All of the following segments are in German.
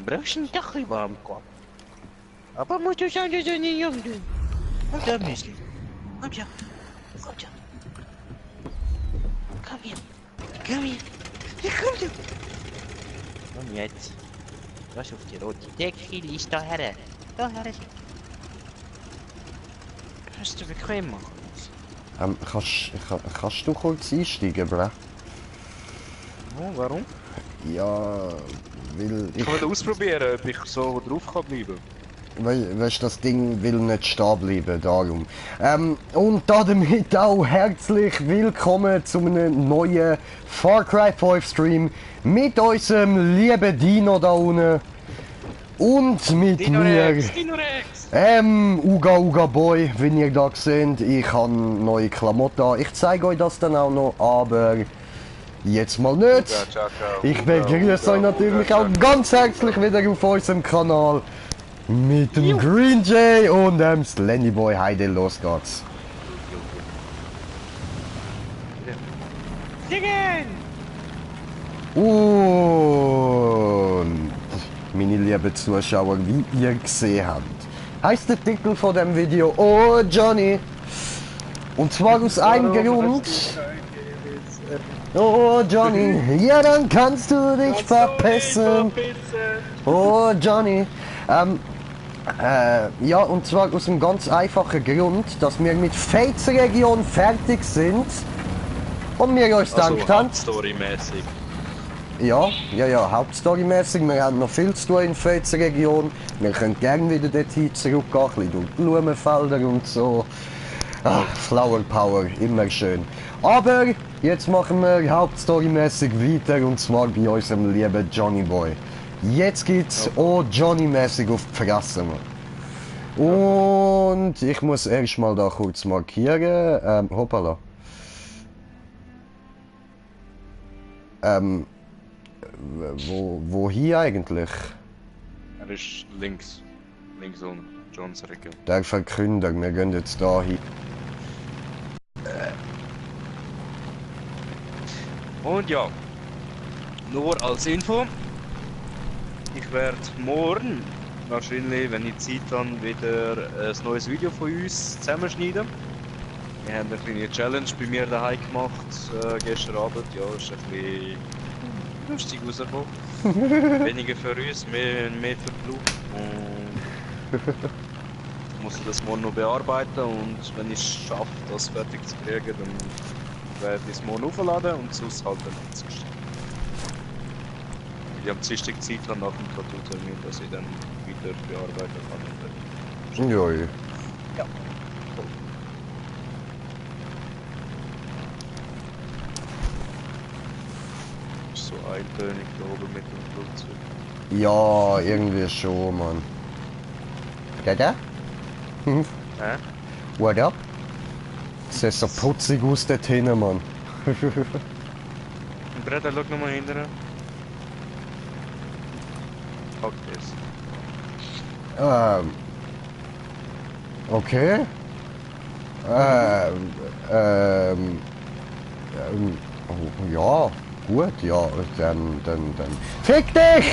Brauchst du doch lieber am Kopf. Aber musst du schauen, dass du nicht jung bist. Und da Müsli. Komm schon. Komm schon. Komm hier. Komm hier. Ja, komm schon. Und jetzt. Was auf die rote Decke ist da her. Da her. Kannst du bequem machen? Kannst du kurz einsteigen, bro? Oh, warum? Ja, weil Ich kann ausprobieren, ob ich so drauf kann bleiben. Weißt, das Ding will nicht stehen bleiben, darum. Und damit auch herzlich willkommen zu einem neuen Far Cry 5 Stream mit unserem lieben Dino da unten. Und mit Dino mir, Rex, Dino Rex! Uga Uga Boy, wie ihr da seht. Ich habe neue Klamotten an. Ich zeige euch das dann auch noch, aber jetzt mal nicht. Ich begrüße euch natürlich auch ganz herzlich wieder auf unserem Kanal. Mit dem Green Jay und dem Slendy Boy. Heide, los geht's. Singen! Und meine lieben Zuschauer, wie ihr gesehen habt, heißt der Titel von dem Video Oh Johnny. Und zwar aus einem Grund. Oh Johnny, ja dann kannst du dich verpissen. Oh Johnny. Ja, und zwar aus einem ganz einfachen Grund, dass wir mit Fates Region fertig sind und wir uns gedacht haben. Hauptstory-mäßig. Ja, hauptstorymäßig. Wir haben noch viel zu tun in Fates Region. Wir können gerne wieder dorthin zurückgehen, ein bisschen durch die Blumenfelder und so. Ach, Flower Power, immer schön. Aber jetzt machen wir hauptstorymäßig weiter und zwar bei unserem lieben Johnny Boy. Jetzt geht's auch Johnny-mäßig auf die Fresse, Mann. Und ich muss erstmal da kurz markieren. Hoppala. Wo hier eigentlich? Er ist links. Links unten. Johns Region. Der Verkünder, wir gehen jetzt da hin. Und ja. Nur als Info. Ich werde morgen, wahrscheinlich, wenn ich Zeit habe, wieder ein neues Video von uns zusammenschneiden. Wir haben eine kleine Challenge bei mir daheim gemacht, gestern Abend. Ja, ist ein bisschen lustig rausgekommen. Weniger für uns, mehr für die Blut. Und ich muss das morgen noch bearbeiten und wenn ich es schaffe, das fertig zu kriegen, dann werde ich es morgen aufladen und sonst halt dann nicht. Ich habe Dienstag Zeit nach dem Tattoo-Termin, dass ich dann wieder bearbeiten kann. Ja. Ja. Ist so eintönig da oben mit dem Flugzeug. Ja, irgendwie schon, Mann. Da? Hä? What up? Das sieht so putzig aus dort hinten, Mann. Brett, schau nochmal hinterher. Okay. Oh, ja, gut, ja, dann. Fick dich!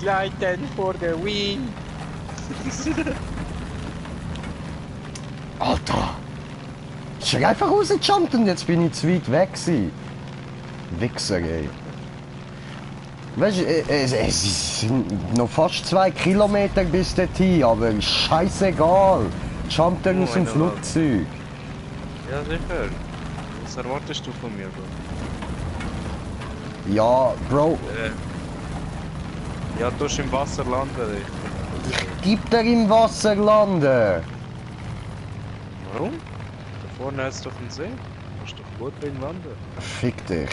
Gleiten for the win! Alter! Ich bin einfach rausgejumpt und jetzt bin ich zu weit weg gewesen. Wichser, ey. Weißt du, es sind noch fast 2 Kilometer bis dorthin, aber scheißegal. Jump dann aus dem Flugzeug. Ja, sicher. Was erwartest du von mir, Bro? Ja, Bro. Ja, du musst im Wasser landen. Ich geb dir im Wasser landen. Warum? Da vorne ist doch ein See. Du musst doch gut drin landen. Fick dich.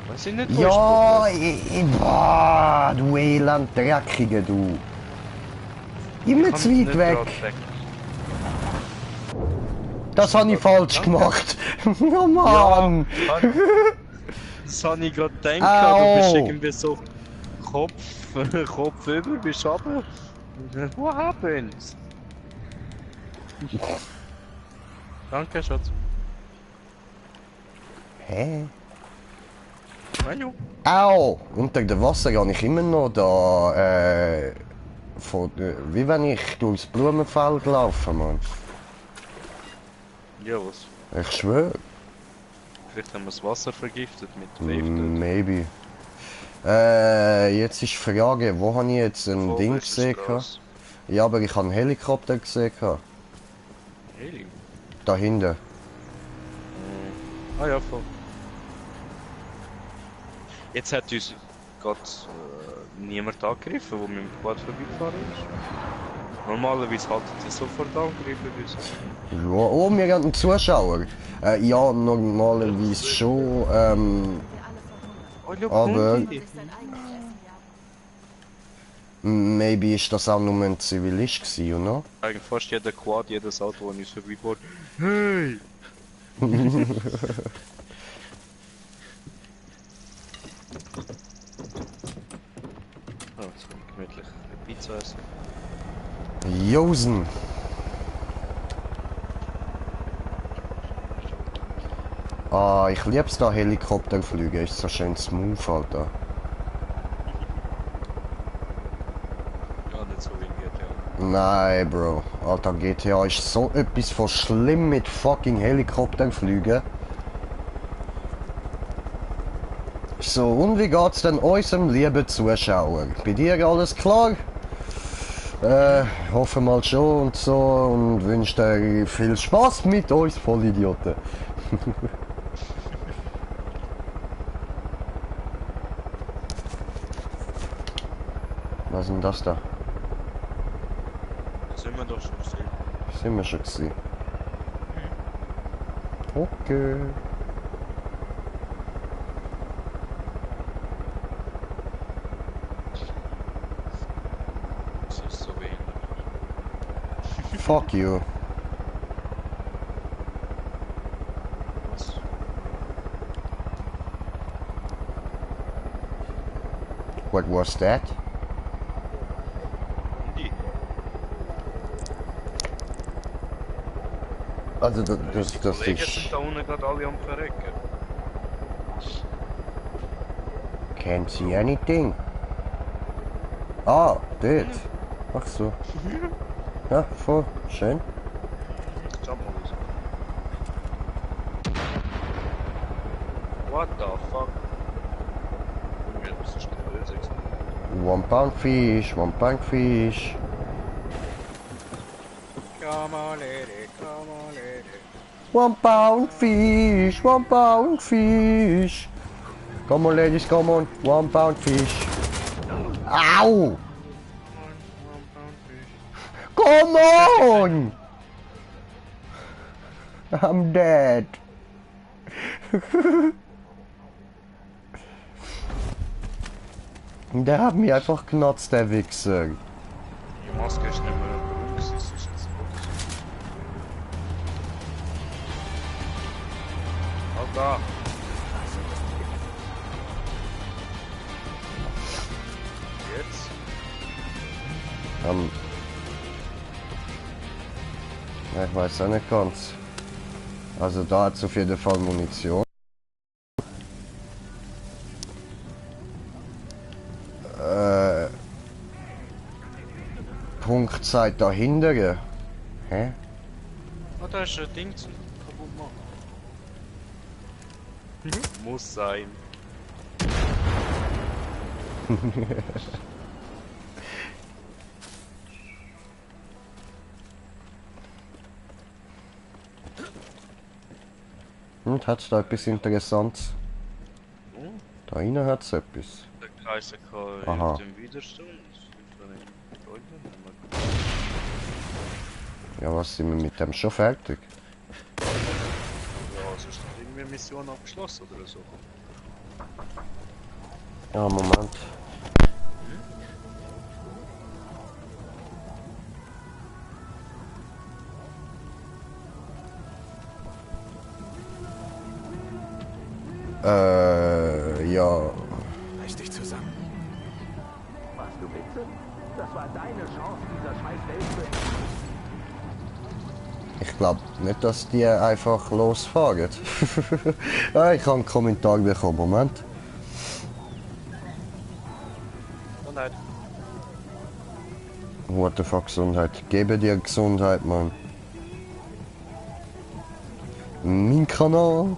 Weiß ich nicht, wo Ja, ist boah, du Elend, Dreckige, du. Immer zu weit weg. Das habe ich falsch gemacht. Oh Mann. Ja, das habe ich gerade gedacht. Du bist irgendwie so Kopf über, bist runter. What happened? Danke, Schatz. Hä? Nein, Au! Unter dem Wasser habe ich immer noch da, wie wenn ich durchs Blumenfeld laufe, Mann. ja, was? Ich schwöre. Vielleicht haben wir das Wasser vergiftet mit Wave. Maybe. Jetzt ist die Frage, wo habe ich jetzt ein Ding gesehen? Ja, aber ich habe einen Helikopter gesehen. Heli? Da hinten. Ah ja, voll. Jetzt hat uns gerade niemand angegriffen, der mit dem Quad vorbeigefahren ist. Normalerweise halten sie sofort angegriffen. Ja, oh, wir haben einen Zuschauer. Ja, normalerweise schon. Oh, schau, Aber Hundi. maybe ist das auch nur ein Zivilist gewesen, oder? Eigentlich fast jeder Quad, jedes Auto, das uns vorbeifährt. Hey! Oh, jetzt kann ich gemütlich eine Pizza essen. Josen. Ah, ich lieb's da Helikopterflüge, ist so schön smooth, Alter. Ja, nicht so wie in GTA. Nein, Bro. Alter, GTA ist so etwas von schlimm mit fucking Helikopterflügen. So, und wie geht's denn unserem lieben Zuschauer? Bei dir alles klar? Hoffe mal schon und so und wünsche dir viel Spaß mit uns Vollidioten. Was ist denn das da? Das sind wir doch schon gesehen. Sind wir schon gesehen. Okay. Das ist so wenig. Fuck you. Was? What was that? Hundi. Also das Die Kollegen ist... sind da unten gerade alle am Verrecken. Can't see anything. Ah, dort. Ach so. Ja, voll. Schön. Schau mal raus. What the fuck? Ja, das ist der Böse. One pound fish, one pound fish. Come on, lady, come on, lady. One pound fish, one pound fish. Come on ladies, come on. One pound fish. Ow! Come on! I'm dead. Der hat mich einfach genutzt, der Wichser. Die Maske ist nicht mehr gut, es ist jetzt gut. Alter! Jetzt? Ja, ich weiß auch nicht ganz. Also da hat es auf jeden Fall Munition. Punktzeit dahinter. Hä? Oh, da ist ein Ding zum kaputt machen. Muss sein. Und hat's da etwas Interessantes? Oh, Da innen hat's etwas. der Kaiser kann Aha. auf dem Widerstand. Ja, was sind wir mit dem schon fertig? Ja, sonst ist irgendwie eine Mission abgeschlossen oder so. Ja, Moment. Ja. Reiß dich zusammen. Was du bitte? Das war deine Chance, dieser scheiß Welt zu entkommen. Ich glaube nicht, dass die einfach losfahren. Ja, ich habe einen Kommentar bekommen. Moment. Gesundheit. What the fuck, Gesundheit. Gebe dir Gesundheit, Mann. Mein Kanal.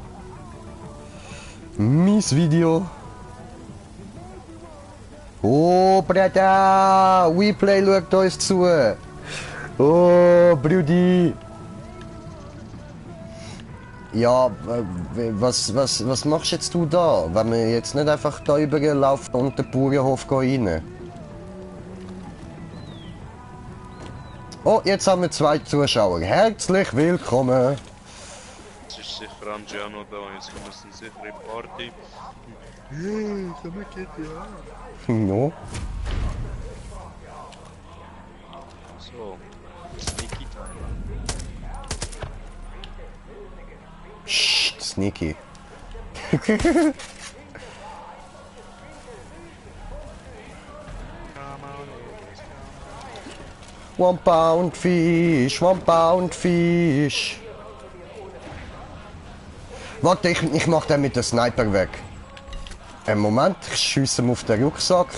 Mein Video. Oh, Breda! WePlay schaut uns zu. Oh, Brudi. Ja, was machst jetzt du da? Wenn wir jetzt nicht einfach da überlaufen und den Bauernhof rein? Oh, jetzt haben wir 2 Zuschauer. Herzlich willkommen. Jetzt ist sicher Angiano da, jetzt kommen sie sicher in Party. Hey, komm mit GTA. No. So, Sneaky Time. Psst, sneaky. One pound fish, 1 pound fish. Warte, ich mach den mit dem Sniper weg. Einen Moment, ich schiesse ihm auf den Rucksack.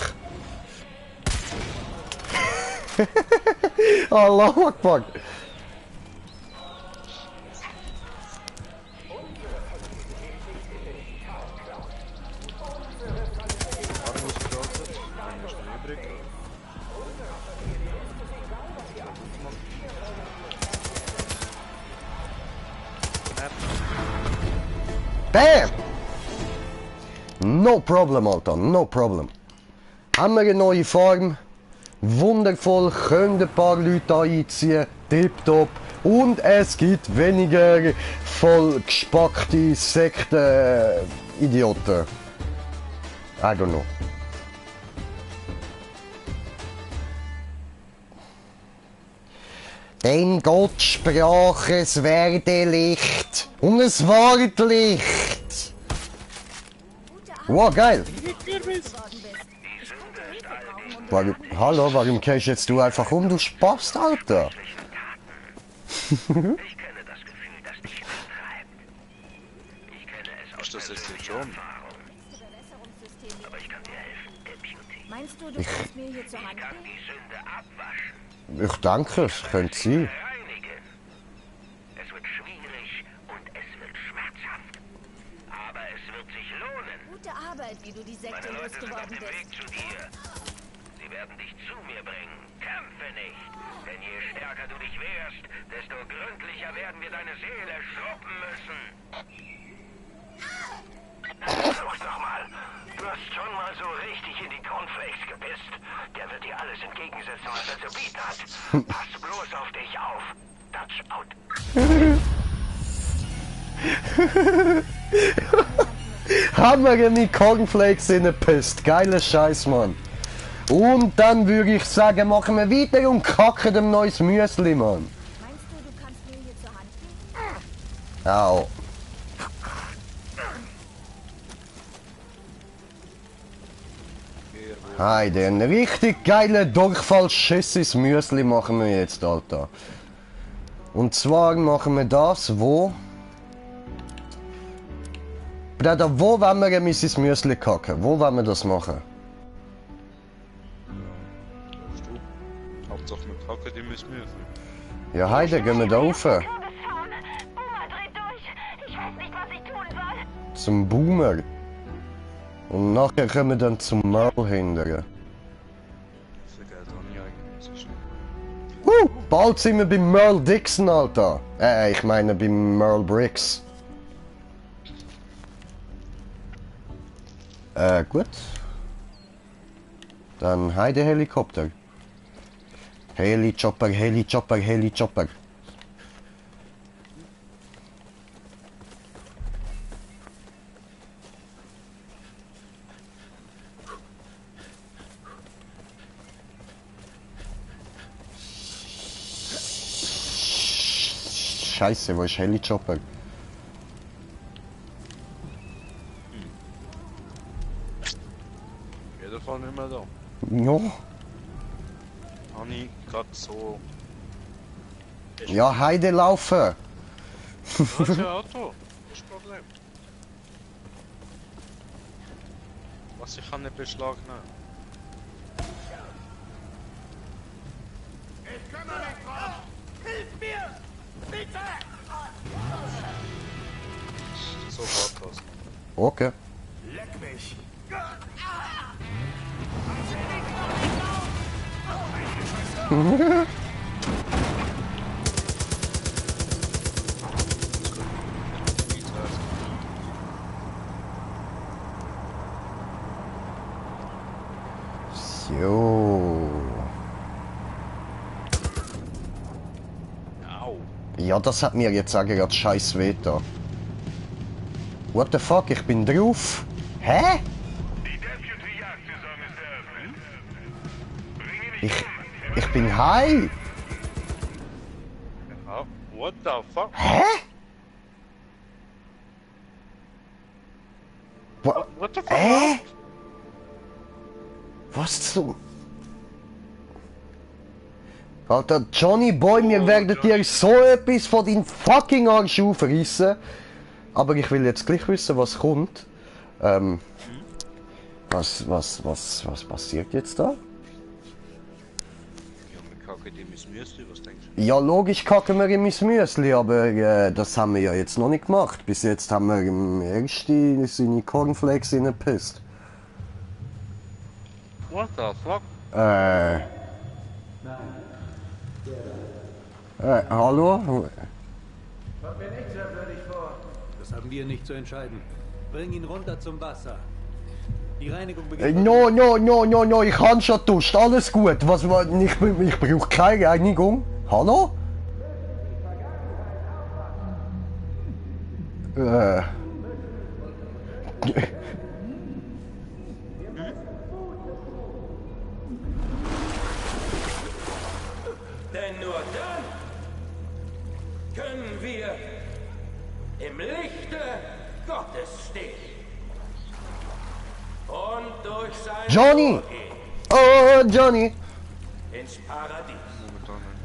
Allahu Akbar. Argus getroffen, einer ist noch übrig. Bam! No problem, Alter, no problem. Haben wir eine neue Form? Wundervoll, können ein paar Leute einziehen, tipptopp. Und es gibt weniger vollgespackte Sekten-Idioten. I don't know. Denn Gott sprach, es werde Licht. Und es ward Licht. Wow, geil. Hallo, warum gehst jetzt du einfach um? Du Spaß, Alter. Ich kenne das Gefühl, das dich antreibt. Ich kenne es aus Ist das jetzt persönlicher schon? Erfahrung. Aber ich kann dir helfen, Deputy. Meinst du, du kannst mir hier zur Hand Ich kann gehen? die Sünde abwaschen, Ich danke, es könnte sein. reinigen. Es wird schwierig und es wird schmerzhaft. Aber es wird sich lohnen. Gute Arbeit, wie du die Sekte Meine Leute sind auf losgeworden dem Weg bist. zu dir. Sie werden dich zu mir bringen. Kämpfe nicht. Denn je stärker du dich wehrst, desto gründlicher werden wir deine Seele schruppen müssen. Versuch's doch mal. Du hast schon mal so richtig in die Cornflakes gepisst. Der wird dir alles entgegensetzen, was er zu bieten hat. Pass bloß auf dich auf. Touch out. Haben wir in die Cornflakes hingepisst. Geiler Scheiß, Mann. Und dann würde ich sagen, machen wir weiter und kacken dem neues Müsli, Mann. Meinst du, du kannst mir hier zur Hand gehen? Au. Heide, ein richtig geiler Durchfallschisses Müsli machen wir jetzt, Alter. Und zwar machen wir das, wo... Bruder, wo wollen wir Mrs. Müsli kacken? Wo wollen wir das machen? Du. Hauptsache mit Kacke, die müssen wir. Ja, Heide, gehen wir da rauf. Oma dreht durch. Ich weiß nicht, was ich tun soll. Zum Boomer. Und nachher kommen wir dann zum Merl hindern. Für Geld habe ich eigentlich nicht so schnell. Bald sind wir bei Merle Dixon, Alter. Ich meine bei Merle Briggs. Gut. Dann Heide Helikopter. Heli-Chopper, Heli-Chopper, Heli-Chopper. Scheiße, wo ist Heli-Chopper? Auf jeden Fall nicht mehr da. Ja. Habe ich gerade so. Ja, Heide laufen. Das ist ja Auto. Das ist Problem. Was ich kann nicht beschlagnahmen. Sofort was. Okay. Leck mich. Jo. Au. Ja, das hat mir jetzt auch gerade scheiß weh da. What the fuck, ich bin drauf. Hä? Die Deputy-Jagdsaison ist eröffnet. Ich bin high. Ja, what the fuck? Hä? What the fuck? Was zum... Alter, Johnny Boy, wir werden dir so etwas von deinem fucking Arsch aufreißen. Aber ich will jetzt gleich wissen, was kommt. Was passiert jetzt da? Ja, wir kacken in mein Müsli, was denkst du? Ja, logisch kacken wir in mein Müsli, aber das haben wir ja jetzt noch nicht gemacht. Bis jetzt haben wir im ersten seine Cornflakes reingepisst. What the fuck? Hallo? Kommt mir nicht merkwürdig vor. Das haben wir nicht zu entscheiden. Bring ihn runter zum Wasser. Die Reinigung beginnt. No, ich kann schon duscht, alles gut. Ich brauche keine Reinigung. Hallo? Denn nur dann können wir im Lichte Gottes stehen. Und durch sein Johnny! Tor gehen Oh, Johnny! ins Paradies. Momentan nicht.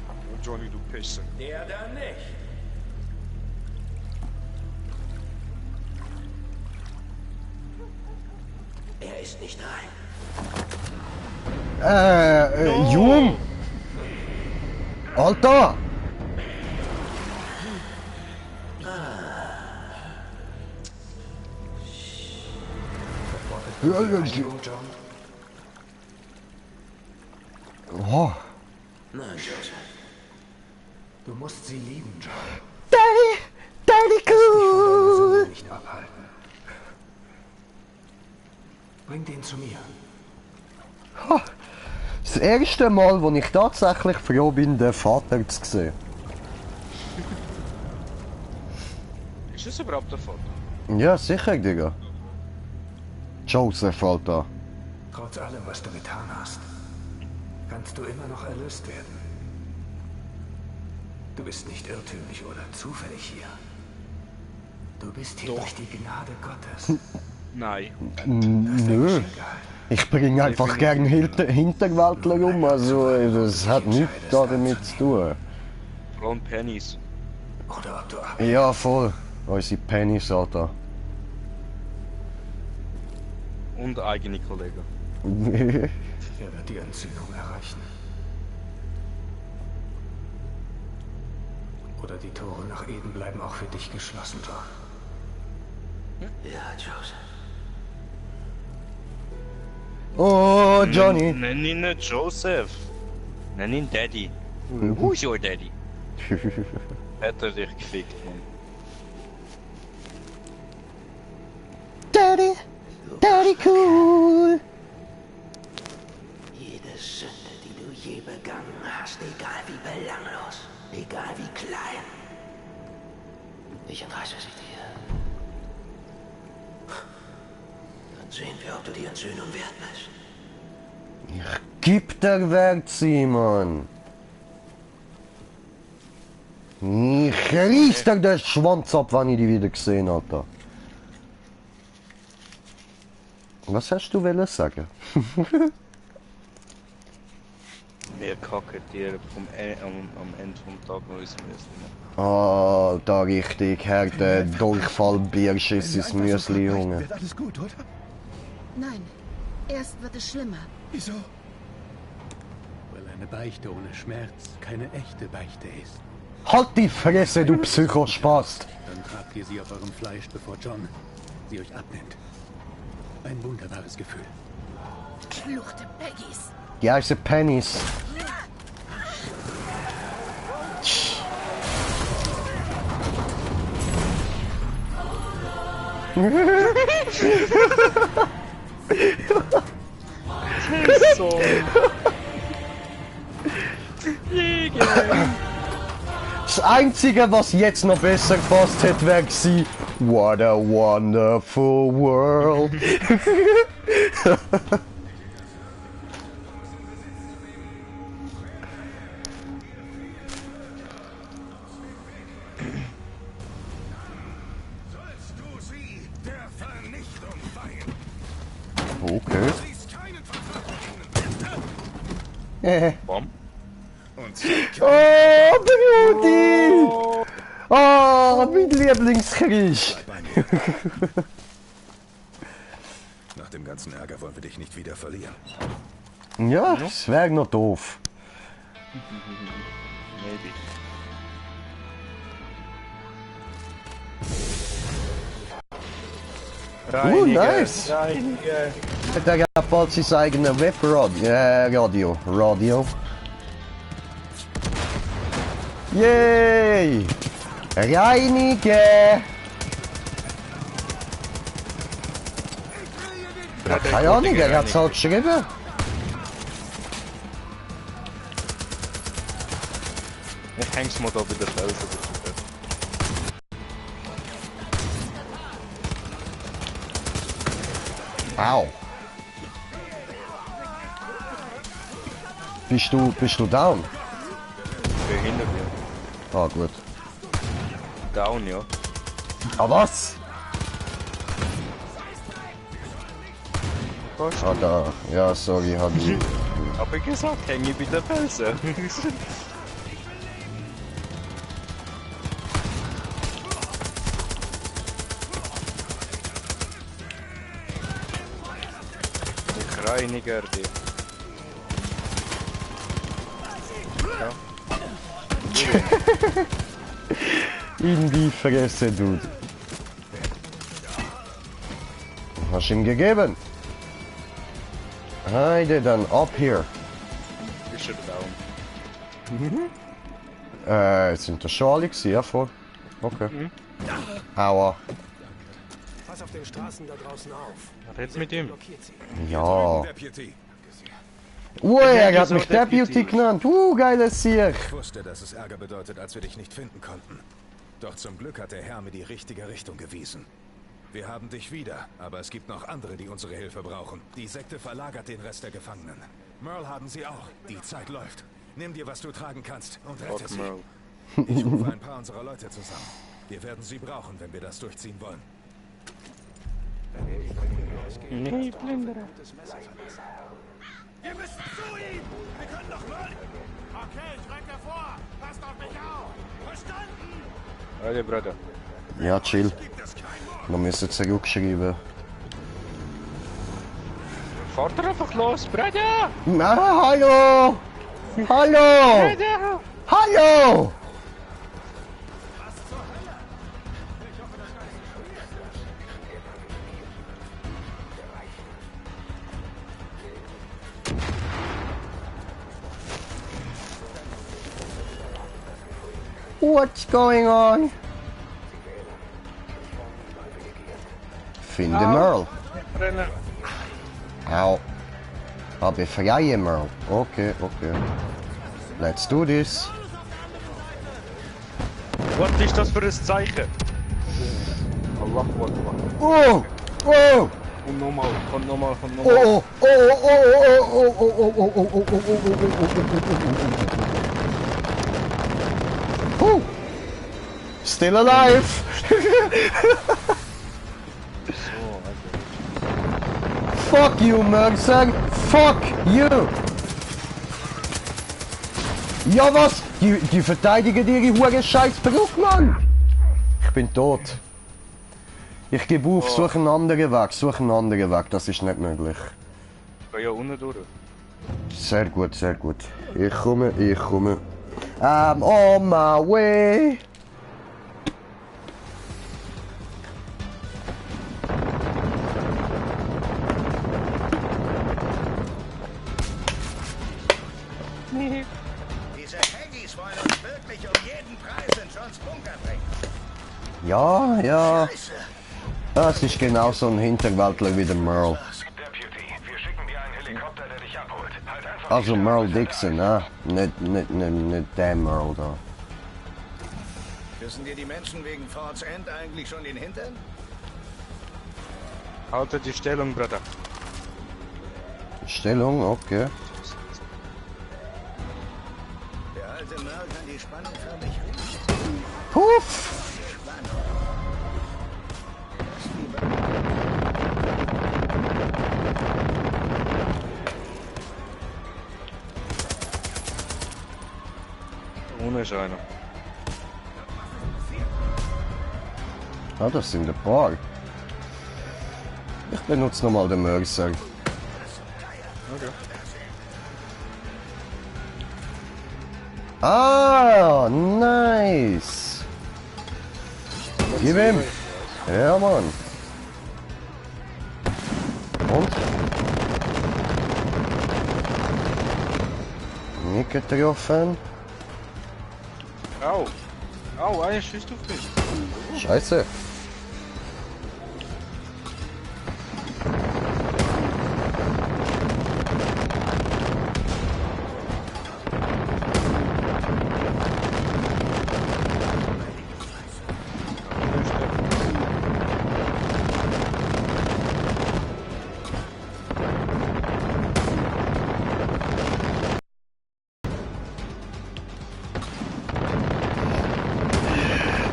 Oh, Johnny, du Pisse. Der dann nicht. Er ist nicht rein. Jung! Alter! Oh. Nein, Joseph. Du musst sie lieben, John. Daddy cool! Nicht abhalten. Bring den zu mir. Das erste Mal, wo ich tatsächlich froh bin, den Vater zu sehen. Ist das überhaupt der Vater? Ja, sicher, Digga. Joseph, Alter. Trotz allem, was du getan hast, kannst du immer noch erlöst werden. Du bist nicht irrtümlich oder zufällig hier. Du bist hier durch die Gnade Gottes. Nein. Nö. Ich bringe einfach gern Hinterwäldler um, also das hat nichts damit zu tun. Vor allem Pennies. Oder ob du ab. Ja, voll. Unsere Pennies, Alter. Und eigene Kollegen. Wer wird die Entzündung erreichen? Oder die Tore nach Eden bleiben auch für dich geschlossen, John. Ja, Joseph. Oh, Johnny. Nenn ihn nicht Joseph. Nenn ihn Daddy. Who's your Daddy? Hat er dich gefickt, Mann. Daddy cool! Jede Sünde, die du je begangen hast, egal wie belanglos, egal wie klein, ich entreiße sie dir. Dann sehen wir, ob du die Entsöhnung wert bist. Gib der Wert, Simon! Ich reiß dir den Schwanz ab, wenn ich dich wieder gesehen habe. Was hast du wollen sagen? Wir kacken dir am Ende vom Tag noch unser Müsli. Ah, da richtig harte Durchfall-Bierschiss ins Müsli, Junge. Wird alles gut, oder? Nein, erst wird es schlimmer. Wieso? Weil ein eine Beichte ohne Schmerz keine echte Beichte ist. Halt die Fresse, du Psychospast! Dann tragt ihr sie auf eurem Fleisch, bevor John sie euch abnimmt. Ein wunderbares Gefühl. Schluchte Peggies. Die heißen Pennies. So. Das Einzige, was jetzt noch besser gepasst hätte, wäre gewesen, what a wonderful world. Sollst du sie der Vernichtung weihen? Okay. Siehst keinen Bam. Und Oh, Brudi! Oh, mein Lieblingskrieg! nach dem ganzen Ärger wollen wir dich nicht wieder verlieren. Ja, das wäre noch doof. Maybe. Nice. Reiniger. Der hat bald sein eigenes Webradio. Radio. Yay! Reinige! Ja, keine Ahnung, er hat es halt geschrieben. Ich häng's mal da bei der Felsen. Au! Bist du down? Ich bin hinter dir. Ah, gut. Down, ja. Ah, was? Ah, da. Ja, sorry, hab ich. Hab ich gesagt, häng ich bei der Felsen. Ich reiniger dich. In die Fresse, Dude. Hast du ihm gegeben? Heide, dann ab hier. Ist er down? Sind das schon alle gewesen, ja, vor? Okay. Aua. Pass auf den Straßen da draußen auf. Red mit ihm. Blockiert sie. Ja. Deputy. Er hat mich Deputy genannt. Geiles Sieg. Ich wusste, dass es Ärger bedeutet, als wir dich nicht finden konnten. Doch zum Glück hat der Herr mir die richtige Richtung gewiesen. Wir haben dich wieder, aber es gibt noch andere, die unsere Hilfe brauchen. Die Sekte verlagert den Rest der Gefangenen. Merle haben sie auch. Die Zeit läuft. Nimm dir, was du tragen kannst und rette sie. Merle. Ich rufe ein paar unserer Leute zusammen. Wir werden sie brauchen, wenn wir das durchziehen wollen. Nee, Blinder. Wir müssen zu ihm! Wir können doch Merle... Okay, ich rücke vor! Passt auf mich auf! Verstanden! Alter, Bruder. Ja, chill. Gibt es kein Mord? Wir müssen zurückschreiben. Fahrt er einfach los, Bruder! Hallo! Hallo! Bruder! Hallo! What's going on? Finde Merle. Rennen. Au. Aber freie Merle. Okay, okay. Let's do this. Was ist das für ein Zeichen? Allah Akbar. Oh! Oh! Und nochmal, und nochmal, und Oh! nochmal. Oh! Oh! Oh! Oh! Oh! Oh! Oh! Oh! Oh! Oh! Still alive! Fuck you, Mercer! Fuck you! Ja was? Die verteidigen ihre hure scheiß Brücke, Mann! Ich bin tot. Ich gebe auf, suche einen anderen Weg, das ist nicht möglich. Ja, unten durch. Sehr gut, sehr gut. Ich komme, ich komme. I'm on my way. Diese Haggis wollen uns wirklich um jeden Preis in Johns Bunker bringen. Ja, ja. Scheiße. Das ist genau so ein Hinterwäldler wie der Merle. Deputy, wir schicken dir einen Helikopter, der dich abholt. Halt einfach Also die Merle Stellung, Dixon, ne? Nicht der Merle da. Wissen dir die Menschen wegen Forts End eigentlich schon den Hintern? Halte die Stellung, Bruder. Stellung, okay. Der alte Merle kann die Spannung förmlich riechen. Puff! Ohne ist einer. Ah, das sind ein paar. Ich benutze nochmal den Mörser. Okay. Ah, nice! Gib ihm! Ja, Mann! Und? Nicht getroffen. Au! Au, einer schießt auf mich. Scheiße!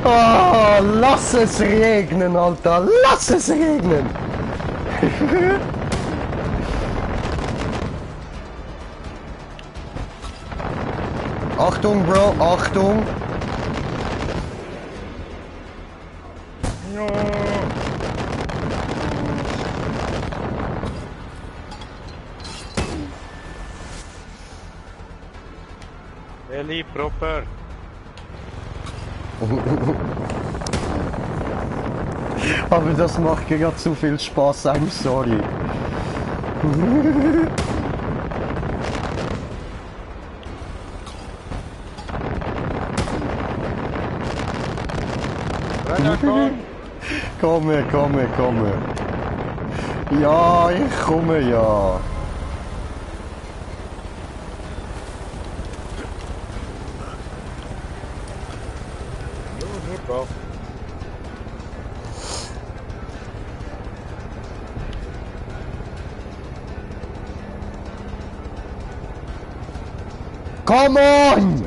Oh, lass es regnen, Alter! Lass es regnen! Achtung, Bro, Achtung! Eli, proper. Aber das macht gerade zu viel Spaß, I'm sorry. Komme, komme, komme. Ja, ich komme ja. Come on!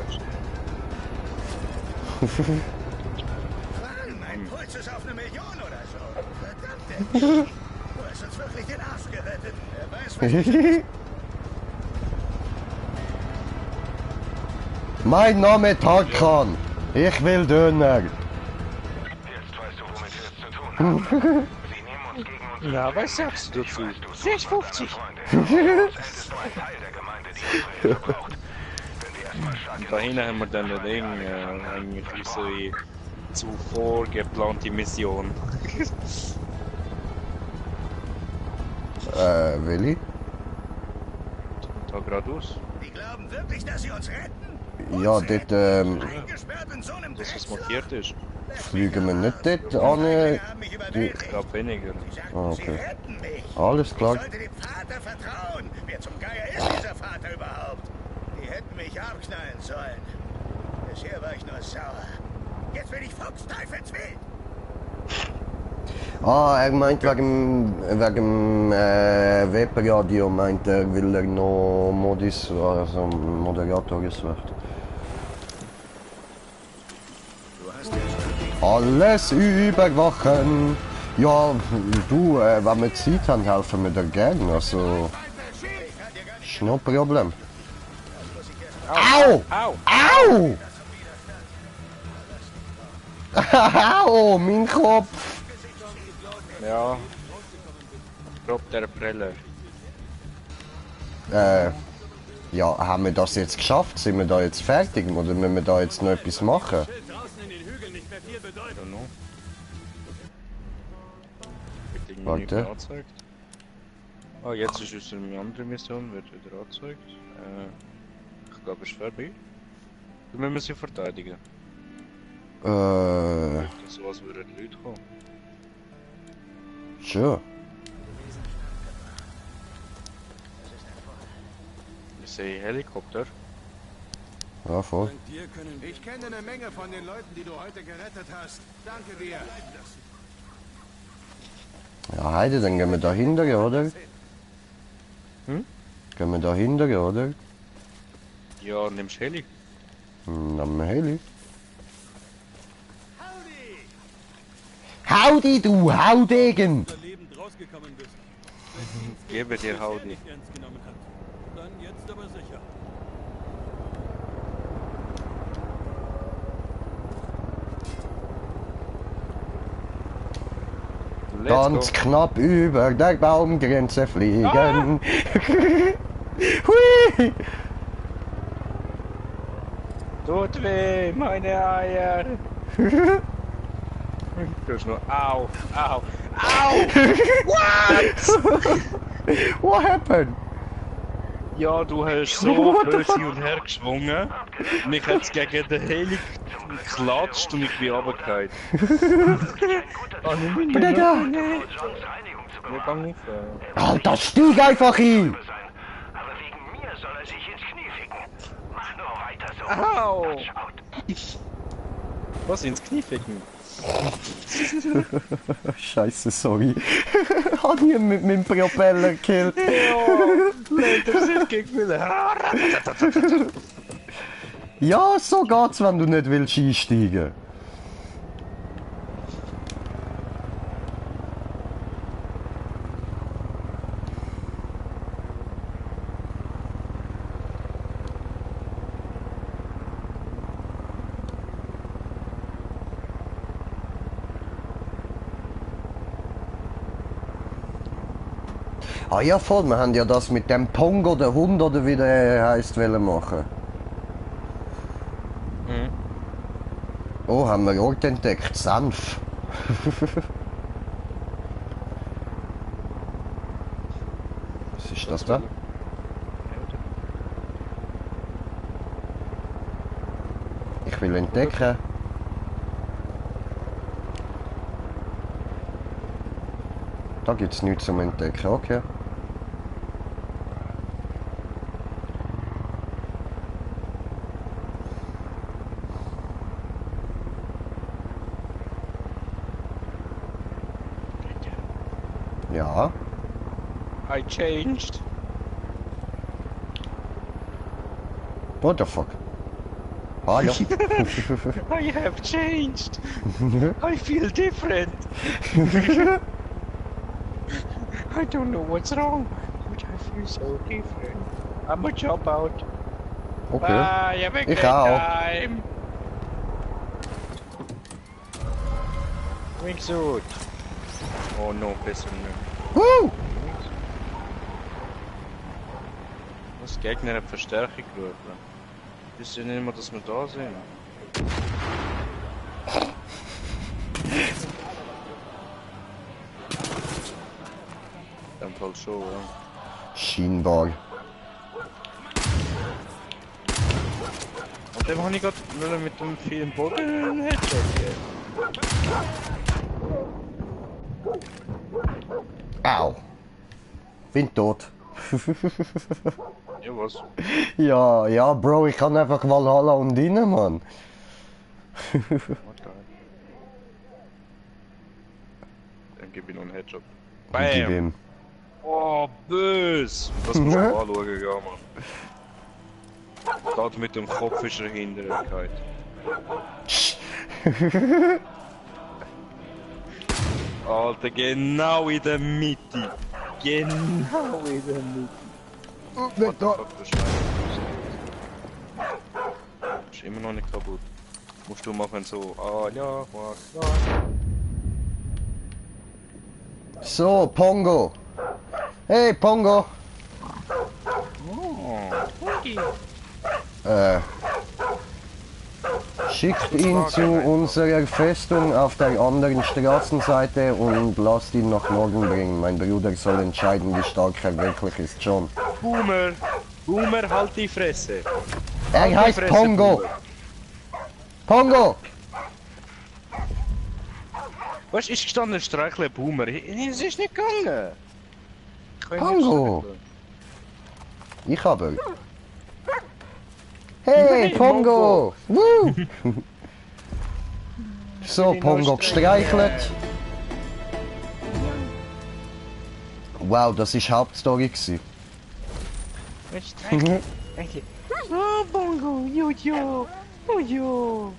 Mein Puls ist auf 1 Million oder so. Verdammt, du hast uns wirklich den Arsch gerettet. Wer weiß, was Mein Name ist Tarkan. Ich will Döner. Jetzt weißt du, womit wir es zu tun haben. Sie nehmen uns gegen uns. Ja, was sagst du dazu? 6,50. Ist nur ein Teil der Gemeinde, die unsere Hilfe braucht. Wenn wir erstmal stark Da hinten haben wir dann das Ding, eigentlich unsere zuvor geplante Mission. Willi? Da geradeaus. Die glauben wirklich, dass sie uns retten? Ja, dort Eingesperrt in so einem Das, was markiert ist. fliegen wir nicht dort an. haben mich überwältigt. Ich glaube weniger. Sie sagten, Ah, sie okay. retten mich. Alles klar. Ich sollte dem Vater vertrauen. Wer zum Geier ist dieser Vater überhaupt? Die hätten mich abknallen sollen. Bisher war ich nur sauer. Jetzt bin ich fuchsteufelswild. Ah, er meint wegen Webradio, meint er, will er noch Modis, also Moderator gesucht. Du hast ja Alles überwachen! Ja, du, wenn wir Zeit haben, helfen wir dir gern, also... Ist no Problem. Au! Au! Au! Au, mein Kopf! Ja. Drop der Brille. Ja, haben wir das jetzt geschafft? Sind wir da jetzt fertig? Oder müssen wir da jetzt noch etwas machen? Schild draußen in den Hügeln nicht mehr viel bedeuten. Ja, no. Wird irgendwie Warte. nicht mehr angezeigt. Ah, jetzt ist es eine andere Mission, wird wieder angezeigt. Ich glaube, es ist vorbei. Dann müssen wir sie verteidigen. So als würden die Leute kommen. Sure. Ich sehe Helikopter. Ja, voll. Dank dir können wir Ich kenne eine Menge von den Leuten, die du heute gerettet hast. Danke dir. Ja, Heide, dann gehen wir da hinter, oder? Hm? Gehen wir da hinter, oder? Ja, nimmst Heli. Dann Heli. Howdy, du Haudegen! lebend rausgekommen bist. Gebe dir Howdy. Nicht ernst genommen hat. Dann jetzt aber sicher. Ganz knapp über der Baumgrenze fliegen. Hui! Tut weh, meine Eier. Du hast nur au, au, au! What happened? Ja, du hast so böse und her geschwungen. Mich hat's gegen den Heli geklatscht und ich bin runtergefallen. Bruder! Wir fangen auf. Alter, stieg einfach hin! Aber wegen mir soll er sich ins Knie ficken. Mach nur weiter so. Au! Out. Was, ins Knie ficken? Scheiße, sorry. Hat ich ihn mit meinem Propeller gekillt. Das ist gegen Ja, so geht's, wenn du nicht willst einsteigen. Ah ja, voll, wir haben ja das mit dem Pongo, der Hund oder wie der heisst, wollen machen. Mhm. Oh, haben wir Ort entdeckt, Senf. Was ist das da? Ich will entdecken. Da gibt's nichts zum Entdecken, okay. Ja. I changed. What the fuck? Hallo. I have changed. I feel different. I don't know what's wrong, but I feel so different. I'm a jump out. Okay. Bye, have a Ich great auch. time. Wingsuit. Oh no, besser nicht. Woo! Das Gegner hat Verstärkung gerufen. Wisst ihr nicht mehr, dass wir da sind? In dem Fall schon, ja. Scheinbar. Und dem habe ich gerade mit dem vielen Bogen einen Headshot gegeben. Au. Bin tot. Ja, was? Ja, ja, Bro, ich kann einfach Valhalla und rein, Mann. Okay. Dann gebe ich noch einen Headshot. Gib Bam! ihm. Oh, bös! Das muss ich mal anschauen, ja, Mann. Gerade mit dem Kopf ist er hinterher gefallen. Alter, genau in der Mitte. Genau in der Mitte. What the fuck, das Schwein. Ist immer noch nicht kaputt. Musst du machen so. Ah ja, was? Ja. So, Pongo. Hey, Pongo. Oh. Schickt ihn zu unserer Festung auf der anderen Straßenseite und lasst ihn nach Norden bringen. Mein Bruder soll entscheiden, wie stark er wirklich ist. John. Boomer! Boomer, halt die Fresse! Er Halt die heißt Fresse, Pongo! Boomer. Pongo! Was ist gestanden? Streichle Boomer. Es ist nicht gegangen. Ich kann ihn Pongo. nicht streicheln. Ich aber. Hey, Pongo! Woo! So, Pongo gestreichelt. Wow, das ist Hauptstory gewesen. Was streicheln? Oh, Bongo, Jojo, Jojo.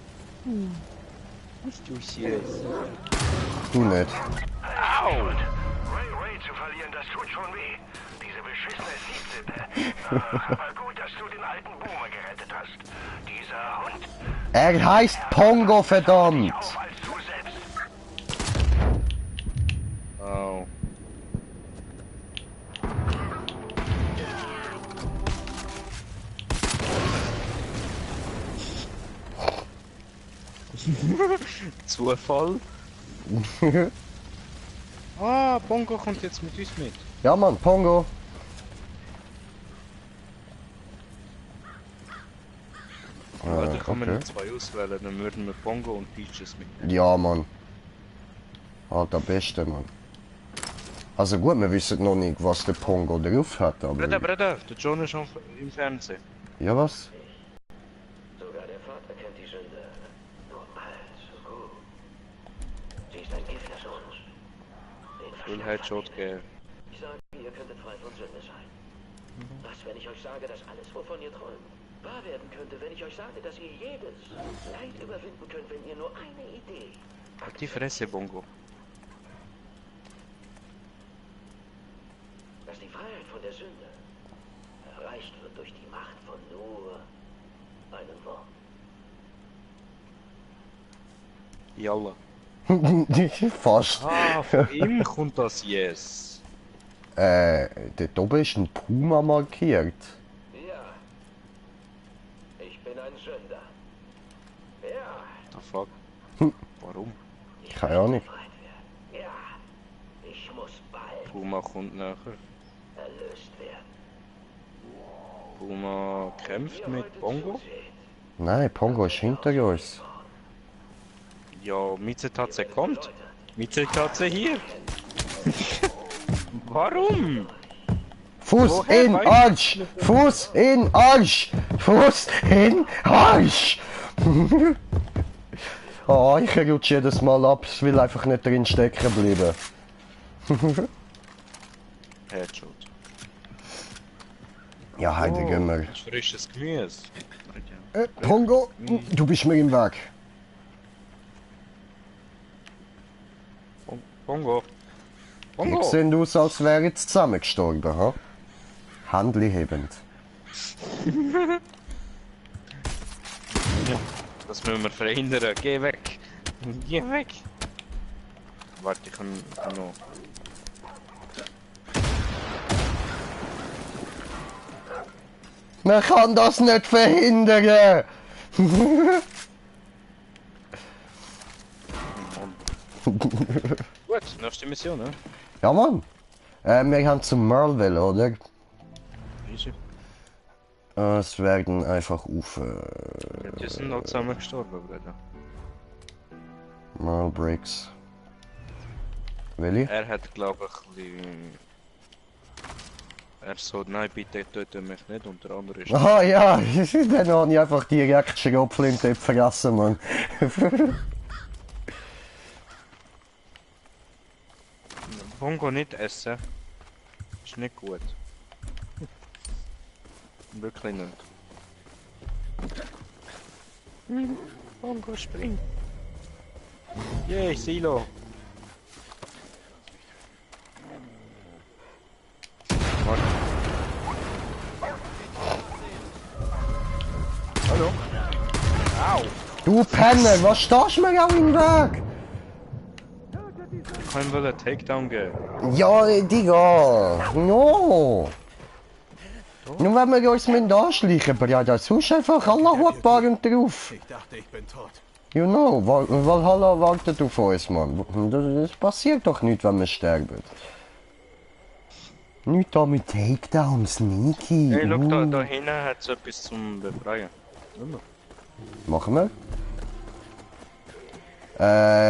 Bist du süß. Du nicht. Au! Ray zu verlieren, das tut schon weh. Diese beschissene Siebsippe. Aber gut, dass du den alten Boomer gerettet hast. Dieser Hund Er heißt Pongo, verdammt! auf als du selbst. Oh. Zufall? Ah, Bongo kommt jetzt mit uns mit. Ja, Mann, Pongo. Ja, da kann man okay. noch zwei auswählen, dann würden wir Bongo und Peaches mitnehmen. Ja, Mann. Alter, Beste, Mann. Also gut, wir wissen noch nicht, was der Pongo drauf hat, aber... Bruder, der John ist schon im Fernsehen. Ja, was? Sogar der Vater kennt die Sünde. Nur allzu gut. Sie ist ein Gift des uns. Den Will Headshot geben. Ich sage, ihr könntet frei von Sünde sein. Was, wenn ich euch sage, dass alles, wovon ihr träumt, wahr werden könnte, wenn ich euch sage, dass ihr jedes Leid überwinden könnt, wenn ihr nur eine Idee... Halt die Fresse, Bongo. Dass die Freiheit von der Sünde erreicht wird durch die Macht von nur einem Wort. Jalla. Fast. Ah, von ihm kommt das Yes. Dort oben ist ein Puma markiert. Ja, ich bin ein Sünder. Ja, The fuck? Warum? ich Keine Ahnung. befreit werden. Ja, ich muss bald Puma kommt nachher. erlöst werden. Puma kämpft mit Bongo? Nein, Pongo ist hinter uns. Ja, Mizetatze kommt. Mizetatze hier. Warum? Fuß Woher in weißt Arsch! Fuß in Arsch! Fuß in Arsch! Oh, ich rutsche jedes Mal ab, ich will einfach nicht drin stecken bleiben. Headshot. Ja, heide gehen wir. Das ist frisches Gemüse. Pongo, du bist mir im Weg. Bongo. Ihr Bongo. seht aus, als wäre jetzt zusammengestorben, ha? Handli hebend. Das müssen wir verhindern. Geh weg. Geh weg. Warte, ich kann noch. Man kann das nicht verhindern! Gut, nächste Mission, ne? Ja, Mann. Wir haben zum Merle, oder? Easy. Es werden einfach auf Die sind noch zusammen gestorben, Bruder. Merle Briggs. Willi? Er hat, glaube ich, ein bisschen... Er so, nein, bitte töte mich nicht, unter anderem ist... Ah ja, dann habe ich einfach direkt Schrotflinte vergessen, Mann. Bongo nicht essen. Ist nicht gut. Wirklich nicht. Bongo springt. Yay, Silo. Warte. Hallo? Au! Du Penner, was stehst du mir auch im Weg? Ich kann wohl einen Takedown geben. Ja, Digga. No. Nur wenn wir uns anschleichen, aber das ist einfach Allahu Akbar und drauf. Ich dachte, ich bin tot. You know, Valhalla wartet auf uns, Mann. Das passiert doch nicht, wenn wir sterben. Nicht da mit Takedown, Sneaky. Hey, schau, da hinten hat es etwas zum Befreien. Machen wir.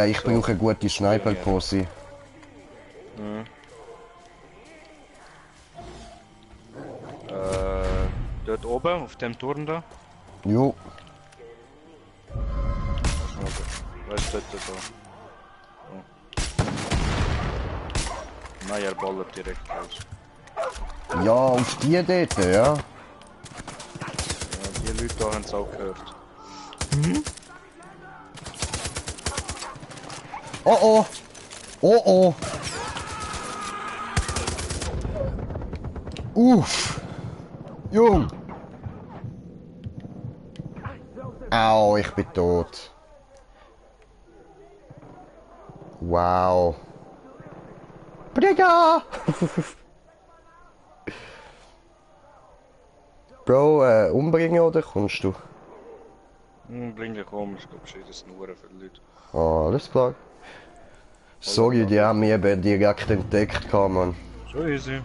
Ich brauche eine gute Sniper-Pose. Dort oben, auf dem Turm da. Jo. Was steht da? Oh. Nein, er ballert direkt raus. Ja, auf die dort, ja. Ja, die Leute da haben es auch gehört. Oh oh! Oh oh! Uff! Jung! Au, ich bin tot. Wow! Brigga! Bro, umbringen oder kommst du? Bring dich um, ich glaube, das sind nur für die Leute. Ah, alles klar. Sorry, die haben mich eben direkt entdeckt, Mann. So easy.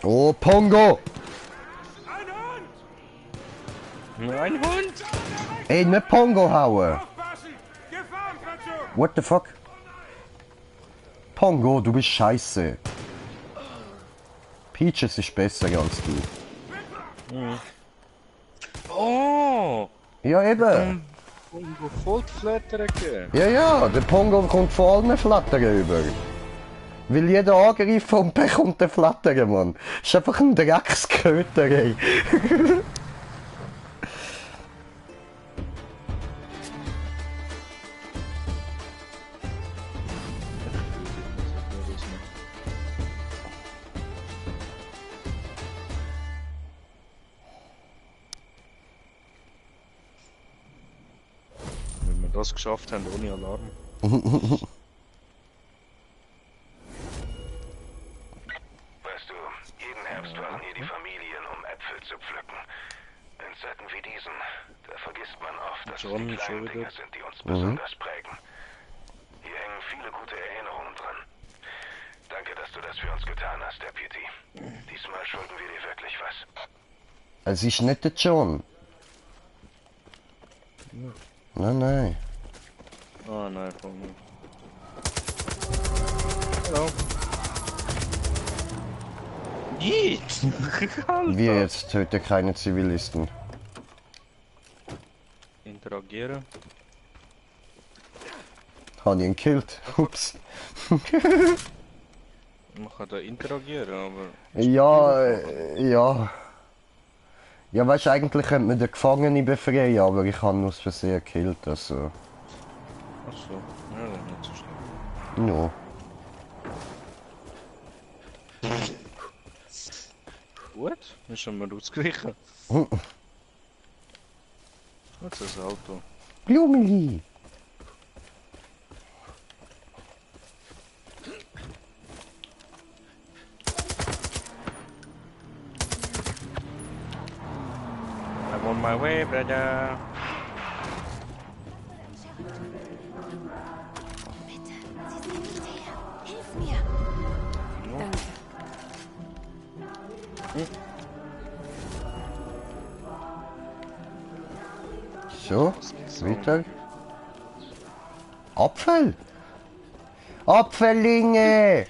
Oh, Pongo! Ein Hund! Ey, nicht Pongo hauen! What the fuck? Pongo, du bist scheiße. Peaches ist besser als du. Oh! Ja, eben. Voll die Flattern gegeben. Ja, der Pongo kommt von allen Flattern über. Weil jeder Angreifer und bekommt den Flattern, Mann. Ist einfach ein Drecksköter, ey. Wenn wir das geschafft haben ohne Alarm. Weißt du, jeden Herbst waren hier die Familien, um Äpfel zu pflücken. In Zeiten wie diesen, da vergisst man oft, dass es die kleinen Dinge sind, die uns besonders prägen. Hier hängen viele gute Erinnerungen dran. Danke, dass du das für uns getan hast, Deputy. Diesmal schulden wir dir wirklich was. Es ist nicht der John. Nein, nein. Ah nein, voll nicht. Hallo. Wie jetzt? Töte keine Zivilisten. Interagieren. Habe ich ihn gekillt? Ups. Man kann da interagieren, aber... Ja, ja. Ja, weißt du, eigentlich könnte man den Gefangenen befreien, aber ich habe nur aus Versehen gekillt, also... Achso, ja, das ist nicht so schlimm. No. Gut, ist schon mal ausgewichen. Was ist das Auto? Blumeli! I'm on my way, brother. Bitte, sie sind nicht her. Hilf mir. Danke. So, weiter. Apfel! Apfellinge!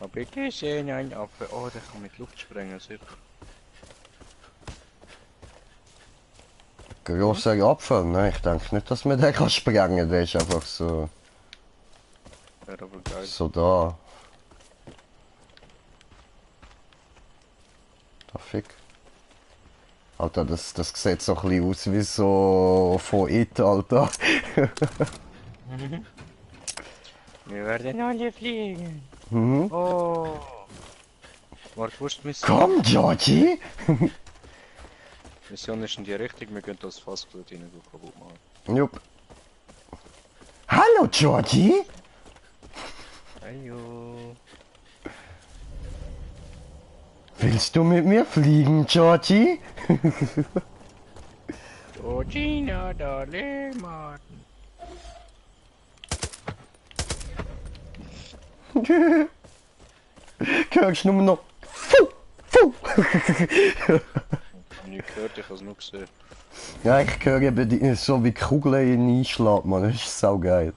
Oh, bitte schön, ein Apfel. Oh, der kann mit Luft sprengen, super. Grosser Apfel? Nein, ich denke nicht, dass man den kann sprengen kann. Der ist einfach so... Wäre aber geil. so da. Da fick. Alter, das sieht so ein bisschen aus wie so von It, Alter. Wir werden alle fliegen. Mhm. Oh. Warte, wo ist die Mission? Komm, Georgie! Mission ist in die Richtung, wir können das fast gut rein kaputt machen. Jupp. Hallo, Georgie! Ayo. Willst du mit mir fliegen, Georgie? Georgina, da Lehmann. Hörst du nur noch? Fuh, fuh. Ich hab nie gehört, ich hab's nur gesehen. Ja, ich höre eben so wie Kugeln in Einschlag, man. Das ist saugeil.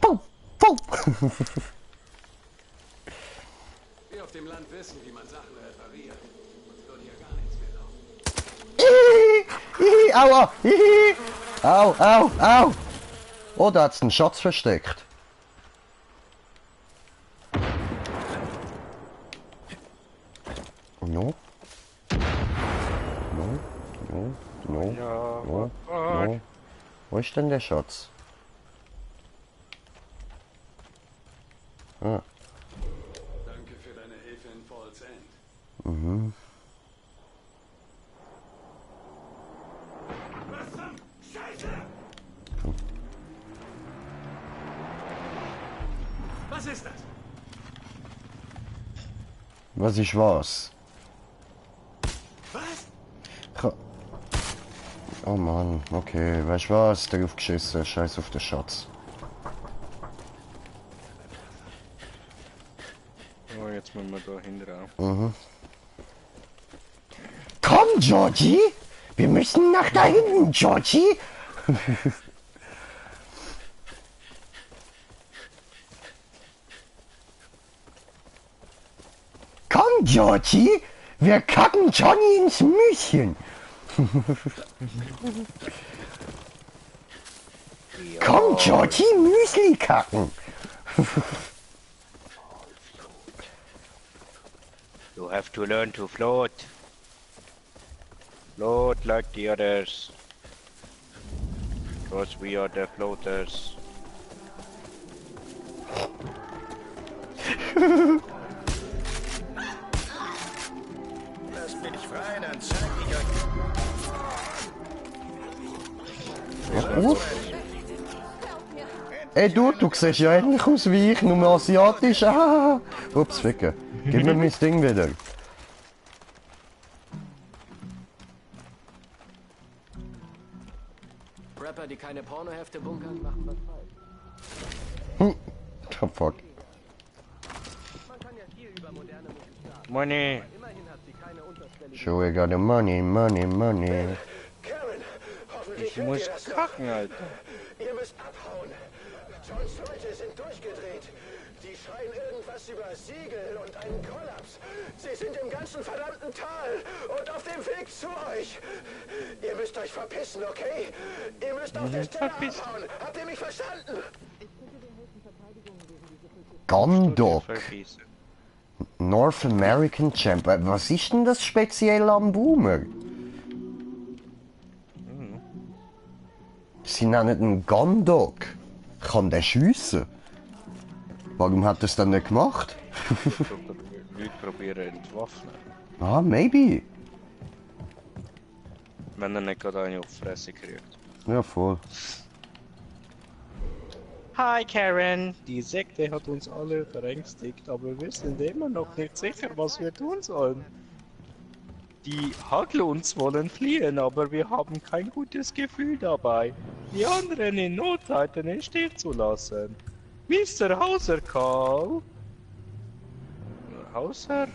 Fuh, fuh. Wir auf dem Land wissen, wie man Sachen repariert. Uns würde ja gar nichts mehr laufen. Aua! Au, au, au! Oh, da hat's einen Schatz versteckt. No. No, no, no, Ja, no, no. Wo ist denn der Schatz? Ah. Danke für deine Hilfe in Falls End. Mhm. Was zum Scheiße? Was ist das? Was ist was? Was? Oh Mann, okay, weißt du was? Darauf geschissen, scheiß auf den Schatz. Oh, jetzt müssen wir da hinten raus. Mhm. Komm, Georgie! Wir müssen nach da hinten, Georgie! Komm, Georgie! Wir kacken Johnny ins Müschen! Komm, Georgie, Müsli kacken! You have to learn to float. Float like the others. Because we are the floaters. Lasst mich frei, dann zeig ich euch. Ey du siehst ja ähnlich aus wie ich, nur asiatisch. Ah. Ups, ficken. Gib mir mein Ding wieder. Rapper, die keine Pornohefte bunkern, machen was falsch. Oh fuck. Man kann ja viel über moderne Musik sagen. Money. Immerhin hat sie keine unterschwellige... Sure, we got the money, money, money. Karen, hoffentlich Ich hört muss ihr das noch. kacken, Alter. Ihr müsst abhauen. Johns Leute sind durchgedreht. Die schreien irgendwas über Siegel und einen Kollaps. Sie sind im ganzen verdammten Tal und auf dem Weg zu euch. Ihr müsst euch verpissen, okay? Ihr müsst auf der Stelle abhauen. Habt ihr mich verstanden? Gondok. Vergießen. North American Champ. Was ist denn das speziell am Boomer? Sie nennen ihn Gondok. Kann der schiessen? Warum hat er es dann nicht gemacht? Leute probieren entwaffnen. Ah, maybe. Wenn er nicht gerade eine auf die Fresse kriegt. Ja, voll. Hi Karen, die Sekte hat uns alle verängstigt, aber wir sind immer noch nicht sicher, was wir tun sollen. Die Haglunds wollen fliehen, aber wir haben kein gutes Gefühl dabei, die anderen in Notzeiten in Stich zu lassen. Mr. Hauser Karl? Hauser?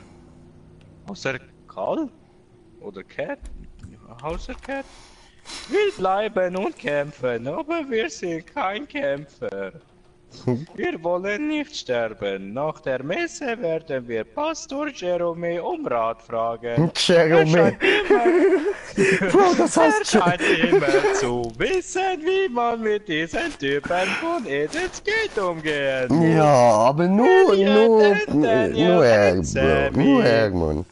Hauser Karl? Oder Cat? Hauser Cat? Will bleiben und kämpfen, aber wir sind kein Kämpfer. Wir wollen nicht sterben. Nach der Messe werden wir Pastor Jerome um Rat fragen. Jerome. Bro, das Er heißt scheint immer zu wissen, wie man mit diesen Typen von Edens Gate umgeht. Ja, aber nur er, Bro. Nur er, Mann.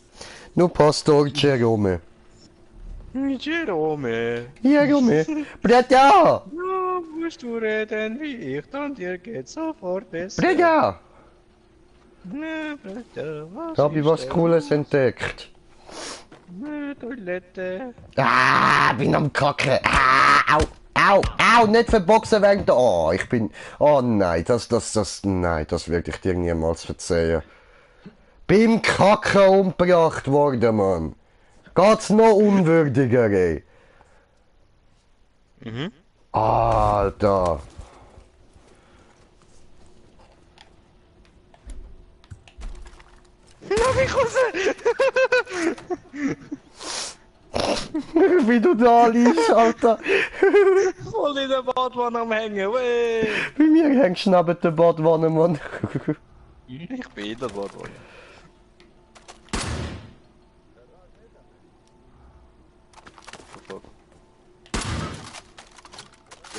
Nur Pastor Jerome. Jerome. Jerome. Breda! Ja, musst du reden wie ich, dann dir geht's sofort besser. Breda! Ne, Breda, was Da hab ich ist was denn Cooles los? entdeckt. Ne, Toilette. Bin am Kacken. Au, nicht verboxen wegen der... Oh, ich bin... Oh nein, nein, das werde ich dir niemals verzeihen. Beim Kacken umgebracht worden, Mann. Geht's noch unwürdiger, ey. Alter. Lass mich raus! Wie du da liegst, Alter. Voll in der Badwanne am Hängen, wey! Bei mir hängst du neben der Badwanne, Mann. Ich bin in der Badwanne.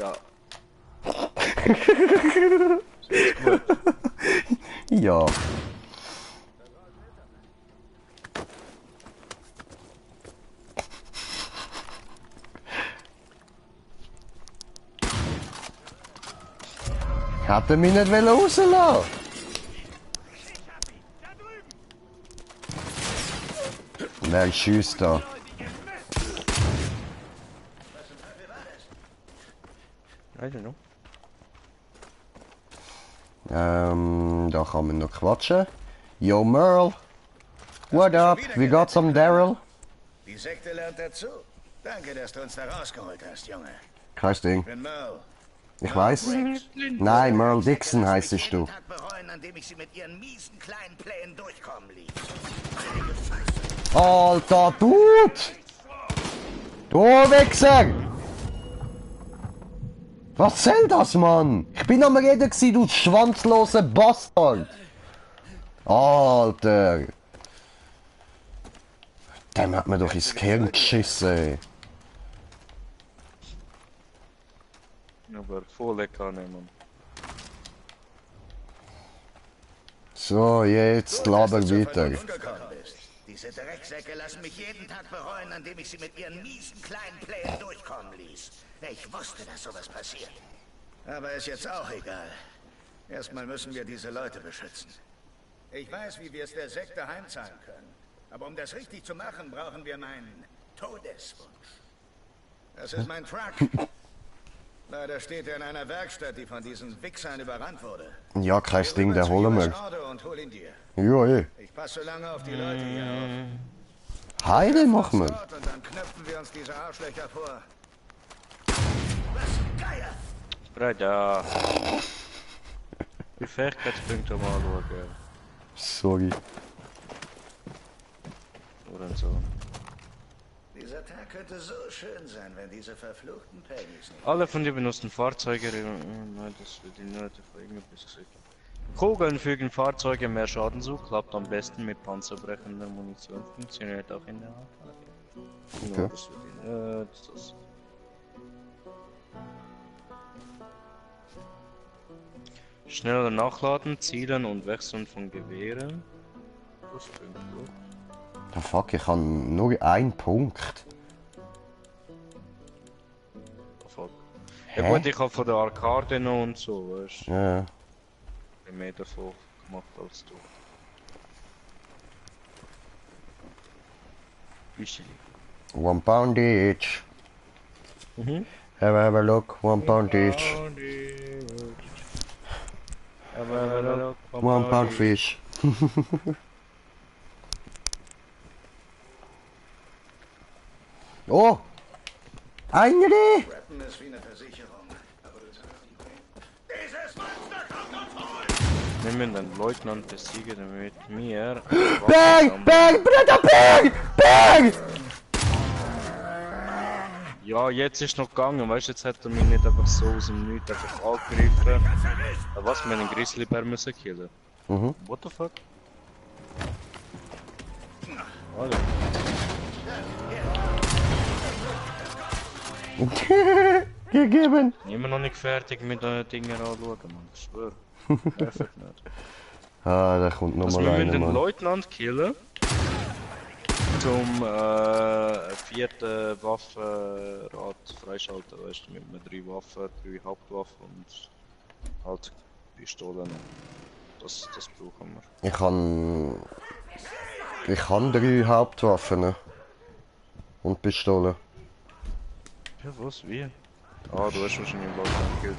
Ja. Ja. Hätte mich nicht rauslassen. Wer schießt da? I don't know. Da kann man noch quatschen. Yo Merle. What up? We got some Daryl. Die Sekte lernt dazu. Danke, dass du uns da rausgeholt hast, Junge. Kein Ding. Ich bin Merle. Ich weiß. Nein, Merle Dixon heißest du. Tag bereuen, an dem ich sie mit ihren miesen kleinen Plänen durchkommen ließ. Alter, Dude! Du Wichser! Was soll das, Mann? Ich bin am Reden gsi, du schwanzloser Bastard! Alter! Dem hat mir doch ins Gehirn geschissen, ey. Aber voll lecker nehmen. So, jetzt laber weiter. Diese Drecksäcke lassen mich jeden Tag bereuen, an dem ich sie mit ihren miesen kleinen Plänen durchkommen ließ. Ich wusste, dass sowas passiert. Aber ist jetzt auch egal. Erstmal müssen wir diese Leute beschützen. Ich weiß, wie wir es der Sekte heimzahlen können. Aber um das richtig zu machen, brauchen wir meinen Todeswunsch. Das ist mein Truck. Leider steht er in einer Werkstatt, die von diesen Wichsern überrannt wurde. Ja, kein Ding, der holen wir. Und hol ihn dir. Ja, ey. Ich passe so lange auf die Leute hier auf. Heide machen wir. Und dann knöpfen wir uns diese Arschlöcher vor. Was? Geier! Breda. Die Fähigkeitspunkte mal anschauen. Sorry. Oder so. Dieser Tag könnte so schön sein, wenn diese verfluchten Pennys nicht... Alle von den benutzten Fahrzeuge... Nein, das wird die Leute vor irgendetwas gesagt. Kugeln fügen Fahrzeuge mehr Schaden zu, klappt am besten mit panzerbrechender Munition, funktioniert auch in der AK. Okay. Das wird das. Schneller nachladen, zielen und wechseln von Gewehren. Das klingt gut. Oh fuck, ich habe nur einen Punkt. Oh fuck. Ja gut, ich habe von der Arcade noch und so, weißt du. Ja. Mehr davon gemacht als du. Usually. £1 each. Have a look, £1 each. £1 fish. Oh! Eine! Rappen ist wie eine Versicherung. Aber du zahlst die Pay. Dieses Monster kommt uns holen! Nehmen den Leutnant besiegen, damit mir... Bang! Bang! Bruder, bang! Bang! Ja, jetzt ist noch gegangen, weißt du, jetzt hat er mich nicht einfach so aus dem Nichts einfach angegriffen. Was, wir einen Grizzlybär müssen killen? What the fuck? Alter. Gegeben! Immer noch nicht fertig mit den Dingen anschauen, Mann, ich schwör. Perfekt nicht. Ah, da kommt noch Also mal wir einer, müssen den Mann. Leutnant killen. Zum vierten Waffenrad freischalten, weißt du, mit einer 3 Waffen, 3 Hauptwaffen und halt Pistolen. Das brauchen wir. Ich kann 3 Hauptwaffen. Und Pistole. Ja, was? Wie? Ah, du hast wahrscheinlich im Lockdown Geld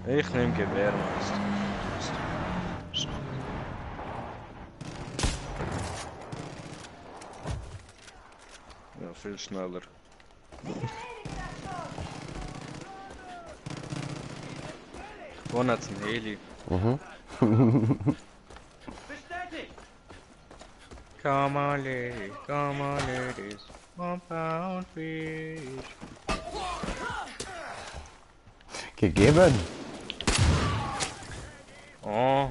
Ja. Ich nehme Gewehr, Meister. Ja, viel schneller. Vorne hat's ein Heli. Come on, ladies, 1 pound fish. Gegeben. Oh,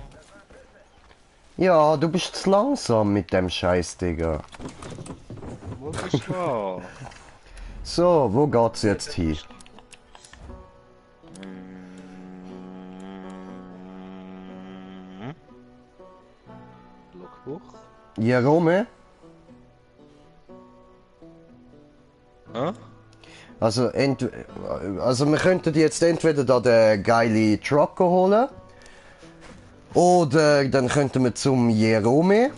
Ja, du bist zu langsam mit dem Scheiß, Digga. wo bist du? So, wo geht's jetzt hin? Logbuch? Jerome? Hä? Also, wir könnten jetzt entweder da den geile Trucker holen. Oder dann könnten wir zum Jerome.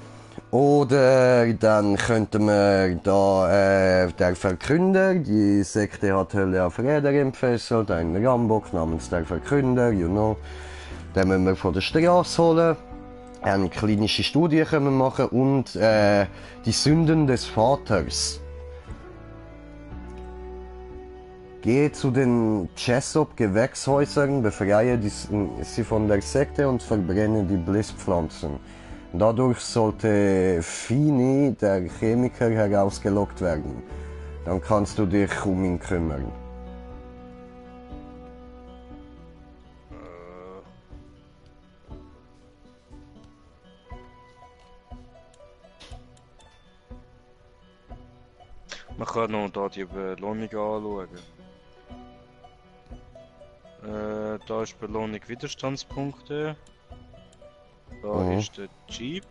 Oder dann könnten wir da der Verkünder, die Sekte hat Hölle auf Räder entfesselt, einen Rambock namens der Verkünder, you know. Den müssen wir von der Straße holen. Eine klinische Studie können wir machen und die Sünden des Vaters. Gehe zu den Chesop-Gewächshäusern, befreie sie von der Sekte und verbrenne die Blisspflanzen. Dadurch sollte Fini, der Chemiker, herausgelockt werden. Dann kannst du dich um ihn kümmern. Man kann noch da die Belohnung anschauen. Da ist Belohnung Widerstandspunkte. Da ist der Jeep.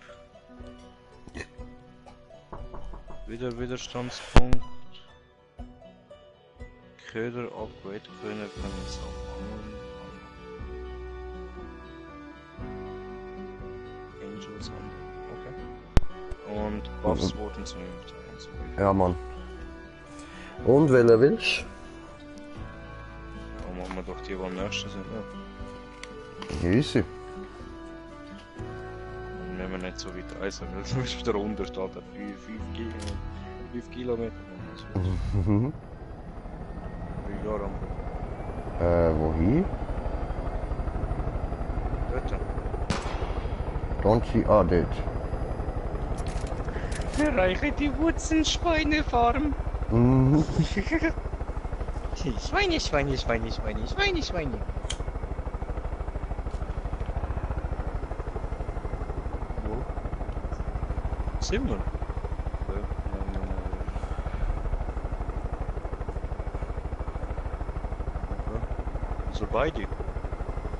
Wieder Widerstandspunkt. Köder Upgrade können wir sammeln. Angels okay. Und Buffs wurden zum Ja, Mann. Und welcher willst Dann machen wir doch die am nächsten sind. Ja. du? Easy. Dann nehmen wir nicht so weit reisen, weil sonst wieder runter steht er 5 Kilometer. Mhm. Wie Jahre am Wohin? Dort. Donchi, dort. Erreiche die Wurzelschweinefarm. Mhm. Schweine. Wo? Sind wir? So beide?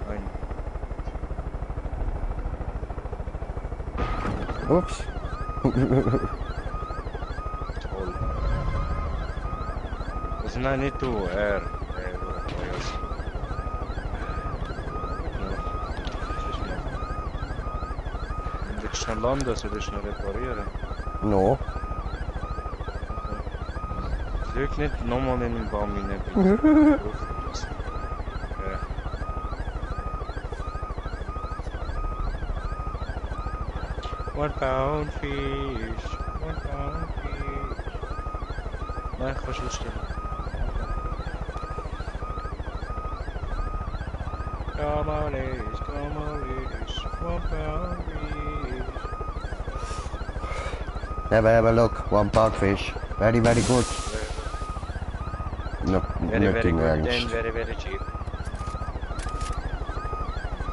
Nein. Ups. Toll. Also nein, nicht du, er. Willst du schnell landen, soll ich schnell reparieren? No. Flieg nicht nochmal in den Baum hinein. One pound fish. Nein, kannst du stellen. Come on, ladies. 1 pound fish. Have a look. 1 pound fish. Very good. No, Very nicht good im then, Ernst. very cheap.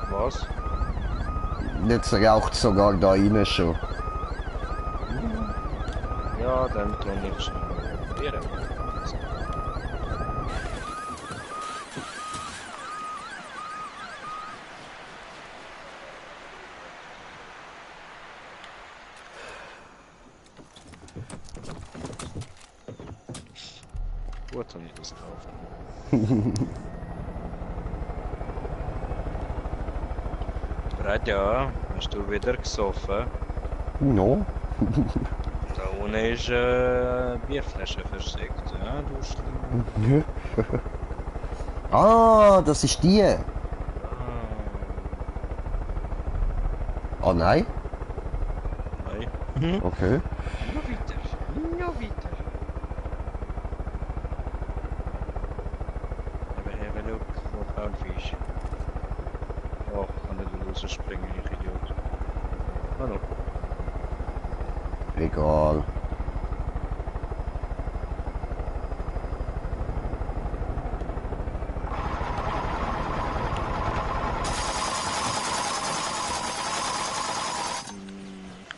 Was? Jetzt raucht sogar da rein schon. Ja, dann tun wir schnell probieren. Gut, habe ich das gekauft. Radja, hast du wieder gesoffen? No. Da unten ist Bierflasche versteckt. Ja, du Schlimm. Ah, das ist die. Oh nein? Nein. Okay. Noch weiter. Noch weiter. Have a look. Wo found fish? Oh, ich kann nicht rausspringen, ich Idiot. Hallo. Egal.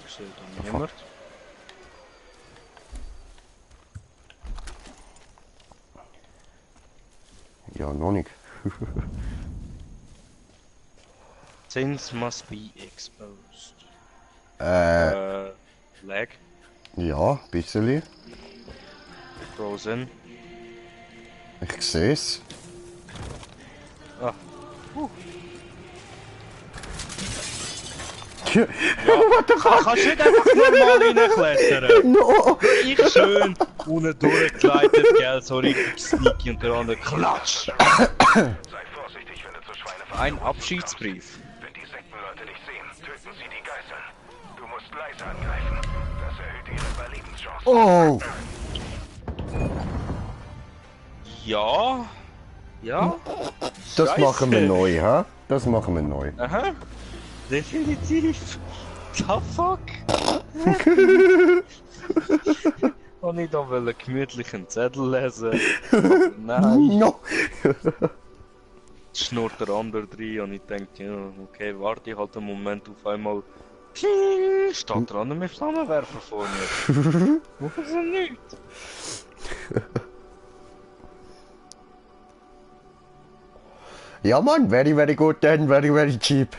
Ich sehe da niemand. Ja, noch nicht. Things must be exposed. Lag. Ja, ein bisschen. Frozen. Ich sehe es. Ah. What the fuck? Kannst du nicht einfach normal reinklettern? No! Ich schön unten durchgegleitet, gell, so richtig sneaky und der andere klatsch. Sei vorsichtig, wenn du zu Schweinefarm. Ein Abschiedsbrief. Wenn die Sektenleute dich sehen, töten sie die Geiseln. Du musst leise angreifen. Das erhöht ihre Überlebenschance. Oh! Ja. Ja. Das Scheiße. machen wir neu, ha? Das machen wir neu. Aha. Definitiv. The fuck? Und ich da einen gemütlichen Zettel lesen. Aber nein. No! Schnurrt der andere rein und ich denke, ja, okay, warte ich halt einen Moment, auf einmal pling, steht der andere mit Flammenwerfer vor mir. Was ist denn nicht? Ja man, very very good then, very very cheap.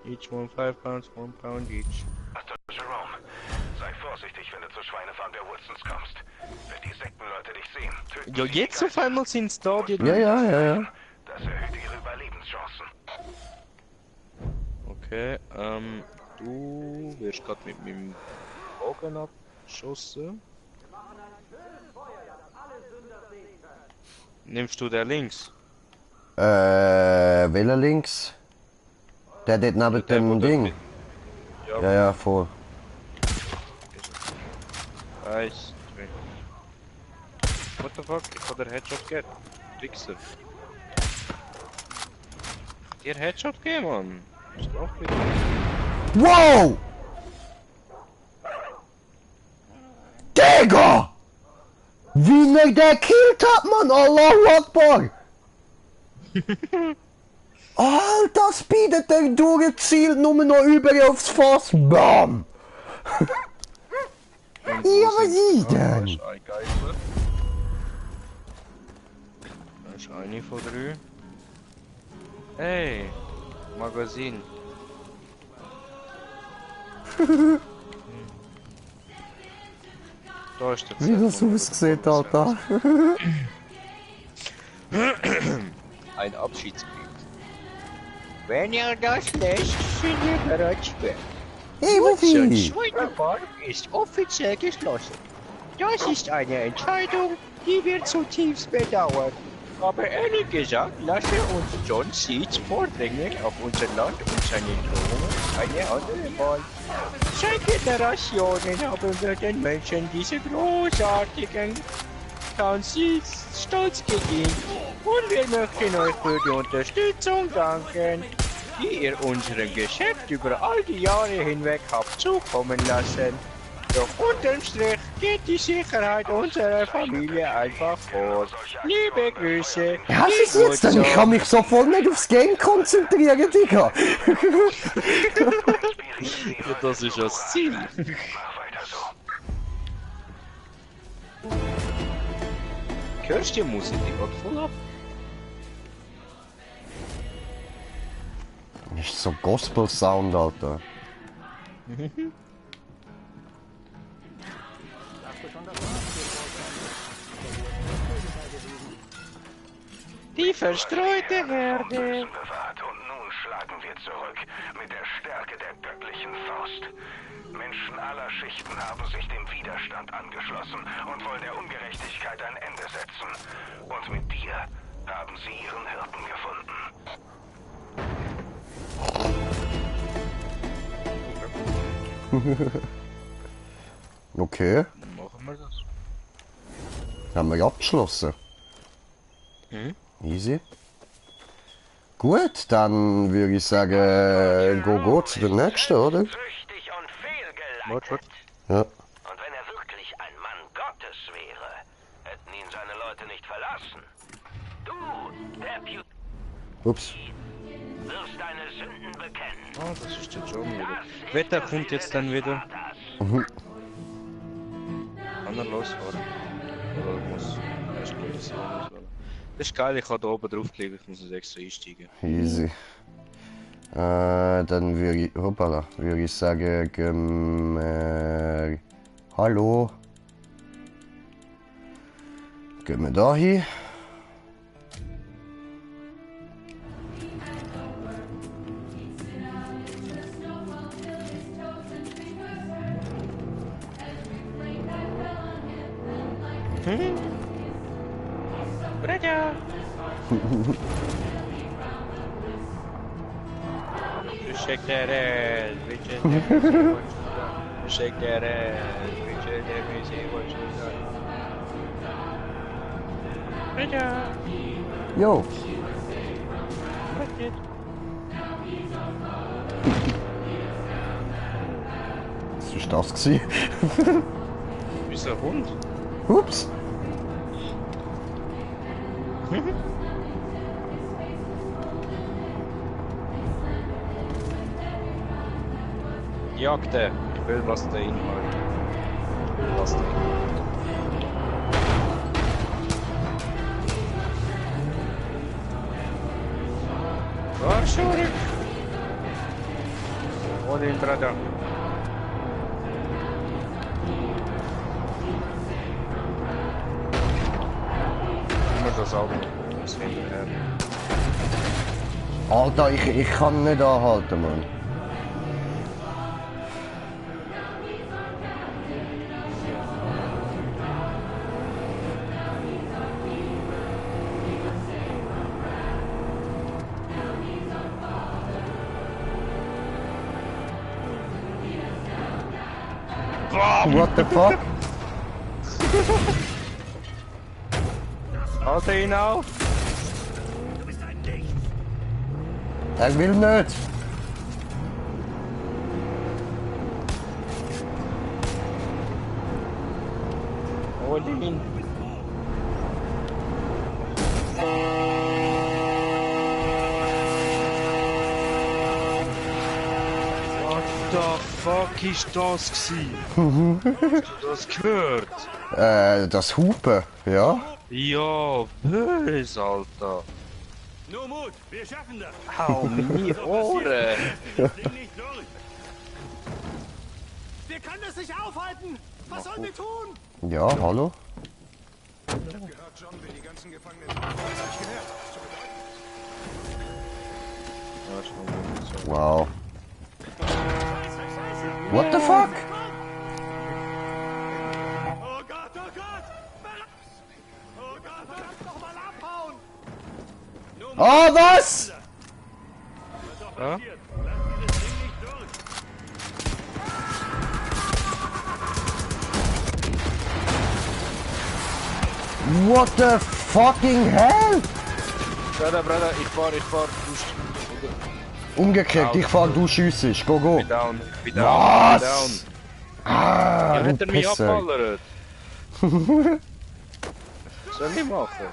Each one 5 pounds, 1 pound each. Master Jerome, sei vorsichtig, wenn du zur Schweinefarm der Wilsons kommst. Wenn die Sektenleute dich sehen, töten Ja, sie die jetzt auf Geiseln. einmal sind's da, die Ja. Das erhöht ihre Überlebenschancen. Okay, du wirst gerade mit meinem Bogen abgeschossen. Nimmst du der links? Welcher links? Der dort neben wo dem der Ding. mit- Ja, voll. Eins, zwei. What the fuck? Ich hab den Headshot gegeben. Wichser. Dir Headshot gegeben, Mann. Ist doch wieder. Wow! Digga! Wie er der killt hat, man! Allahu Akbar! Alter, speedet der durchgezielt, nur noch über aufs Fass. Bam! Und Ja, wo was sind- ist denn? Da ist ein Geisler. Da ist eine von 3. Hey! Magazin. Da ist der Wie Zettel, das wo wir aussieht, bekommen Alter. Ein Abschiedsbrief. Wenn ihr das lest, sind wir bereits spät. Hey, Wuffi! Schweinefarm ist offiziell geschlossen. Das ist eine Entscheidung, die wir zutiefst bedauern. Aber ehrlich gesagt, lasse uns John Seeds vordringlich auf unser Land und seine Drohungen eine andere Wahl. Seit Generationen haben wir den Menschen diese großartigen Town Seeds stolz gedient. Und wir möchten euch für die Unterstützung danken, die ihr unserem Geschäft über all die Jahre hinweg habt zukommen lassen. Doch unterm Strich geht die Sicherheit unserer Familie einfach vor. Liebe Grüße. Ja, was ist jetzt denn? Ich kann mich so voll nicht aufs Game konzentrieren, Digga. Ja, das ist das Ziel. Mach weiter so. Hörst du die Musik? Die geht voll ab. Ist so Gospel-Sound, Alter. Die verstreute Herde. Bewahrt und nun schlagen wir zurück mit der Stärke der göttlichen Faust. Menschen aller Schichten haben sich dem Widerstand angeschlossen und wollen der Ungerechtigkeit ein Ende setzen. Und mit dir haben sie ihren Hirten gefunden. Okay, Machen wir das. haben wir abgeschlossen. Mhm. Easy. Gut, dann würde ich sagen, go zu der nächsten, oder? Süchtig und fehlgeleitet. Ja. Und wenn er wirklich ein Mann Gottes wäre, hätten ihn seine Leute nicht verlassen. Du, Deputy, Ups. wirst deine Sünden bekennen. Ah, das ist der John wieder. Wetter kommt jetzt dann wieder. Mhm. Kann er losfahren? Oder muss erst mal das losfahren? Das ist geil, ich kann da oben draufklicken, ich muss nicht extra einsteigen. Easy. Dann würde ich, hoppala, würde ich sagen, hallo. Gehen wir da hin. Bruder! Shake that ass, Richard. Shake that ass, Richard. Let me see what you got. Richard! Jo. Richard! Was ist das gewesen? Bist du ein Hund? Ups. Jagde! Ich will was der Inhalt. Ich will was der Inhalt. Fahr zurück! Hol ihn, Bruder! Immer das Auto. Das hinterher. Alter, ich kann nicht anhalten, Mann. What the fuck? Halte ihn auf! Er will nicht. Hol ihn! What the fuck ist das gewesen? Hast du das gehört? Das Hupen, ja? Ja, böse, Alter. Nur Mut, wir schaffen das. Hau mir Ohren. Das Ding nicht durch. Wir können es nicht aufhalten. Was sollen wir tun? Ja, hallo? Gehört John, wie die ganzen Gefangenen. Das hab ich gehört. Wow. What the fuck? Oh Gott, oh Gott. Oh Gott, verdammt noch mal abhauen. Oh, was? Ja? Lass dieses Ding nicht durch. What the fucking hell? Bruder, ich fahr. Umgekehrt, ich fahr, du schiessest. Go, go. Ich bin down. Was? Ah, Ja, du hat er mich Pisser. abballert? Soll ich machen?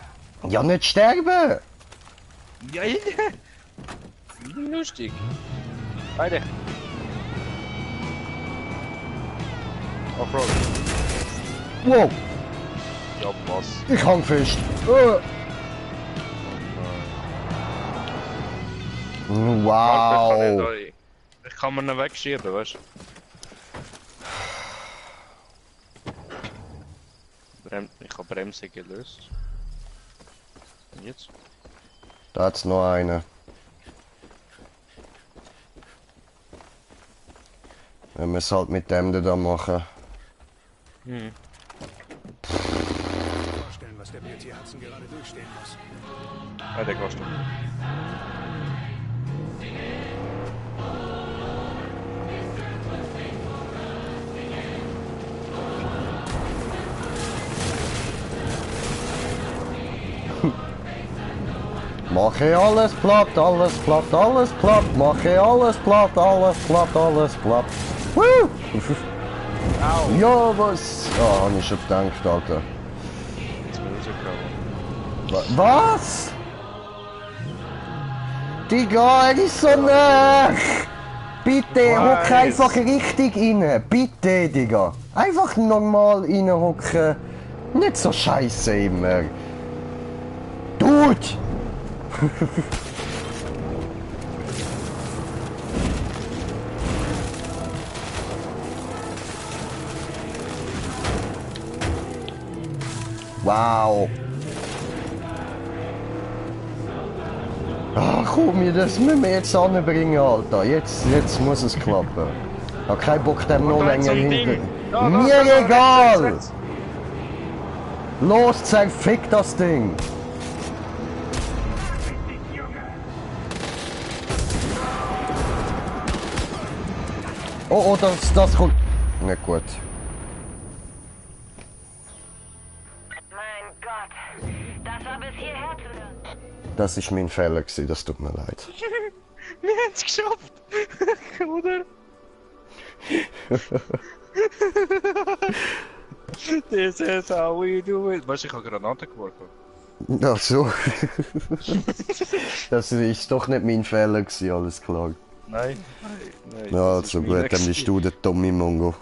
Ja, nicht sterben. Ja, lustig. Beide. Offroad. Wow, Ja, was? ich hang fest. Wow. Ich kann mir ihn wegschieben, weißt du? Ich habe Bremse gelöst. Und jetzt? Da hat's noch eine. Wenn wir es halt mit dem da machen. Hm. Vorstellen, was der Beauty Hudson gerade durchstehen muss. Ja, der kostet. Mache alles platt, alles platt, alles platt. Mache alles platt, alles platt, alles platt. Woo! Ja, was? Ah, hab ich schon gedacht, Alter. Jetzt bin ich rausgekommen. Was? Digga, er ist so nah! Bitte, hock einfach richtig rein. Bitte, Digga. Einfach normal reinhocken. Nicht so scheiße immer. Dude! Wow. Ach komm, das müssen wir jetzt anbringen, Alter. Jetzt muss es klappen. Ich hab keinen Bock, dem noch länger hinter. Mir egal! Los, zerfick das Ding! Oh, das kommt. Nicht gut. Mein Gott, das war bis hierher zu hören. Das ist mein Fehler gewesen, das tut mir leid. Wir haben es geschafft! Oder? This is how we do it. Weißt du, ich habe Granaten geworfen. Ach so. Das ist doch nicht mein Fehler gewesen, alles klar. Nein. Ja, also gut, dann bist du der Tommy Mongo.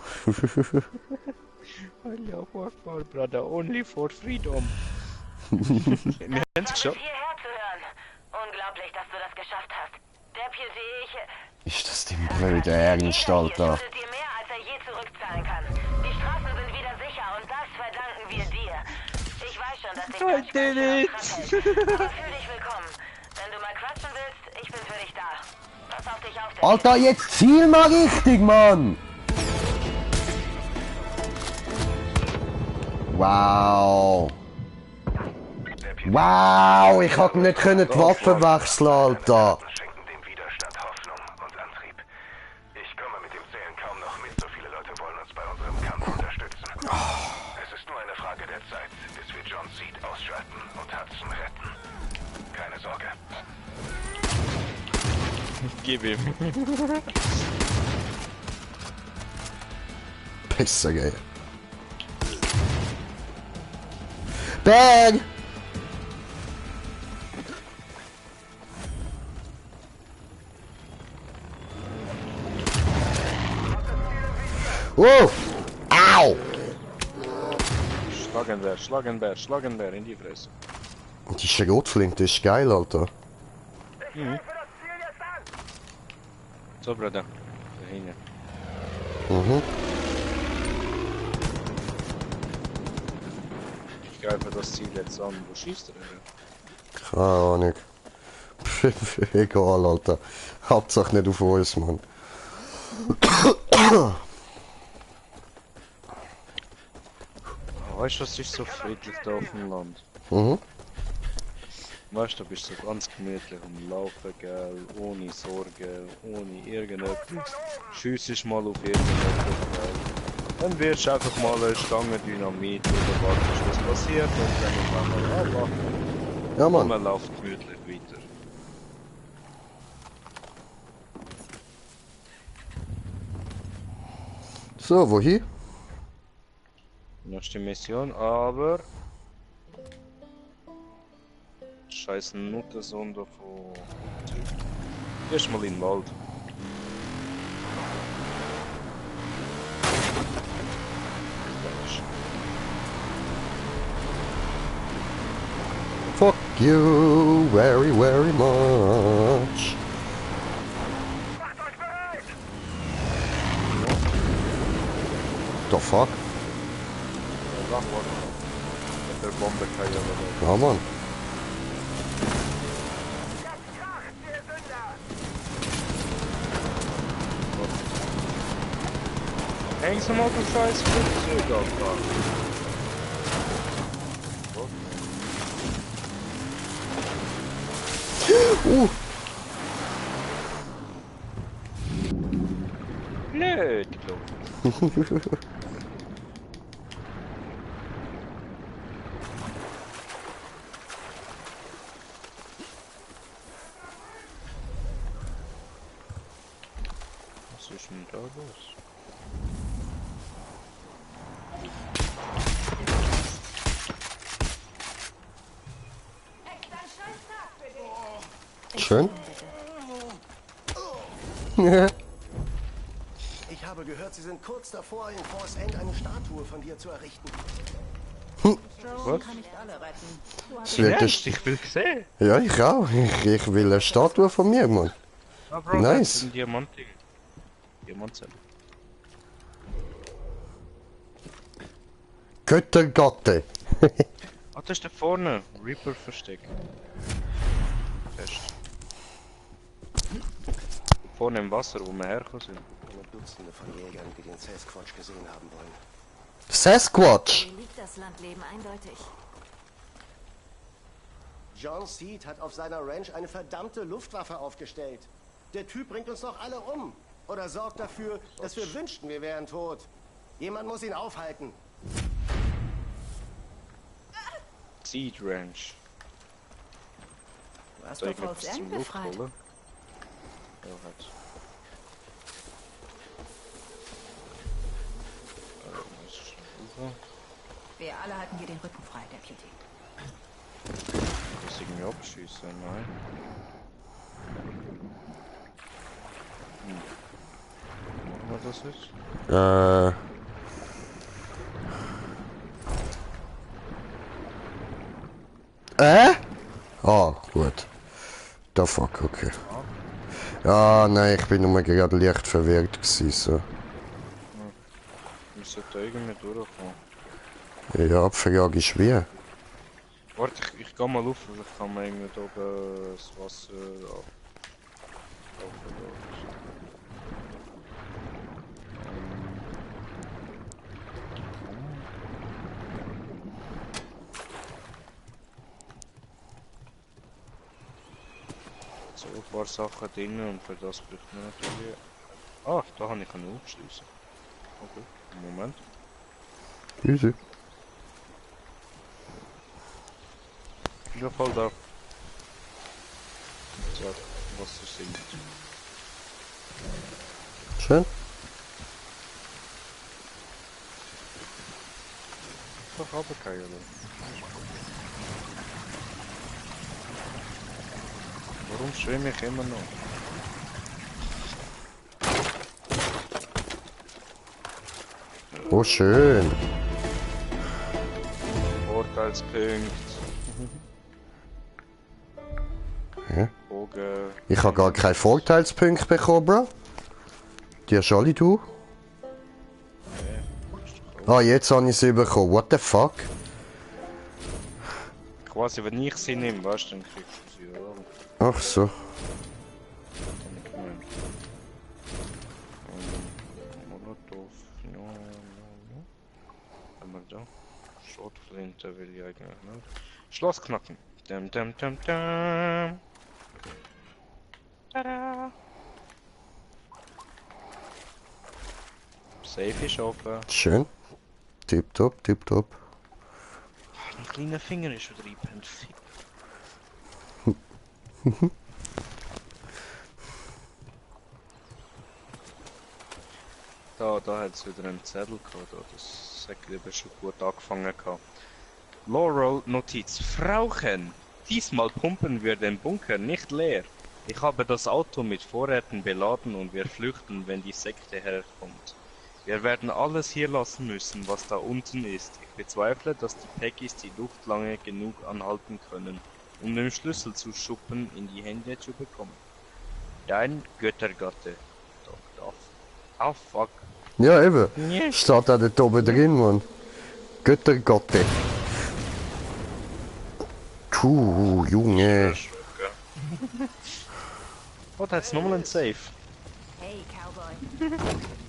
Allah Akbar, brother, only for freedom. Wir haben es geschafft. Hierher zu hören. Unglaublich, dass du das geschafft hast. Der Beauty, Ist das denn blöde Ernst, Alter? schuldet dir mehr, als er je zurückzahlen kann. Die Straßen sind wieder sicher und das verdanken wir dir. Ich weiß schon, dass dich das ganz schön hält. Aber fühl dich willkommen. Wenn du mal quatschen willst, ich bin für dich da. Pass auf dich auf, der Alter, jetzt ziel mal richtig, Mann! Wow! Wow, ich hab nicht können die Waffe wechseln, Alter! Schenken dem Widerstand Hoffnung und Antrieb. Ich komme mit dem Zählen kaum noch mit. So viele Leute wollen uns bei unserem Kampf unterstützen. Es ist nur eine Frage der Zeit, bis wir John Seed ausschalten und Hudson retten. Keine Sorge. Gib ihm. Pisser, geil. Bag! Oh! Au! Schlagenbär in die Fresse. Die Schrotflinte ist geil, Alter. Mhm. So, Bruder. Da hinten. Mhm. Ich greife das Ziel jetzt an. Wo schießt er denn? Keine Ahnung. Egal, Alter. Hauptsache nicht auf uns, Mann. Weißt du, was ist so friedlich da auf dem Land? Mhm. Weißt du, da bist du so ganz gemütlich am Laufen, gell? Ohne Sorgen, ohne irgendetwas. Schiessest mal auf irgendetwas, gell? Dann wirst du einfach mal eine Stange Dynamit oder wartest, was passiert und dann auf einmal Ja, und Mann. man läuft gemütlich weiter. So, wohin? Nächste Mission, aber... Scheiß Nuttensonde von... Erstmal in den Wald. Fuck you very, very much. The fuck? Mit der Bombe kann ich aber Ja, Mann. Hängst du mal das scheiß Flugzeug an? Nö, die Klo. Was ist denn da los? Schön. Ich habe gehört, Sie sind kurz davor, in Force End eine Statue von dir zu errichten. Was? Kann nicht alle retten. Es wird eine Ich will sehen. ja, ich auch. Ich will eine Statue von mir, Mann. Ah, Bro, Nice. das ist ein Diamant-Ding. Diamantzelle. Göttergatte. Ah, das ist da vorne. Reaper versteckt. Fest. Vorne im Wasser, wo wir hergekommen sind. Eine Dutzende von Jägern, die den Sasquatch gesehen haben wollen. Sasquatch. Hier liegt das Landleben eindeutig. John Seed hat auf seiner Ranch eine verdammte Luftwaffe aufgestellt. Der Typ bringt uns doch alle um. Oder sorgt dafür, dass wir wünschten, wir wären tot. Jemand muss ihn aufhalten. Seed Ranch. Du hast Soll doch ich noch Falls was zum End Luft befreit. holen? Ja, halt. Was ist denn Wir alle halten dir den Rücken frei, Deputy. das irgendwie abschießen? Nein. Machen wir das jetzt? Ah, gut. Da fuck, okay. Ja, nein, ich bin nur gerade leicht verwirrt gewesen, so. Wir sollten irgendwie durchkommen. Ja, die Frage ist wie. Warte, ich geh mal auf, vielleicht kann man irgendwie da oben das Wasser so ein paar Sachen drin und für das braucht man natürlich... Ah, da habe ich einen aufschließen. Okay, Moment. Easy. Ja, voll da. So, Wasser sinkt. Schön. Doch, aber keine Ahnung. Warum schwimme ich immer noch? Oh, schön. Vorteilspunkt. Hä? Bogen. Ich habe gar keinen Vorteilspunkt bekommen, Bro. Die hast alle du. Ah, jetzt habe ich sie bekommen. What the fuck? Quasi, wenn ich sie nehme, weißt du, dann kriegst du sie, oder? Ach so. Hab ich gemeint. Molotov, ja. Haben wir da? Schrotflinte will ich eigentlich nicht. Schloss knacken. Dum dum dum dum. Tada! Safe ist offen. Schön. Tipptopp, tipptopp. Mein kleiner Finger ist wieder eingepennt. Da hat es wieder einen Zettel gehabt, da. Das sagt eben schon gut angefangen gehabt. Laurel Notiz. Frauchen! Diesmal pumpen wir den Bunker nicht leer. Ich habe das Auto mit Vorräten beladen und wir flüchten, wenn die Sekte herkommt. Wir werden alles hier lassen müssen, was da unten ist. Ich bezweifle, dass die Peggies die Luft lange genug anhalten können, um den Schlüssel zu Schuppen in die Hände zu bekommen. Dein Göttergatte. Doch. Oh fuck. Ja, eben. Ja. Steht auch dort oben drin, Mann. Göttergatte. Puh, Junge. Oh, da hat's nochmal ein Safe. Hey, Cowboy.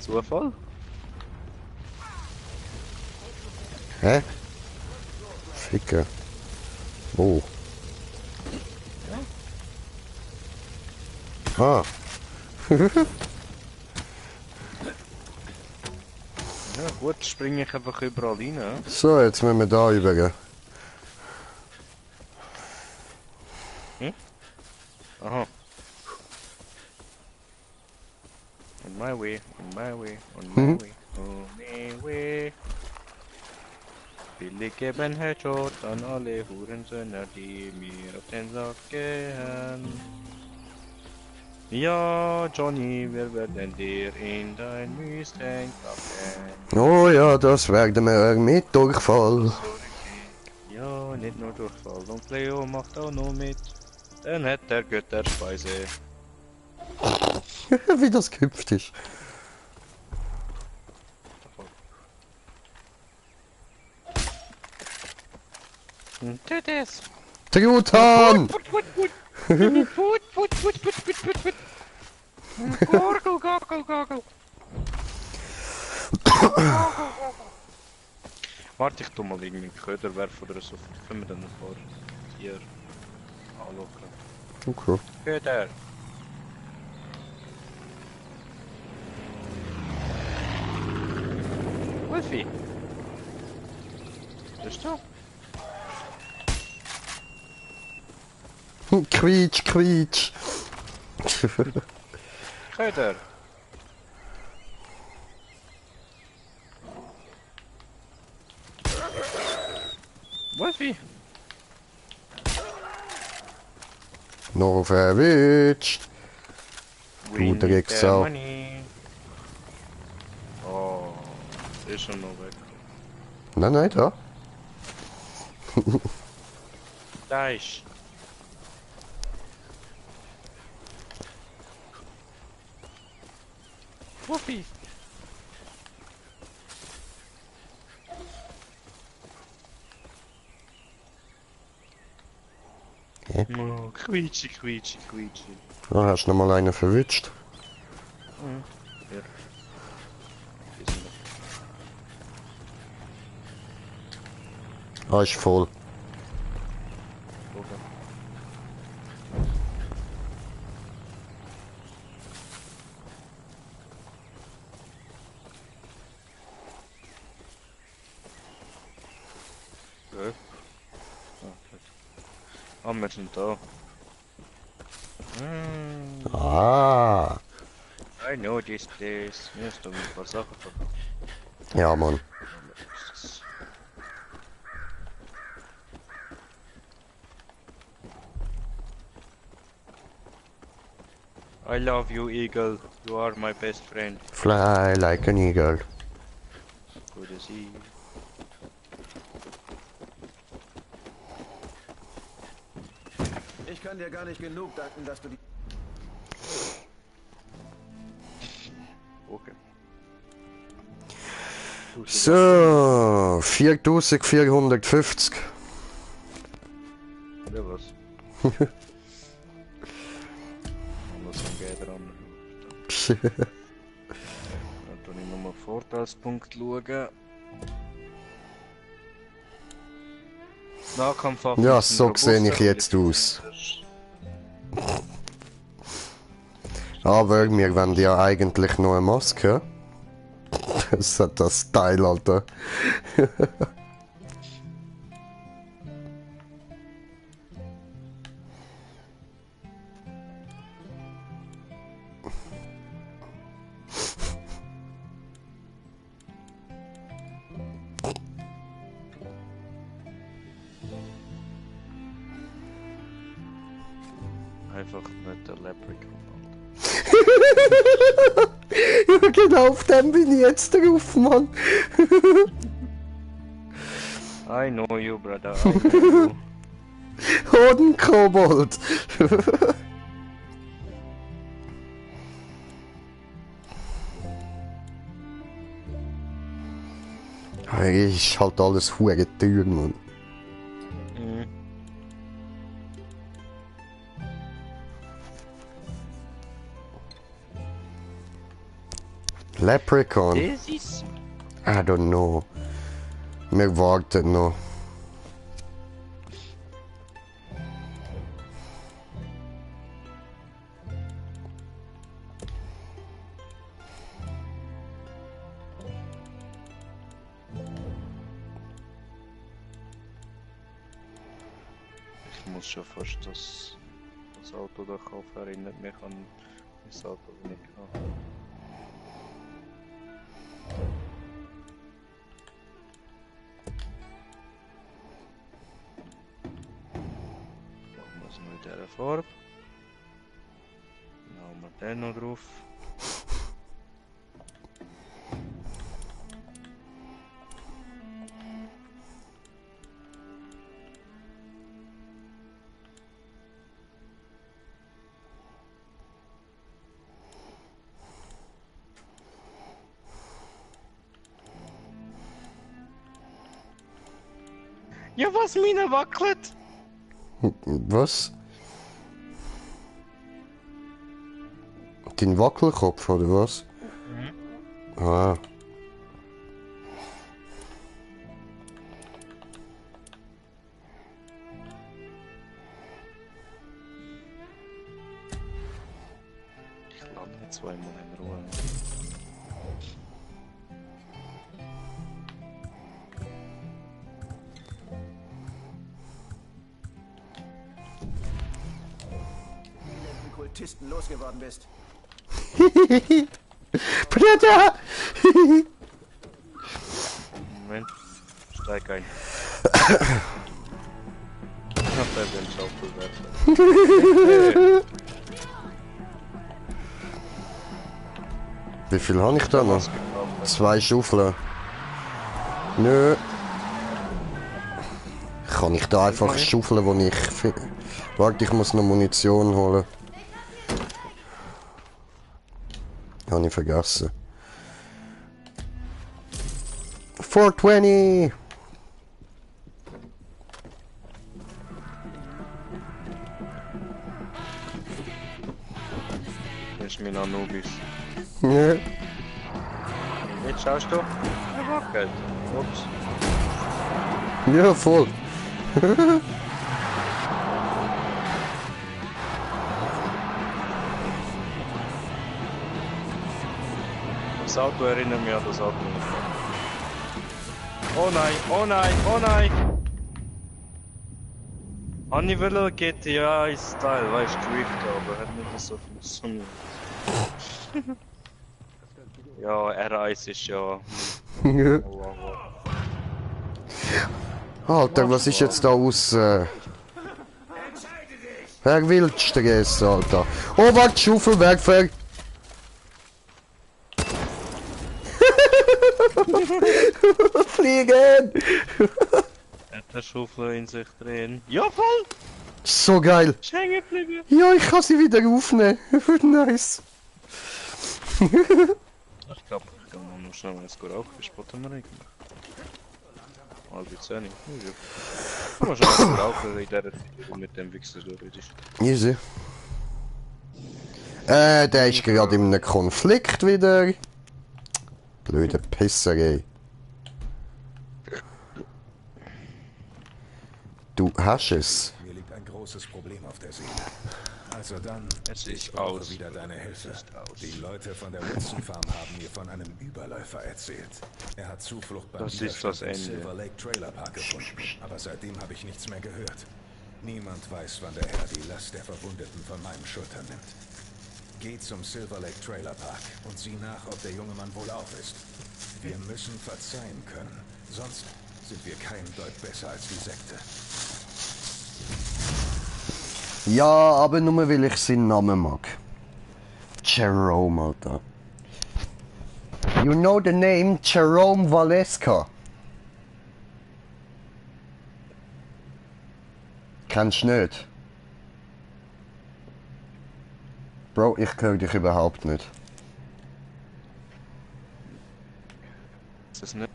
Zufall? Hä? Ficke. Oh. Ah. Ja gut, springe ich einfach überall rein. Ja? So, jetzt müssen wir da rüber. Aha. On my way, on my way, on my way, on my way. Billig geben Headshot an alle Hurensöhne, die mir auf den Sack gehen. Ja, Johnny, wir werden dir in dein Mustang packen. Oh ja, das werden wir mit Durchfall. Ja, nicht nur Durchfall. Und Leo macht auch noch mit. Dann hat der Götterspeise. Wie das gehüpft ist. Tut es! Truthahn! Gurgel, gurgel, gurgel. Warte, ich tu mal irgendwie einen Köder werfen oder so. Können wir dann ein paar Tiere anlocken. Okay. Köder! Wolfi! Bist du? Quietsch, quietsch. Köder! Wolfi! Noch verwitscht. Du Drecksau. Oh, ist schon noch weg. Nein, nein, da. Da ist. Wolfi! Hä? Oh, quietschi, quietschi, quietschi. Da hast du noch mal einen verwitscht. Ja. Ist noch. Ah, ist voll. Okay. Okay. Ah, wir sind da. Ah. I know this place. Mir ist da ein paar Sachen verkauft. Ja, Mann. I love you, Eagle. You are my best friend. Fly like an eagle. Good to see you. Ich kann dir gar nicht genug danken, dass du die... Okay. So, 4450. Ja, was? Alles am Geld dran. Dann tue ich nochmal Vorteilspunkt schauen. Nahkampfwaffen. Ja, sind so sehe ich robuster, jetzt aus. Aber wir wollen ja eigentlich nur eine Maske. Das hat das Teil, Alter. Einfach nicht der Leprechaun. Ja, genau auf dem bin ich jetzt drauf, Mann. I know you, brother. I know you. Hodenkobold. Ist halt alles hure teuer, Mann. Mhm. Leprechaun. Das ist... I don't know. Wir warten noch. Ich muss schon fast das Auto da kaufen, erinnert mich an das Auto, das ich habe. Machen wir es noch in dieser Farbe. Dann hauen wir den noch drauf. Ja, was meine wackelt? Was? Dein Wackelkopf, oder was? Ah. Ich lande nicht zweimal in Ruhe. Kultisten losgeworden bist. Bruder! Moment, steig ein. Ich hab da den Schaufelwerfer. Wie viel habe ich da noch? 2 Schaufeln. Nö. Kann ich da einfach schaufeln, wo ich... Warte, ich muss noch Munition holen. Habe ich vergessen. 420! Das ist mein Anubis. Ja. Jetzt schaust du? Er wackelt. Ups. Ja, voll. Das Auto erinnert mich an das Auto. Oh nein, oh nein, oh nein! Anni will GTA-Style, weißt du, Drift, aber hat nicht so funktioniert. Ja, R1 ist ja... Alter, was ist jetzt da aus? Wer will Stress, Alter? Oh, warte, Schaufel, Werkfeld! Fliegen! Hat der Schaufel in sich drin? Ja, voll! So geil! Ist hängen geblieben! Ja, ich kann sie wieder aufnehmen. Nice. Ich glaube, ich kann noch schnell eins rauchen, spotten wir eigentlich. Halbe 10. Ja. Kann man schon eins rauchen, in der Zeit, mit dem Wichser so redest. Easy. Der ist gerade in einem Konflikt wieder. Blöde Pisser, ey. Du hast es. Mir liegt ein großes Problem auf der Seele. Also dann, Ich brauche wieder deine Hilfe. Die Leute von der Wilson Farm haben mir von einem Überläufer erzählt. Er hat Zuflucht beim Das ist das Ende. Silver Lake Trailer Park gefunden. Aber seitdem habe ich nichts mehr gehört. Niemand weiß, wann der Herr die Last der Verwundeten von meinen Schultern nimmt. Geh zum Silver Lake Trailer Park und sieh nach, ob der junge Mann wohlauf ist. Wir müssen verzeihen können. Sonst sind wir kein Deut besser als die Sekte. Ja, aber nur weil ich seinen Namen mag. Jerome, Alter. You know the name Jerome Valeska? Kennst du nicht? Bro, ich höre dich überhaupt nicht. Ist das nicht?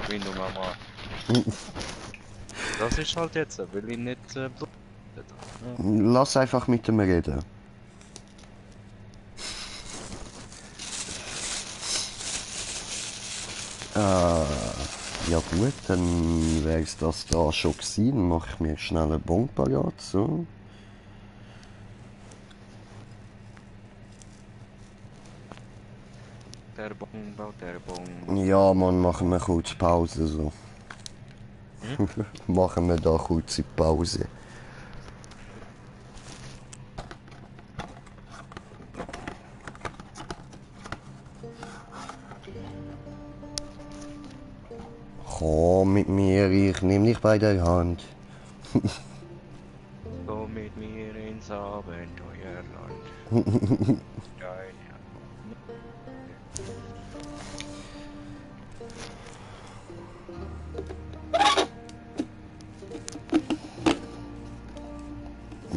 Wie du Mama. Das ist halt jetzt, will ich nicht Lass einfach mit ihm reden. Ja gut, dann wäre es das da schon gewesen. Mache ich mir schnell einen Bon parat, so. Der Bon baut der Bon. Ja, Mann, machen wir kurz Pause, so. Machen wir da kurze Pause. Komm mit mir, ich nehme dich bei der Hand. Komm mit mir ins Abenteuerland. Geil, ja.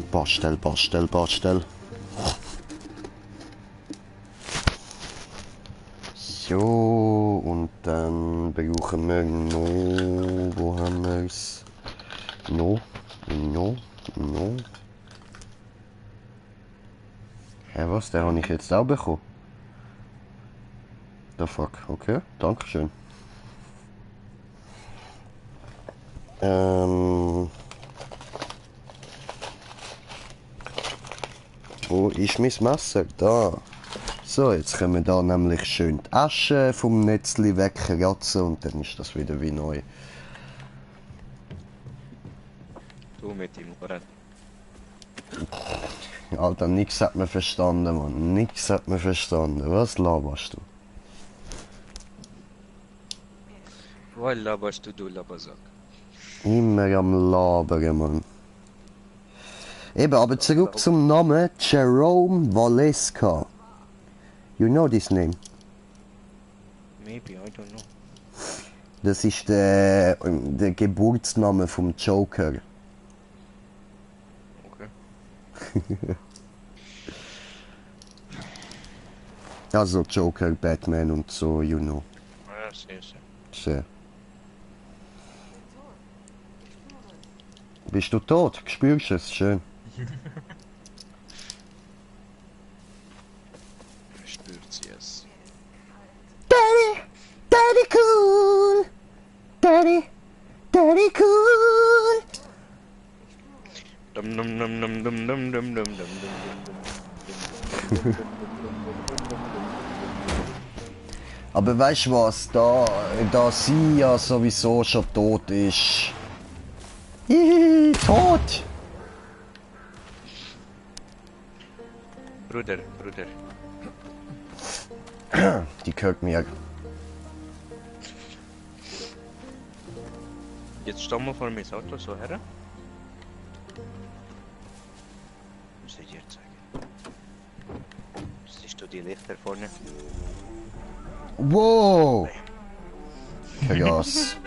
Bastel. So, und dann brauchen wir noch... Wo haben wir es? No. Hä, was? Den habe ich jetzt auch bekommen? The fuck, okay, dankeschön. Wo ist mein Messer? Da. So, jetzt können wir da nämlich schön die Asche vom Netzli wegkratzen und dann ist das wieder wie neu. Du mit dem Ohren. Alter, nix hat man verstanden, Mann. Nix hat man verstanden. Was laberst du? Was laberst du Labersack? Immer am Labern, Mann. Eben, aber zurück zum Namen Jerome Valeska. You know this name? Maybe, I don't know. Das ist der Geburtsname vom Joker. Okay. Also Joker, Batman und so, you know. Ja, sehr. Sehr. Bist du tot? Spürst du es? Schön. Spürt sie es. Daddy cool. Daddy cool. Dum dum dum dum dum dum dum dum dum dum. Aber weißt du was, da sie ja sowieso schon tot ist. Hihi, tot! Bruder. Die gehört mir. Jetzt stehen wir vor meinem Auto so her. Muss ich dir zeigen. Siehst du die Lichter vorne? Wow! Chaos.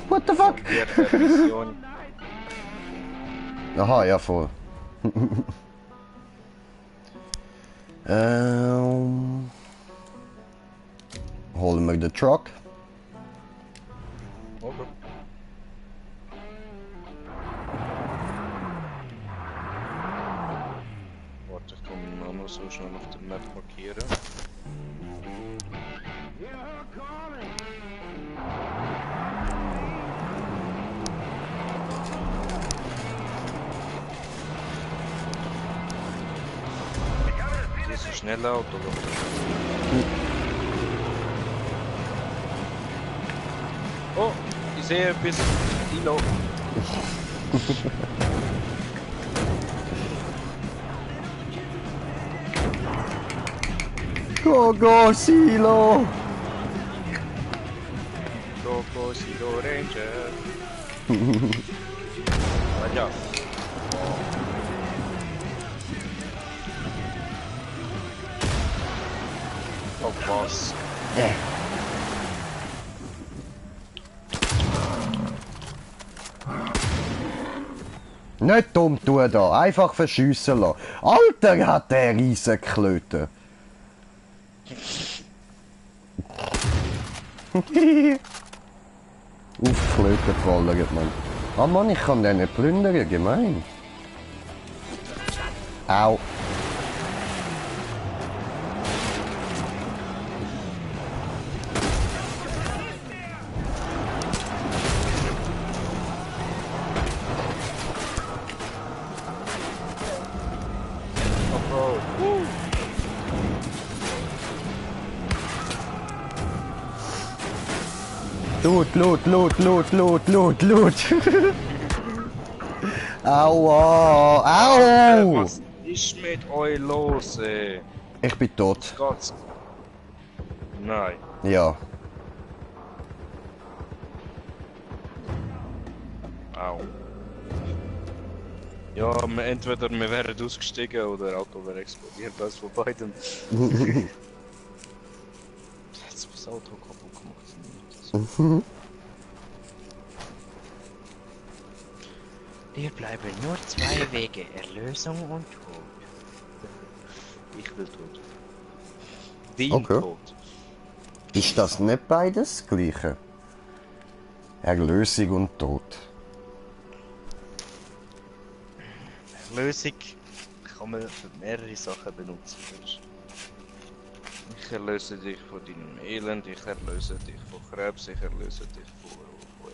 What the fuck? Mission. Aha, ja voll. Holen wir den Truck. Okay. Warte, ich kann meinen Namen so schnell auf der Map markieren. Dieses schnelle Auto. Oh, ich sehe ein bisschen Kilo. Go, Silo! Go, Silo Ranger. Ja. Oh, was? Nicht dumm tun da, einfach verschiessen lassen. Alter, hat der riesen Klöte. Auf Klöte ballert man. Ah Mann, ich kann den nicht plündern, gemein. Au. Loot. Aua, au! Was ist mit euch los, ey? Ich bin tot. Gott. Nein. Ja. Au. Ja, entweder wir wären ausgestiegen oder das Auto wäre explodiert, das von beiden. Jetzt das Auto kaputt gemacht. Dir bleiben nur zwei Wege, Erlösung und Tod. Ich will Tod. Den Okay. Tod. Ist das nicht beides das Gleiche? Erlösung und Tod. Erlösung kann man für mehrere Sachen benutzen. Ich erlöse dich von deinem Elend, ich erlöse dich von Krebs, ich erlöse dich von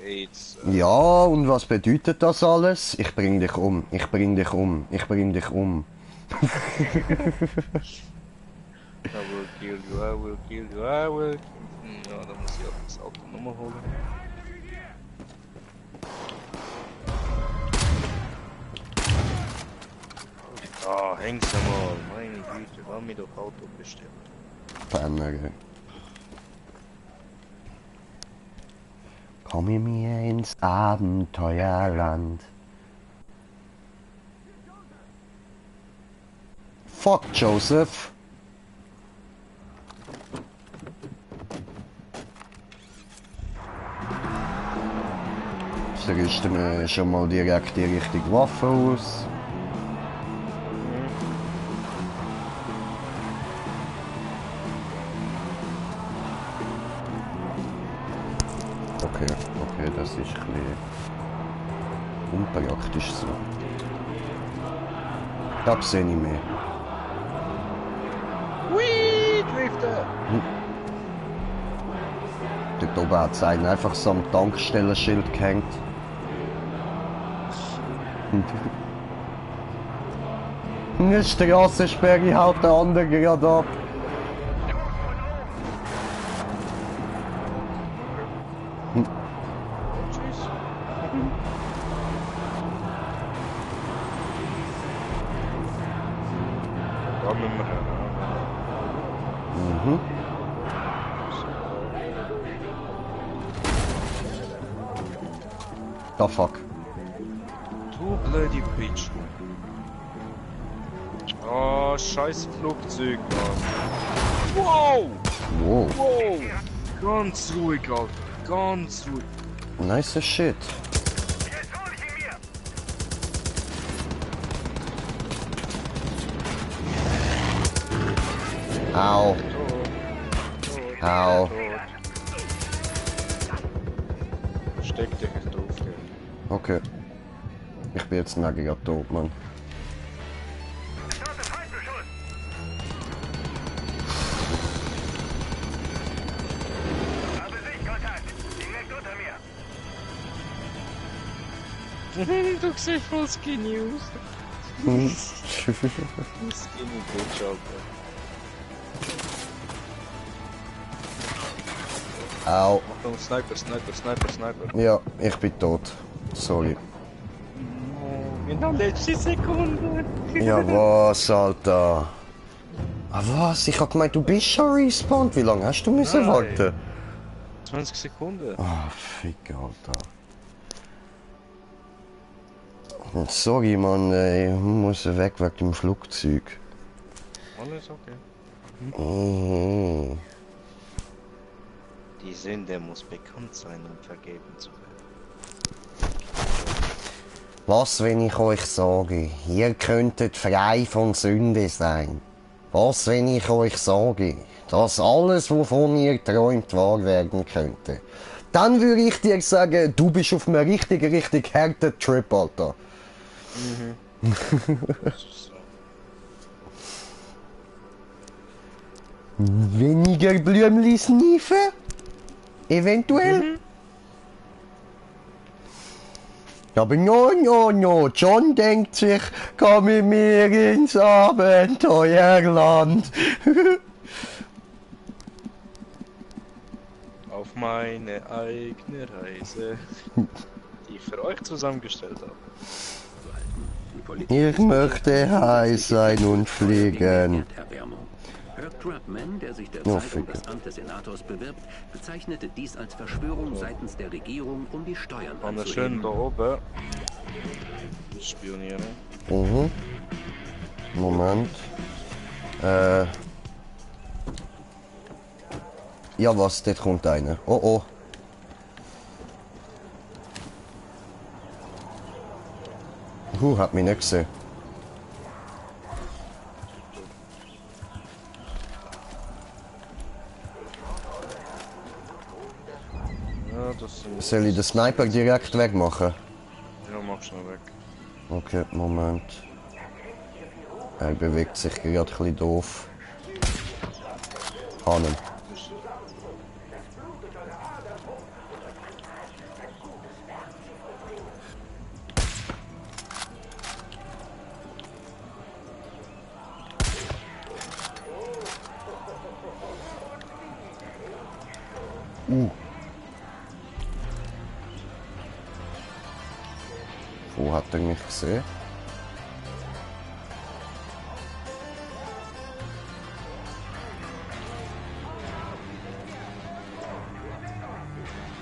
AIDS. Ja, und was bedeutet das alles? Ich bring dich um, ich bring dich um, ich bring dich um. I will kill you, I will kill you, I will. Ja, da muss ich auch das Auto nochmal holen. Ah, häng's mal, meine Güte, lass mich doch Auto bestellen. Penner. Komm mit mir ins Abenteuerland. Fuck, Joseph. So rüsten wir schon mal direkt die richtige Waffe aus. Okay, das ist ein bisschen unpraktisch so. Da sehe ich mehr. Whee, Drifter! Dort oben hat es einen einfach so am Tankstellenschild gehängt. Eine Strassensperre haut der andere gerade ab. Tschüss. Da müssen wir hin. Mhm. Da fuck. Du blöde Bitch. Oh, scheiß Flugzeug, Mann. Wow! Wow. Wow! Ganz ruhig, Alter. Ganz ruhig. Nice shit. Au. Au. Steck dich nicht drauf, der. Okay. Ich bin jetzt mega tot, Mann. Du siehst voll skinny aus. Skinny Bitch, Alter. Au. Achtung, Sniper. Ja, ich bin tot. Sorry. In der letzten Sekunde. Ja, was, Alter? Ah, was? Ich hab gemeint, du bist schon respawned. Wie lange hast du müssen Nein. warten? 20 Sekunden. Ah, fick, Alter. Sorry, Mann, ich muss weg wegen dem Flugzeug. Alles okay. Mhm. Die Sünde muss bekannt sein, um vergeben zu werden. Was, wenn ich euch sage, ihr könntet frei von Sünde sein? Was, wenn ich euch sage, dass alles, wovon ihr träumt, wahr werden könnte? Dann würde ich dir sagen, du bist auf einem richtig harten Trip, Alter. Weniger Blümli sniefen? Eventuell? Aber no, John denkt sich, komm mit mir ins Abenteuerland. Auf auf meine eigene Reise, die ich für euch zusammengestellt habe. Ich möchte high sein und fliegen. Herb Trapman, der sich Oh, derzeit um das Amt des Senators bewirbt, bezeichnete dies als Verschwörung seitens der Regierung, um die Steuern Kann er schön da anzuheben. oben spionieren. Mhm. Moment. Ja, was? Dort kommt einer. Oh oh. Hat mich nicht gesehen. Ja, das sind... Soll ich den Sniper direkt wegmachen? Ja, mach schnell weg. Okay, Moment. Er bewegt sich gerade ein bisschen doof. Hanem. Wo hat er mich gesehen?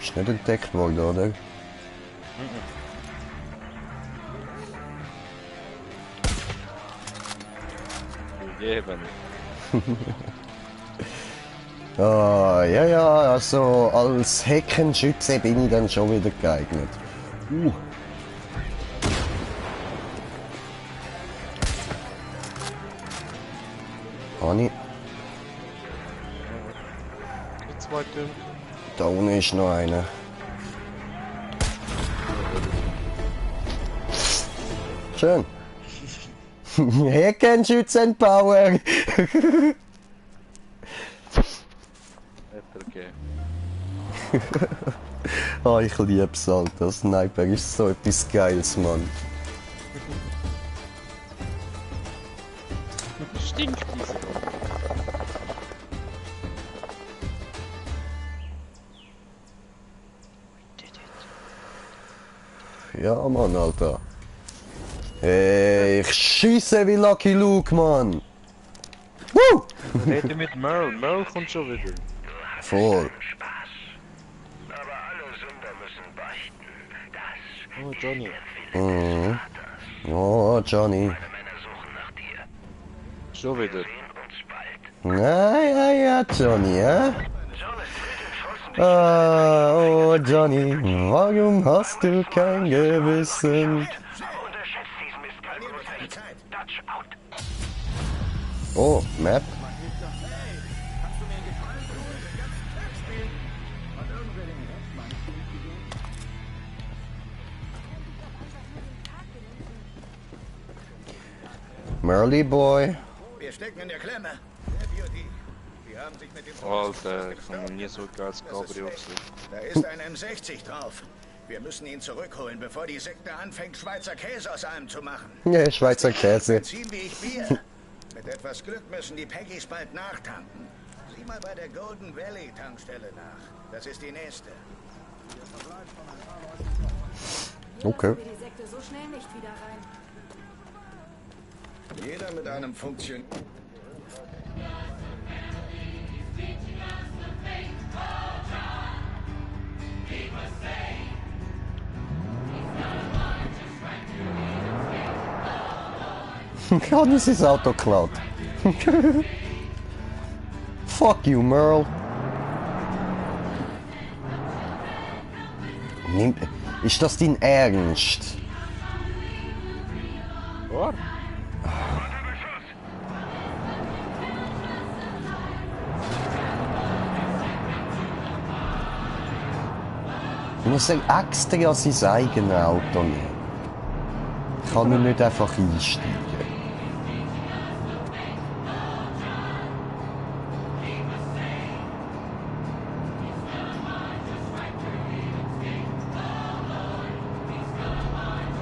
Ist nicht entdeckt worden, oder? Gegeben. Ah, ja, ja, also als Heckenschütze bin ich dann schon wieder geeignet. Hani, Die zweite. da unten ist noch einer. Schön. Heckenschützenpower! Hat er gegeben. Ah, ich lieb's, Alter. Sniper ist so etwas Geiles, Mann. Stinkt diese. Ja, Mann, Alter. Hey, ich schieße wie Lucky Luke, Mann. Woo! Rede mit Merle. Merle kommt schon wieder. Voll. Oh, Johnny. Mhm. Oh, Johnny. Schon wieder. Ja, Johnny, ja? Ah, oh, Johnny, warum hast du kein Gewissen? Oh, Map. Merly Boy. Wir stecken in der Klemme. Der Beauty. Die haben sich mit dem... Alter, ich kann mir nie so als Cabrio sehen. Da ist ein M60 drauf. Wir müssen ihn zurückholen, bevor die Sekte anfängt, Schweizer Käse aus allem zu machen. Ja, Schweizer Käse. Benzin wie ich Bier. Mit etwas Glück müssen die Peggies bald nachtanken. Sieh mal bei der Golden Valley Tankstelle nach. Das ist die nächste. Okay. Die Sekte so schnell nicht wieder rein. Jeder mit einem Funktion... Kann ich sein Auto geklaut? Fuck you, Merle. Ist das dein Ernst? Was? Muss er extra sein eigenes Auto nehmen? Kann er nicht einfach einsteigen?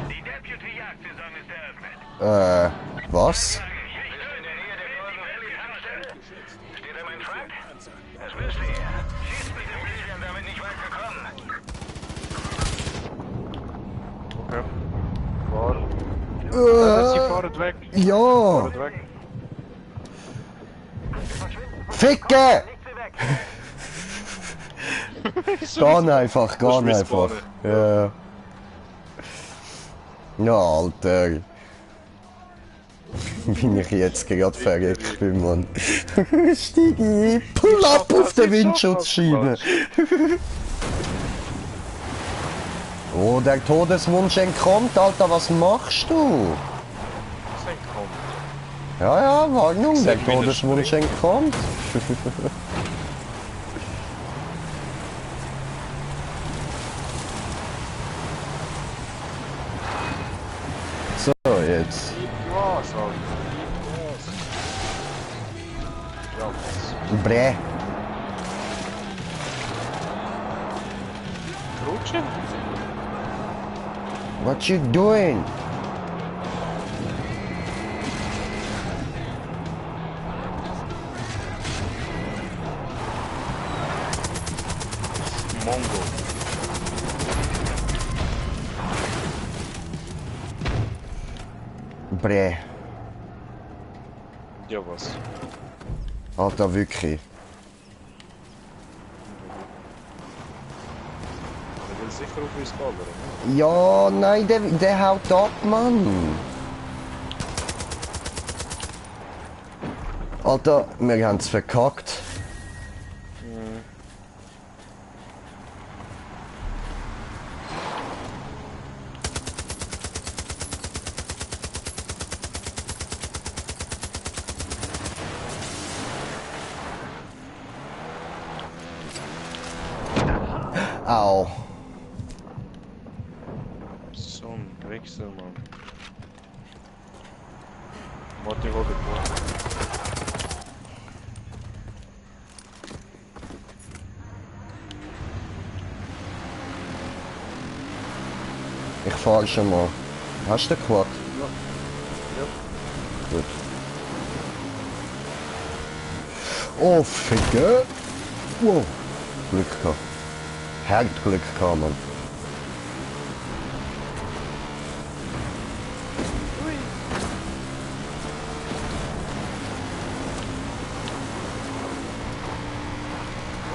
Die Deputy-Jagdsaison ist eröffnet. Was? Steht er mein Truck? Das müsste er. Schießt mit dem Bildschirm damit Sie fahren weg. Ja! Fahren weg. Ficke! Ganz einfach, ganz einfach. Ja. Ja, Alter. Bin ich jetzt gerade verreckt bin, Mann. Steig ein, pull ab auf den Windschutzscheibe. Oh, der Todeswunsch entkommt, Alter, was machst du? Was entkommt? Ja, ja, Warnung, der Todeswunsch entkommt. So, jetzt. Ja, so. Ja, was? Bräh. Rutsche? What you doing? Mongo. Bräh. Ja, was? Alter, wirklich. Der will sicher auf uns ballern, ne? Ja, nein, der haut ab, Mann. Alter, wir haben's verkackt. Au. So ein Wechsel, Mann. Martin war geboren. Ich fahr schon mal. Hast du den Quad? Ja. Gut. Oh, Ficke. Wow. Glück gehabt. Hart Glück gehabt, Mann.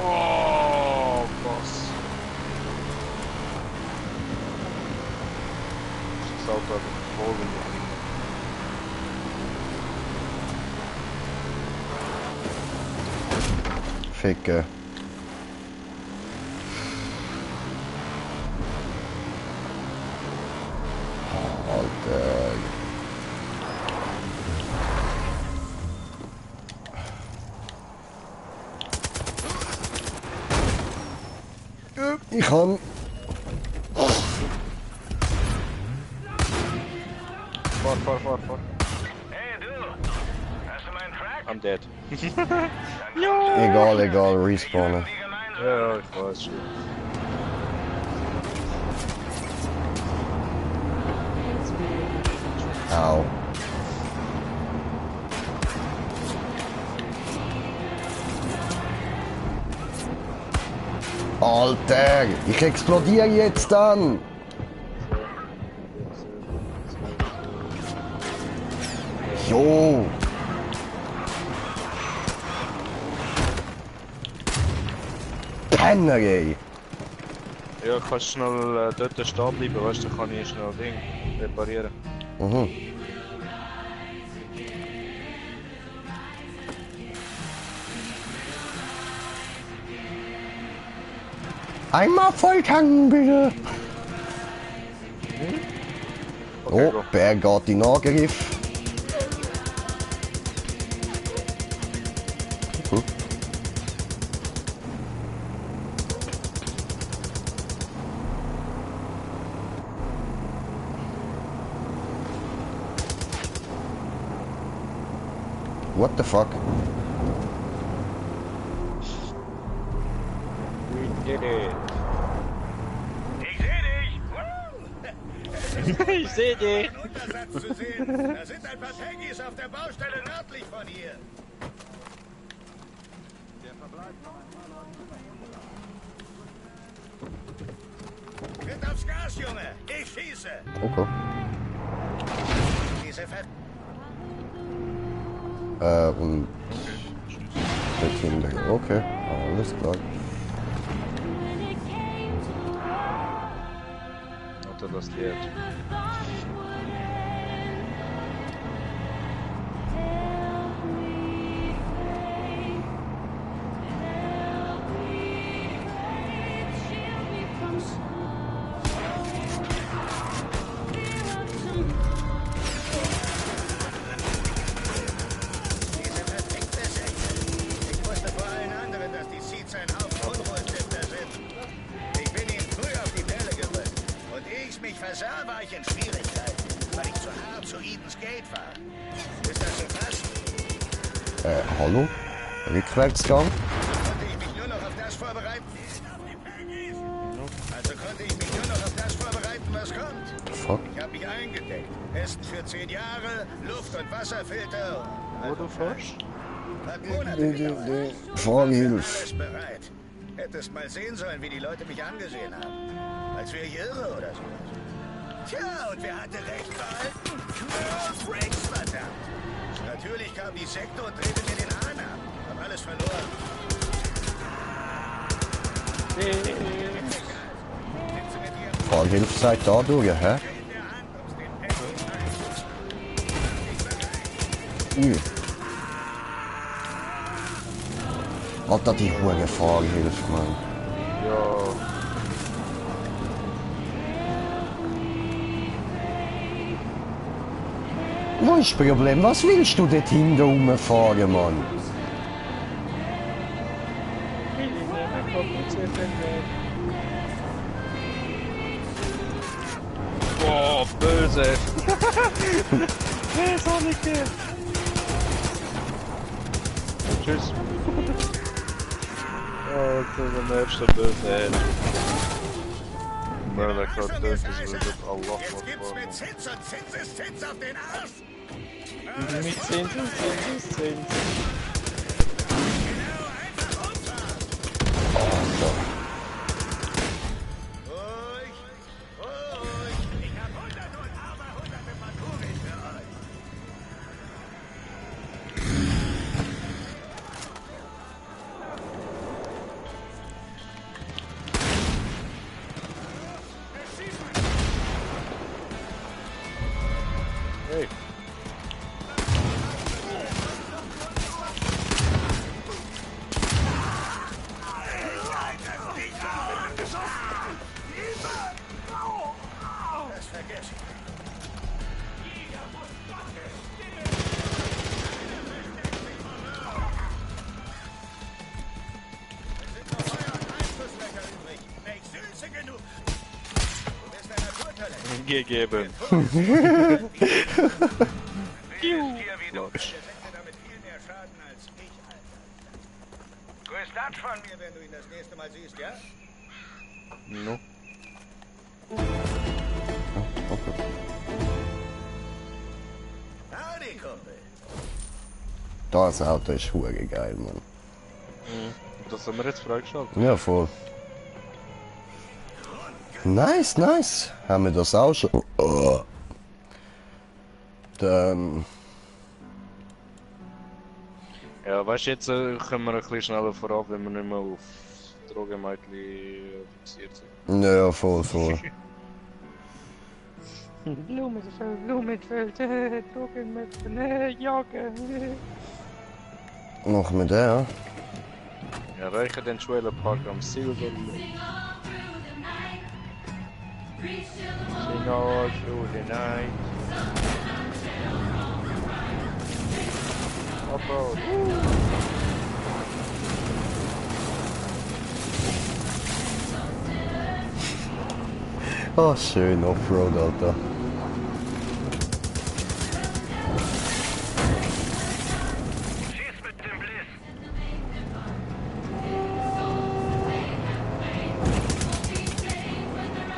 Oh, was? Das Auto hat voll gemacht. Ficke. Alter. Ich kann. Fahr. Hey du! Hast du meinen Track? I'm dead. Egal, respawnen. Ja, ich weiß schon. Au. Alter, ich explodiere jetzt dann. Jo. Penner, ey. Ja, kannst schnell dort stehen bleiben, weißt du, dann kann ich schnell Ding reparieren. Mhm. Einmal voll tanken, bitte. Okay, Oh, go. Bär geht in Angriff. What the fuck? We did it. Ich seh dich! Ich seh dich! Einen Untersatz zu sehen. Da sind ein paar Peggies auf der Baustelle nördlich von hier. Tritt aufs Gas, Junge! Ich schieße! Okay. Und dort hinten. Okay, alles klar. Oder das Lied. Versah war ich in Schwierigkeiten, weil ich zu hart zu Eden's Gate war. Ist das so was? Hallo? Rückwärtsgang? Konnte ich mich nur noch auf das vorbereiten? Also konnte ich mich nur noch auf das vorbereiten, was kommt. Fuck. Ich habe mich eingedeckt. Essen für 10 Jahre, Luft- und Wasserfilter. Wo du fährst? Hat Monate gedauert. Fahrhilfe. Alles bereit. Hättest mal sehen sollen, wie die Leute mich angesehen haben. Als wäre ich irre oder so. Tja, und wer hatte recht behalten? Close Bricks, verdammt. Natürlich kam die Sekte und drehte mir den Hahn ab. Hab alles verloren. Fahrhilfe seid da durch, hä? Alter, die hohe Fahrhilfe, Mann. Ja. Wo ist das Problem? Was willst du dort hinten rumfahren, Mann? Boah, böse. Nee, ist auch nicht der. Tschüss. Oh, der nächste böse. Mörder gerade dort, das wird Allah Jetzt gibt's mit Zins und Zinseszins auf den Arsch. mit Zins. Genau, einfach umfahren. Ruhig. Ich hab hunderte und aberhunderte von Kugeln für euch. Hey. Das vergesse ich. Nicht Süße genug. Du bist ein Naturtalent. Gegeben. Lodge. Damit viel mehr Schaden als ich, Alter. Grüß das von mir, wenn du ihn das nächste Mal siehst, ja? No. Howdy, Kumpel. Das Auto ist hure geil, Mann. Das haben wir jetzt freigeschaltet. Ja, voll. Nice, nice. Haben wir das auch schon? Oh. Dann... Ja, weißt du, jetzt können wir ein bisschen schneller vorab, wenn wir nicht mehr auf Drogenmädchen fixiert sind. Ja, voll. Blumenfeld, Drogenmädchen, jagen. Machen wir den, Ja, reichen den Trailer Park am Silver. Sing all through the night. Offroad. Oh, schön Offroad, Alter. Schieß mit dem Bliss.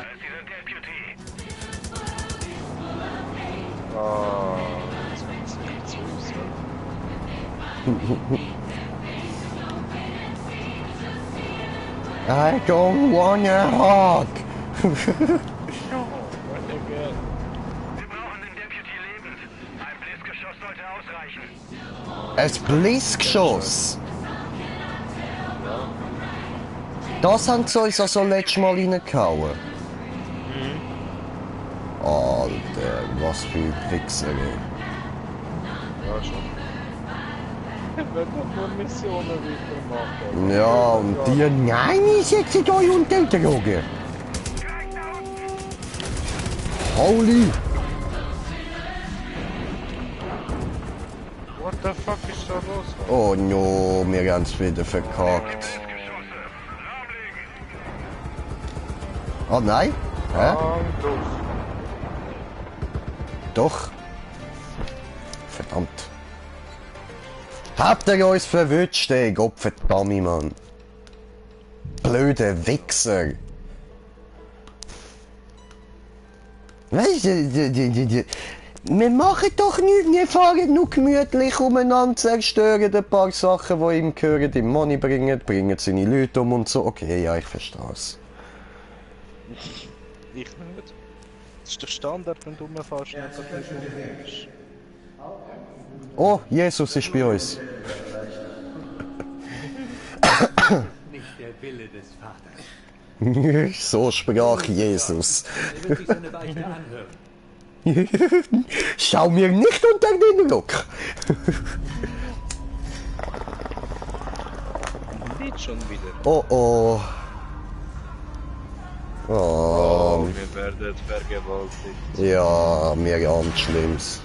Sie sind Deputy. Oh, das ist nicht so süß. I don't wanna hug. Wir brauchen den Deputy lebend. Ein Blitzgeschoss. Das haben sie uns also letztes Mal reingehauen. Alter, was für Wichser, ey. Ja, schon. Ich will doch nur Missionen weitermachen. Ja, und die... Nein, ich setze euch unter Droge. Holy... What the fuck ist da los? Oh no, wir haben es wieder verkackt. Oh nein? Hä? Doch. Verdammt. Habt ihr uns verwünscht, ey? Gottverdammt, Mann. Blöde Wichser. Weißt du, wir machen doch nichts, wir fahren nur gemütlich umeinander, zerstören ein paar Sachen, die ihm gehören, ihm Money bringen seine Leute um und so. Okay, ja, ich verstehe es. Ich nicht. Das ist der Standard, wenn du rumfährst, nicht so viel. Oh, Jesus ist bei uns. Nicht der Wille des Vaters. So sprach Jesus. Er wird sich seine Beichte anhören. Schau mir nicht unter den Rock. Nicht schon wieder. Oh oh. Oh. Oh, wir werden vergewaltigt. Ja, mir ahnt Schlimmes.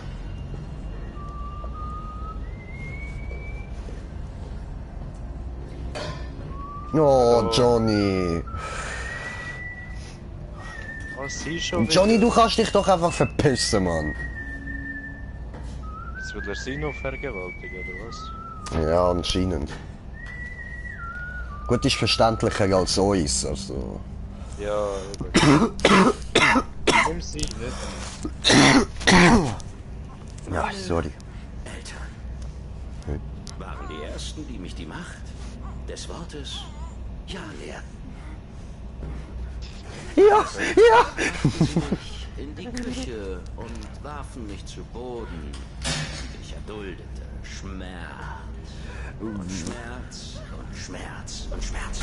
Oh, Johnny. Was sie schon Johnny, wieder? du kannst dich doch einfach verpissen, Mann. Jetzt will er sie noch vergewaltigen, oder was? Ja, anscheinend. Gut, ist verständlicher als uns, also... Ja, nimm sie nicht. Ja, sorry. Eltern waren die Ersten, die mich die Macht des Wortes Ja lehrten. Ja, ja! In die Küche und warfen mich zu Boden. Ich erduldete Schmerz. Und Schmerz und Schmerz und Schmerz.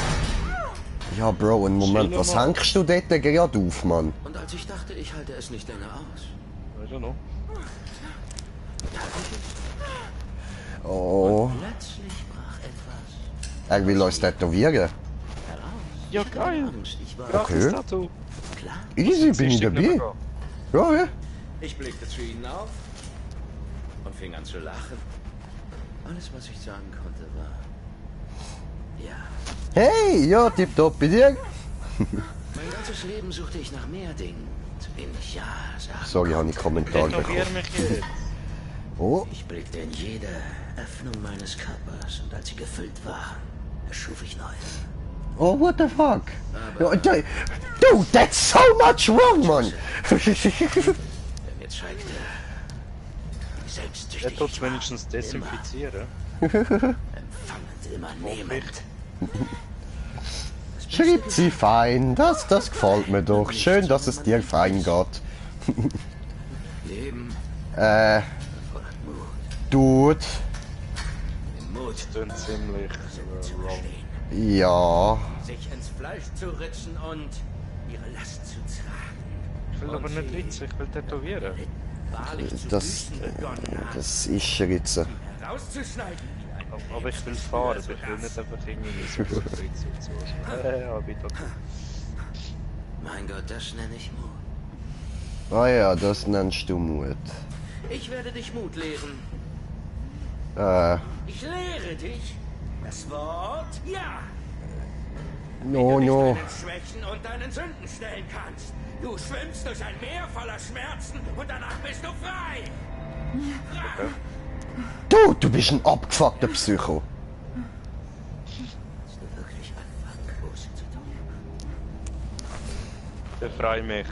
Ja, Bro, einen Moment, was hängst du dort gerade auf, Mann? Und als ich dachte, ich halte es nicht länger aus. I don't know. Oh. Plötzlich brach etwas Er will uns tätowieren. heraus. Ja, geil. Angst, ich war Gratis Okay. Tattoo. klar. Easy, bin ich dabei. Ja, ja. Ich blickte zu ihnen auf und fing an zu lachen. Alles, was ich sagen konnte, war ja. Hey, ja, tipptopp bei dir. Mein ganzes Leben suchte ich nach mehr Dingen, zu denen ich ja sagen. Sorry, habe ich Kommentar Tätowier bekommen. mich jetzt. Oh, Ich blickte in jede Öffnung meines Körpers und als sie gefüllt waren, erschuf ich neue. oh, what the fuck? Ja, dude, that's so much wrong, man. Der mir zeigte, wie Er selbstsüchtig tut ich war. wenigstens desinfizieren. Empfangend, immer nehmend. Schreibt sie fein, das gefällt mir doch. Schön, dass es dir fein geht. Leben Äh, fordert Mut. Dude, Den Mut, Das klingt ziemlich wrong. stehen, ja. sich ins Fleisch zu ritzen und ihre Last zu tragen. Ich will aber nicht ritzen, ich will tätowieren. Wahrlich zu Das, büßen begonnen hat, das ist Schritze. herauszuschneiden. Aber ich will fahren, ich will nicht einfach irgendwie so ritzen und so. Ja, bitte. Mein Gott, das nenne ich Mut. Ah ja, das nennst du Mut. Ich werde dich Mut lehren. Ich lehre dich das Wort Ja. No, Wie du no. dich deinen Schwächen und deinen Sünden stellen kannst. Du schwimmst durch ein Meer voller Schmerzen und danach bist du frei. Du bist ein abgefuckter Psycho. Kannst du wirklich anfangen, Buße zu tun? Befrei mich.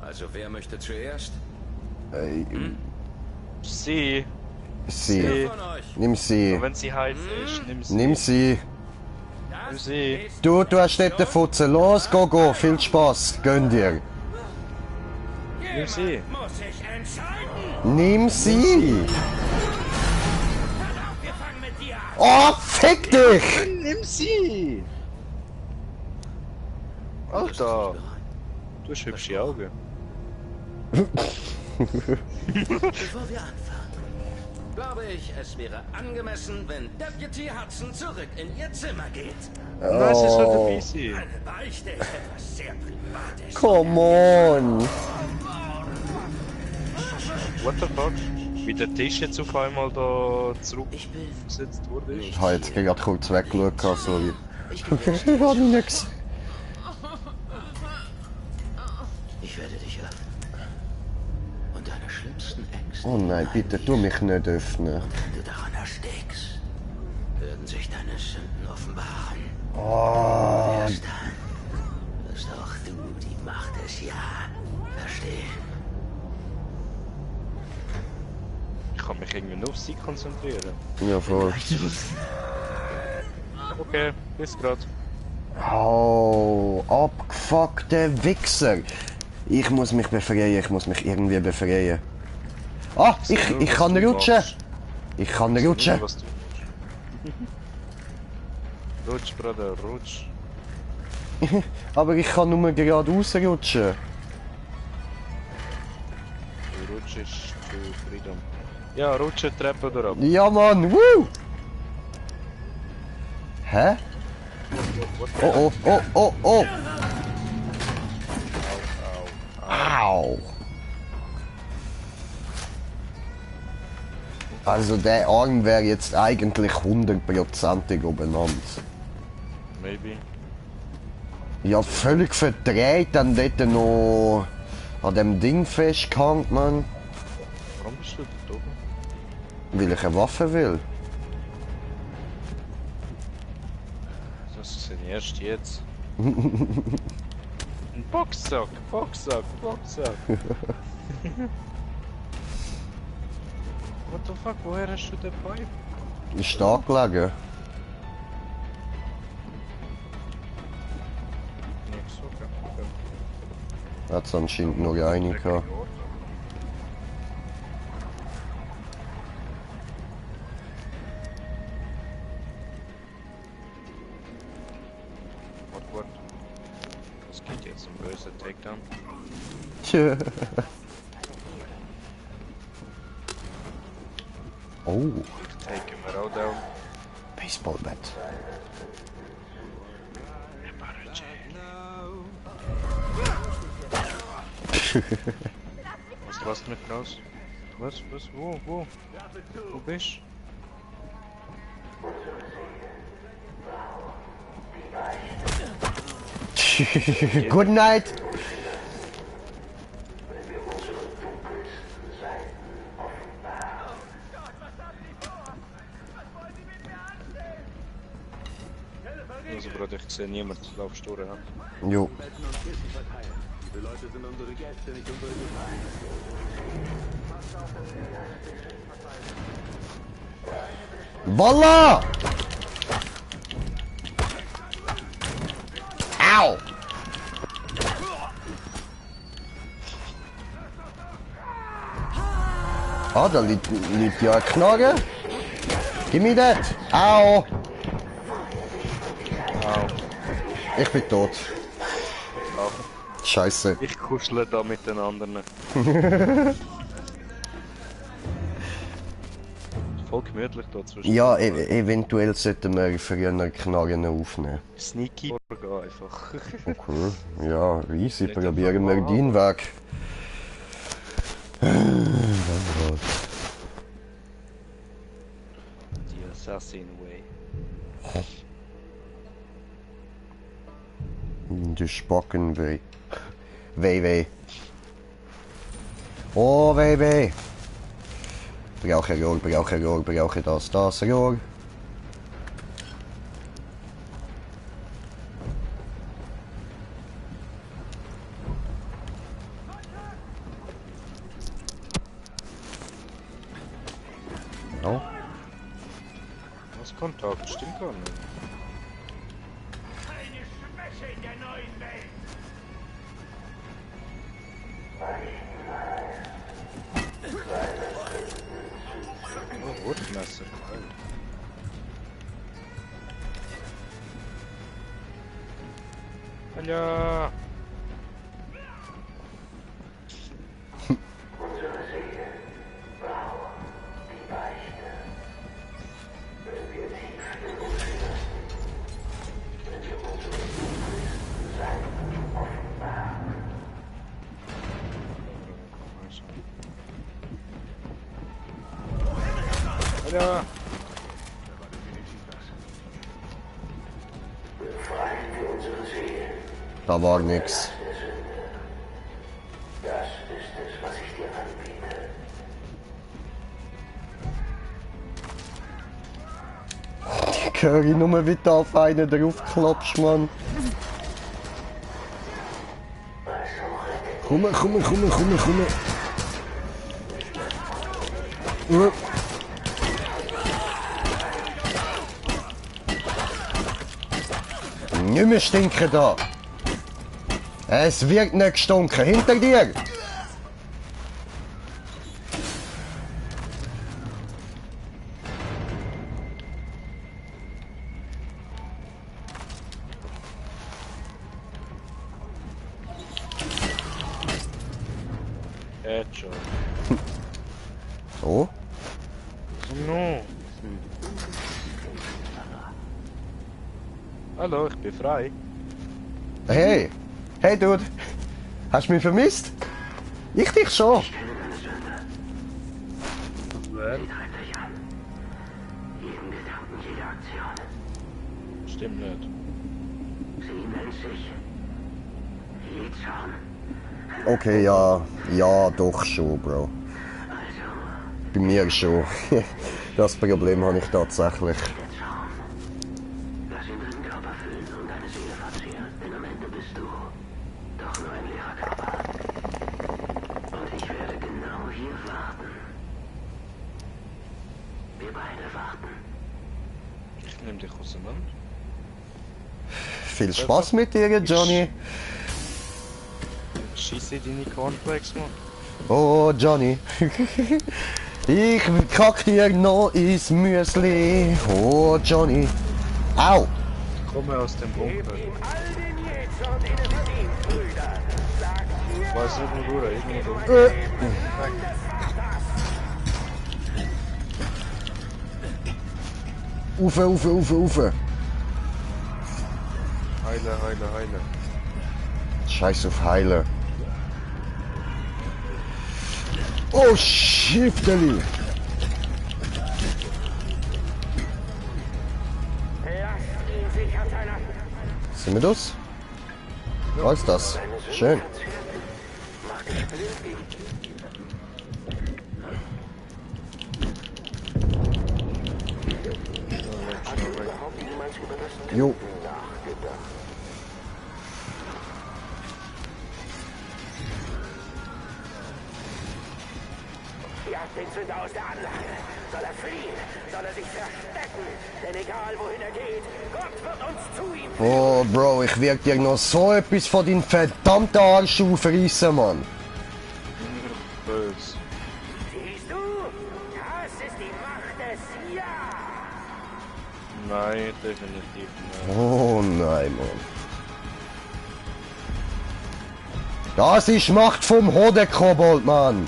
Also wer möchte zuerst? Sie. Sie. Wer von euch? Nimm sie. Und wenn sie heiß ist, nimm sie. Nimm sie. Nimm sie. Du hast dort den Futzen. Los, go. Viel Spaß. Gönn dir. Ja! Nimm sie. Muss ich entscheiden. Nimm sie! Wir fangen mit dir an. Oh, fick dich! Nimm sie! Alter! Du hast hübsche Augen. Bevor wir anfangen, glaube ich, es wäre angemessen, wenn Deputy Hudson zurück in ihr Zimmer geht. Nein, sie soll dabei sein. Eine Beichte ist etwas sehr Privates. Come on! What the fuck? Wie der Tisch jetzt auf einmal da zurückgesetzt wurde. Ich habe jetzt gerade kurz weggeschaut, so wie... Ich Ich habe mich nicht gesehen. Ich werde dich öffnen. Und deine schlimmsten Ängste. Oh nein, bitte tu mich nicht öffnen. Wenn du daran erstickst, werden sich deine Sünden offenbaren. Oh. Erst dann wirst auch du die Macht des Ja verstehen. Ich kann mich irgendwie nur auf sie konzentrieren. Ja, voll. Okay, bis grad. Oh, abgefuckte Wichser. Ich muss mich befreien, ich muss mich irgendwie befreien. Ah, ich kann rutschen. Ich kann rutschen. Was du rutsch, Bruder, rutsch. Aber ich kann nur geradeaus rutschen. Du rutschst zu Freedom. Ja, rutsche die Treppe durchab. Ja, Mann, woo! Hä? Oh, oh, oh, oh, oh! Au! Also der Arm wäre jetzt eigentlich 100%ig umeinander. Maybe. Ja, völlig verdreht, dann dort noch an dem Ding festgehangen, Mann. Warum bist du da oben? Weil ich eine Waffe will. Das sind erst jetzt. Ein Boxsack, Boxsack, Boxsack. What the fuck, woher hast du den Pipe? Ist da gelegen? Nix, okay. Hat es anscheinend nur eine gehabt. What? Was geht jetzt? Ein böser Takedown? Tja. Oh, Take him out down. Baseballbat. Was rast mit raus? Was? Wo? Wo bist Good night. Also, Bruder, ich sehe niemand. Laufst du, ja? Jo. Diese Leute sind unsere Gäste, nicht unsere Gefahr. Voila! Au! Ah, da liegt ja eine Knarre. Gib mir das. Au! Ich bin tot. Scheiße. Ich kuschle da mit den anderen. Voll gemütlich da zwischen. Ja, eventuell sollten wir früher Knarren aufnehmen. Sneaky vorgehen einfach. Okay, ja, easy, probieren wir deinen Weg. Die Assassin Way. Der Spockenweh. Weh. Oh, weh. Brauche Rohr, brauche das Rohr. Oh. Was Kontakt? Stimmt gar nicht. Keine Schwäche in der neuen Welt. Messer. Hallo. Ja. Da war nix. Das ist es, was ich dir anbiete. Ich höre nur wieder auf einen draufklopfst, Mann. Komm. Nicht mehr stinken da. Es wird nicht gestunken. Hinter dir. Headshot. So. No. Hallo, ich bin frei. Hey. Hey, Dude. Hast du mich vermisst? Ich dich schon. Wer? Sie treibt euch an. Jeden Gedanken, jede Aktion. Stimmt nicht. Sie nennt sich Lidschaum. Okay, ja. Ja, doch schon, Bro. Also, Bei mir schon. Das Problem habe ich tatsächlich. der Traum. Lass ihn deinen Körper füllen und deine Seele verzehren. Denn am Ende bist du doch nur ein leerer Körper. Und ich werde genau hier warten. Wir beide warten. Ich nehme dich auseinander. Viel Spaß mit dir, Johnny. Schieße deine Cornflakes, Mann. Oh, Johnny. Ich kack dir noch ins Müsli. Oh, Johnny. Au. Ich komme aus dem Bunker. Ich weiß nicht, wo er ist. Ufe. Heile. Scheiß auf Heile. Oh, Schifteli. Sind wir das? Was ist das? Schön. Jo. Jagt den Sünder aus der Anlage. Soll er fliehen? Soll er sich verstecken? Denn egal wohin er geht, Gott wird uns zu ihm. Oh, Bro, ich werd dir noch so etwas von deinem verdammten Arsch aufreißen, Mann. Böse. Siehst du? Das ist die Macht des Ja. Nein, definitiv nicht. Oh nein, Mann. Das ist Macht vom Hodekobold, Mann.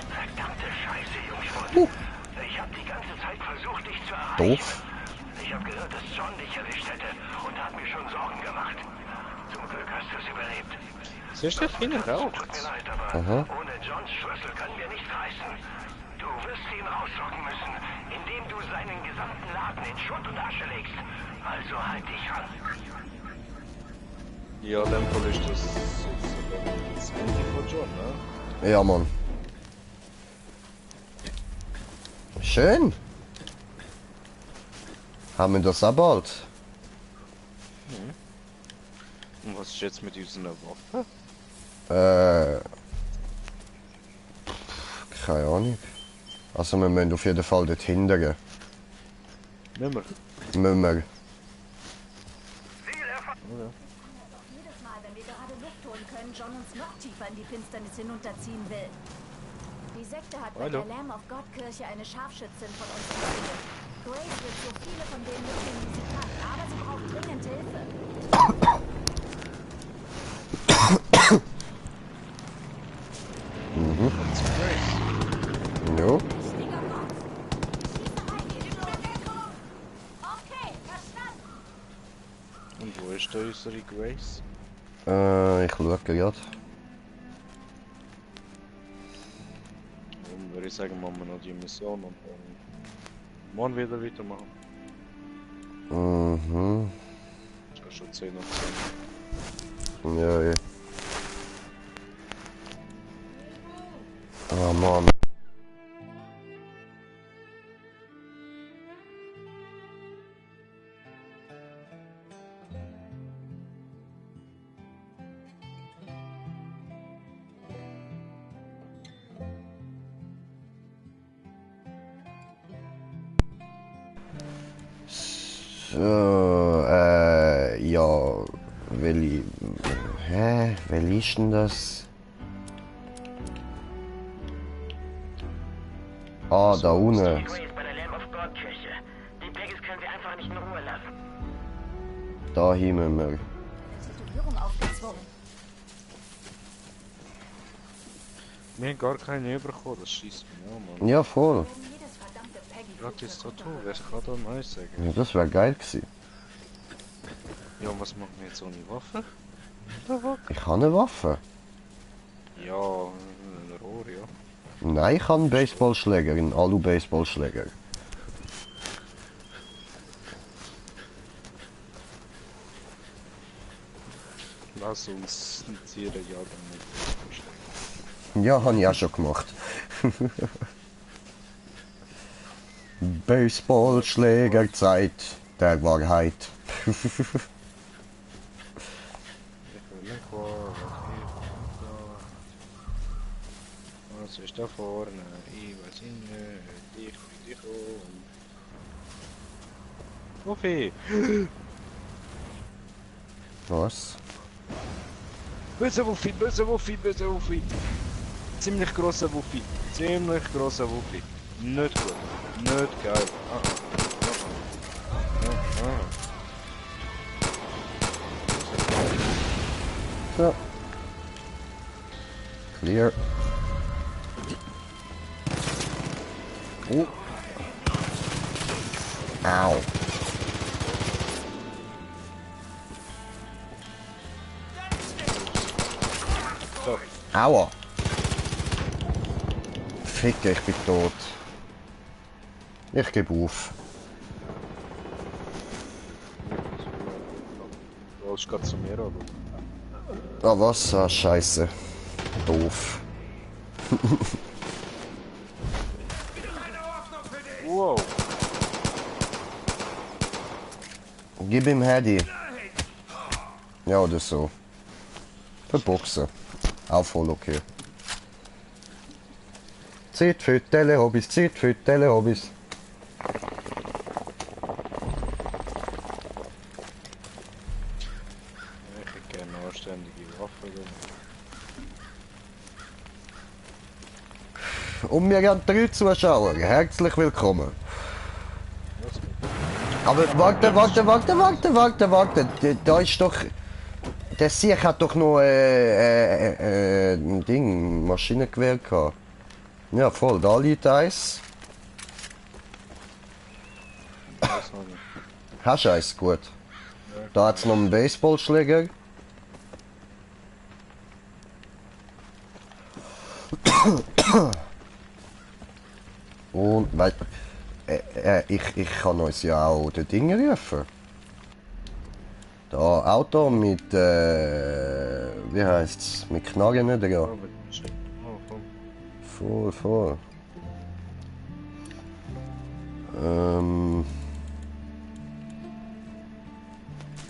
Verdammte Scheiße, Jungspund. Ich habe die ganze Zeit versucht, dich zu erreichen. Doof. Ich habe gehört, dass John dich erwischt hätte und hat mir schon Sorgen gemacht. Zum Glück hast du es überlebt. Siehst du, ich bin raucht. Tut mir leid, aber ohne Johns Schlüssel können wir nicht reisen. Du wirst ihn rauslocken müssen, indem du seinen gesamten Laden in Schutt und Asche legst. Also halt dich ran. Ja, in dem Fall ist das Ende von John, ne? Ja, Mann. Schön. Haben wir das auch bald? Und was ist jetzt mit unserer Waffe? Keine Ahnung. Also wir müssen auf jeden Fall dort hindern. Nimmer. Müssen wir. Jedes Mal, wenn wir gerade Luft holen können, John uns noch tiefer in die Finsternis hinunterziehen will. Die Sekte hat bei der Lamb of God Kirche eine Scharfschützin von uns getötet. Grace wird so viele von denen mitnehmen, wie sie kann, aber sie braucht dringend Hilfe. Jo. Okay, verstanden. Und wo ist da unsere Grace? Ich schaue gerade. Dann würde ich sagen, machen wir noch die Mission und dann morgen wieder weitermachen. Mhm. Ich habe schon 10 nach 10. Ja, ja. Oh Mann. So, ja, wer liest denn das? Ah, da unten. Grace bei der Lamb of God Kirche. Die Peggies können wir einfach nicht in Ruhe lassen. Da hin müssen wir. Tätowierung aufgezwungen. Wir haben gar keine bekommen, das schießt mich an, Mann. Ja, voll. Jedes verdammte Peggy. Gratis Tattoo, wer kann da Nein sagen? Ja, das wäre geil gewesen. Ja, und was machen wir jetzt ohne Waffe? Ich habe eine Waffe. Ja, ein Rohr, ja. Nein, ich habe einen Baseballschläger, einen Alu-Baseballschläger. Lass uns Tiere jagen mit Baseballschlägen. Ja, habe ich auch schon gemacht. Baseballschlägerzeit der Wahrheit. Was ist da vorne? Ich weiß nicht. Dich und... Wuffi! Was? Böse Wuffi, böse Wuffi, böse Wuffi! Ziemlich grosser Wuffi. Ziemlich grosser Wuffi. Nicht gut. Nicht geil. So. Clear. Oh. Au. So. Aua. Ficke, ich bin tot. Ich gebe auf. Du wolltest gerade zu mir, oder? Ah, was? Ah, scheiße. Doof. Wow. Gib ihm Handy. Ja, oder so. Verboxen. Auch voll okay. Zeit für Telehobbys, Zeit für Telehobbys. Ich hätte gerne eine anständige Waffe. Und wir haben 3 Zuschauer. Herzlich willkommen. Aber warte. Da ist doch... Der Sieg hat doch noch ein Ding, Maschinengewehr gehabt. Ja, voll, da liegt eins. Hast du eins? Gut. Da hat es noch einen Baseballschläger. Und, weil, ich kann uns ja auch den Ding rufen. Da, Auto mit, wie heisst's? Mit Knarren dran. Voll.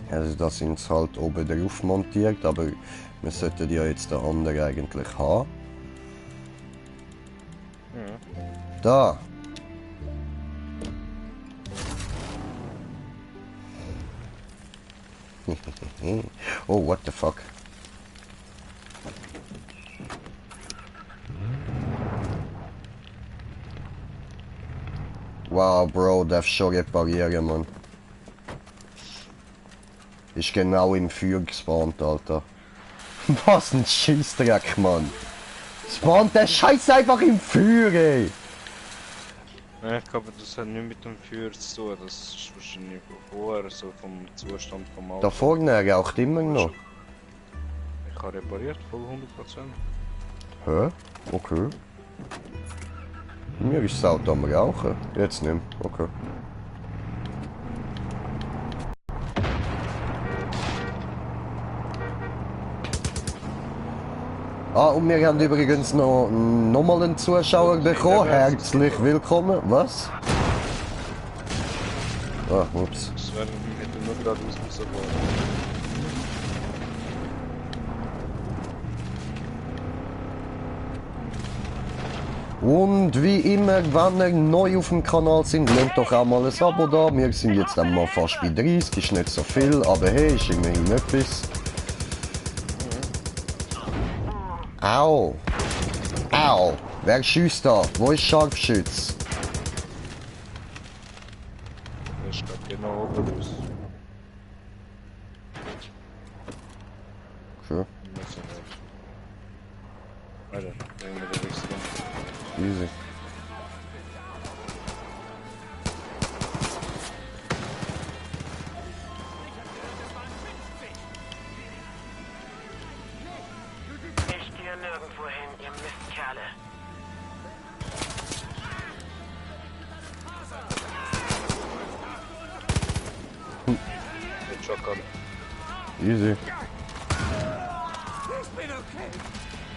Also da sind sie halt oben drauf montiert, aber wir sollten ja jetzt den anderen eigentlich haben. Ja. Da! Oh, what the fuck? Wow, Bro, darfst schon reparieren, Mann. Ist genau im Feuer gespawnt, Alter. Was ein Scheissdreck, Mann. Spawnt der Scheiß einfach im Feuer, ey. Ja, ich glaube, das hat nicht mit dem Feuer zu tun. Das ist wahrscheinlich vorher so vom Zustand vom Auto. Da vorne raucht immer noch. Ich habe repariert, voll 100%. Hä? Okay. Mir ist das Auto am Rauchen. Jetzt nicht mehr. Okay. Ah, und wir haben übrigens nochmal einen Zuschauer bekommen. Herzlich willkommen. Was? Ah, ups. Sven hätte nur gerade ausgesucht. Und wie immer, wenn ihr neu auf dem Kanal sind, lasst doch auch mal ein Abo da. Wir sind jetzt einmal fast bei 30, ist nicht so viel, aber hey, ist immerhin etwas. Au! Au! Wer schießt da? Wo ist Scharfschütz? Der steht genau oben raus. Okay, Alter, irgendwie der Weg drin. easy. Ich gehe nirgendwo hin, ihr Mistkerle. Mit Shotgun. Easy.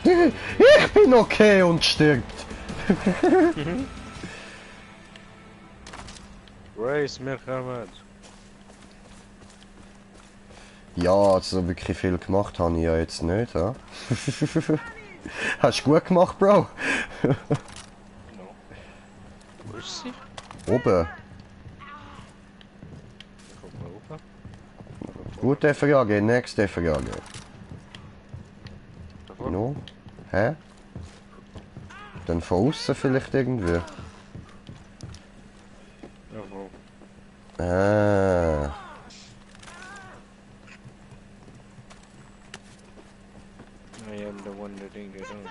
Ich bin okay und stirbt. Race, mir kommen. Ja, also wirklich viel gemacht habe ich ja jetzt nicht, ja. Hast du gut gemacht, Bro? Wo ist sie? Oben. Guck mal oben. Gute Frage, nächste Frage. No? Hä? Dann von außen vielleicht irgendwie. Jawohl. Ah. I am the one that didn't get on.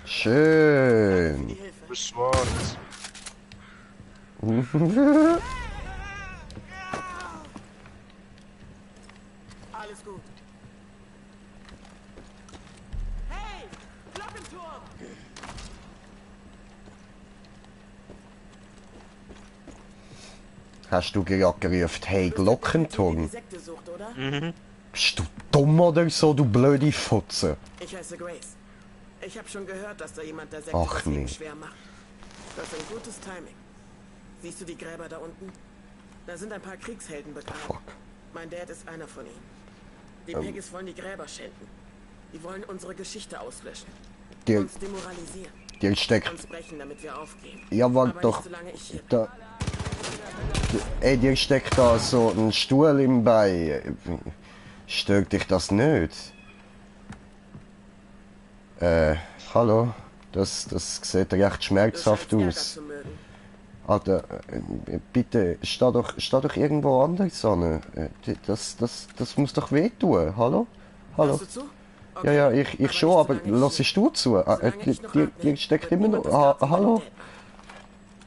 Schön. Schwarz. Alles gut. Hey! Glockenturm! Hast du gerade gerufen, hey Glockenturm? Die Sekte sucht, oder? Bist du dumm oder so, du blöde Fotze? Ich heiße Grace. Ich habe schon gehört, dass da jemand der Sekte Ach, das Leben nee. schwer macht. Das ist ein gutes Timing. Siehst du die Gräber da unten? Da sind ein paar Kriegshelden begraben. Fuck. Mein Dad ist einer von ihnen. Die Peggies wollen die Gräber schänden. Die wollen unsere Geschichte auslöschen. Dir, Uns demoralisieren. dir steckt... Uns brechen, damit wir aufgehen. Ja, warte Aber doch. nicht, solange ich hier bin. Da... Ey, dir steckt da so ein Stuhl im Bein. Stört dich das nicht? Hallo? Das sieht recht schmerzhaft Du scheinst Ärger aus. zu mögen. Alter, bitte, steh doch irgendwo anders an. Das muss doch wehtun. Hallo? Hallo? Hörst du zu? Ja, Okay. ja, ich Aber schon, nicht, aber solange ich lassest du zu? Solange ich noch atme, Dir steckt wird immer niemand noch... das Grab von meinem Hallo? Dad machen.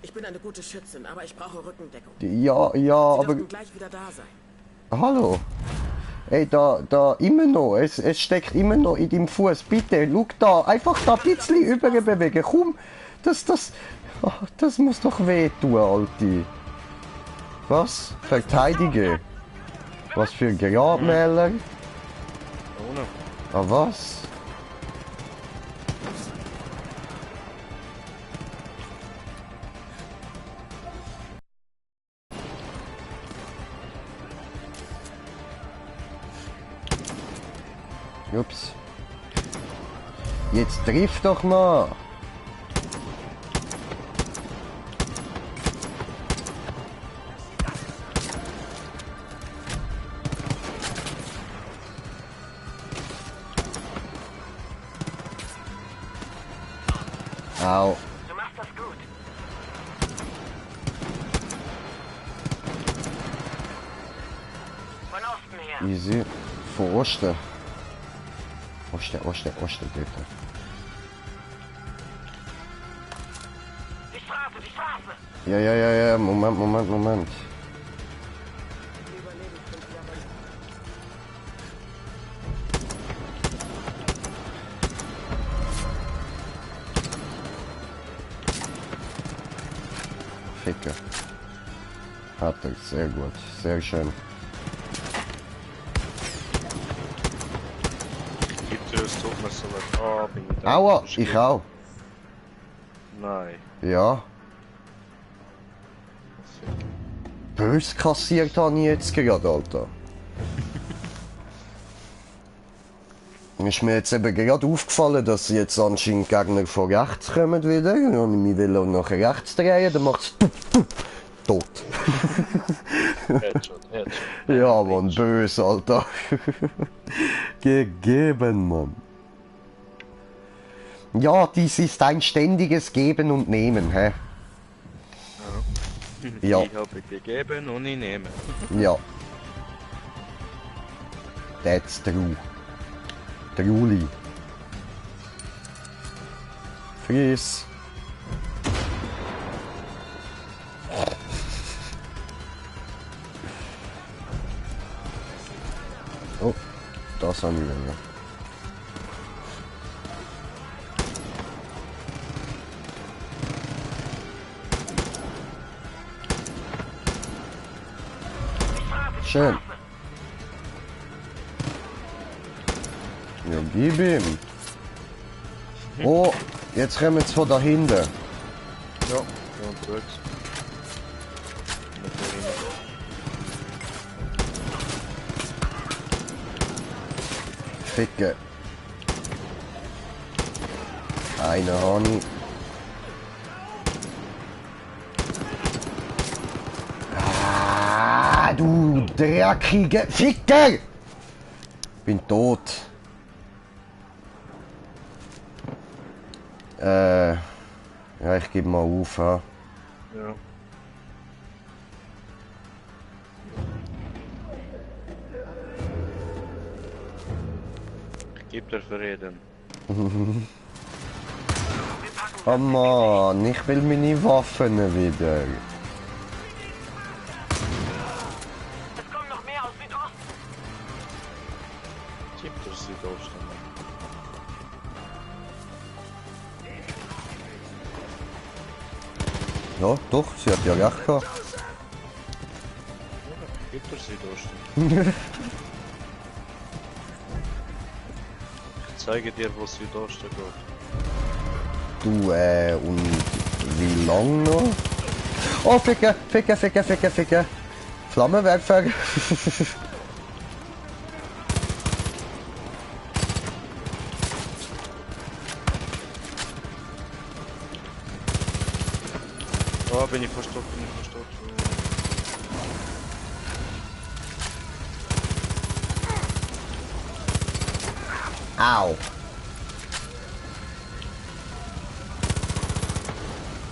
Ich bin eine gute Schützin, aber ich brauche Rückendeckung. Ja, Sie aber... dürfen gleich wieder da sein. Hallo? Ey, da immer noch. Es steckt immer noch in deinem Fuß. Bitte, schau da. Einfach da ein bisschen überbewegen. Komm. Das muss doch wehtun, Alte. Was? Verteidige. Was für ein Grabmäler? Ohne. Ah, was? Ups. Jetzt triff doch mal. Au. Du machst das gut. Von Osten her. Easy. Von Osten. Osten, bitte. Die Straße! Ja, Moment. Ficke. Hat er, sehr gut, sehr schön. Gibt es doch mal so was. Oh, bin ich da. Aua, ich auch. Nein. Ja. Bös kassiert habe ich jetzt gerade, Alter. Ist mir jetzt eben gerade aufgefallen, dass jetzt anscheinend Gegner von rechts kommen wieder. Und ich mich will auch nach rechts drehen, dann macht es tot. Headshot. Ja, Mann, bös, Alter. Gegeben, Mann. Ja, dies ist ein ständiges Geben und Nehmen, hä? Ja. Ich habe gegeben und ich nehme. Ja. That's true. Truly. Freeze. Oh, das haben wir. Schön. Ja, gib ihm. Oh, jetzt kommen sie von da hinten. Ja, und gut. Ficke. Eine Honey. Ah, du dreckige Ficker! Bin tot. Ja, ich gebe mal auf, ha. Ja. Ich gebe dir Verreden. Oh Mann, ich will meine Waffen wieder. Es kommen noch mehr aus Südosten. Gib dir Südosten. Ja, doch, sie hat ja recht gehabt. Gib dir Südosten. Ich zeige dir, wo Südosten geht. Du, und wie lang noch? Oh, Ficke! Flammenwerfer! Oh, bin ich verstockt. Au!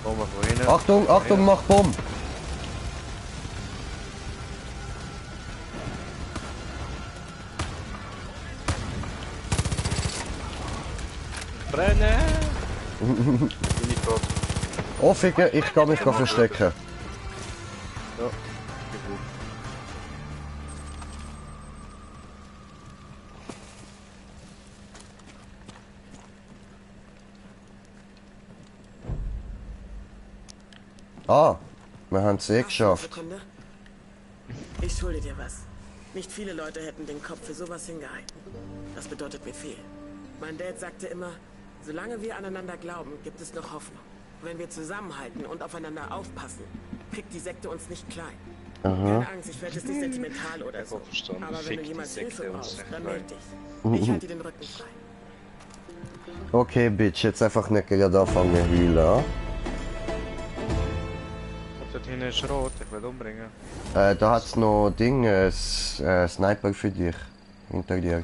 Bombe vorhin. Achtung, mach Bumm! Brenne! Bin ich tot. Oh, Ficke, ich kann mich verstecken. Ja, Ah, wir haben es eh geschafft. Sekunde. Ich schulde dir was. Nicht viele Leute hätten den Kopf für sowas hingehalten. Das bedeutet mir viel. Mein Dad sagte immer, solange wir aneinander glauben, gibt es noch Hoffnung. Wenn wir zusammenhalten und aufeinander aufpassen, kriegt die Sekte uns nicht klein. Keine Angst, ich werde es nicht sentimental oder so. Aber wenn du jemals Hilfe brauchst, dann meld dich. Ich halte dir den Rücken frei. Okay, Bitch, jetzt einfach nicht gerade anfangen zu heulen, ja? dort hinten ist rot, ich will umbringen. Da hat's noch Ding, Sniper für dich. Hinter dir.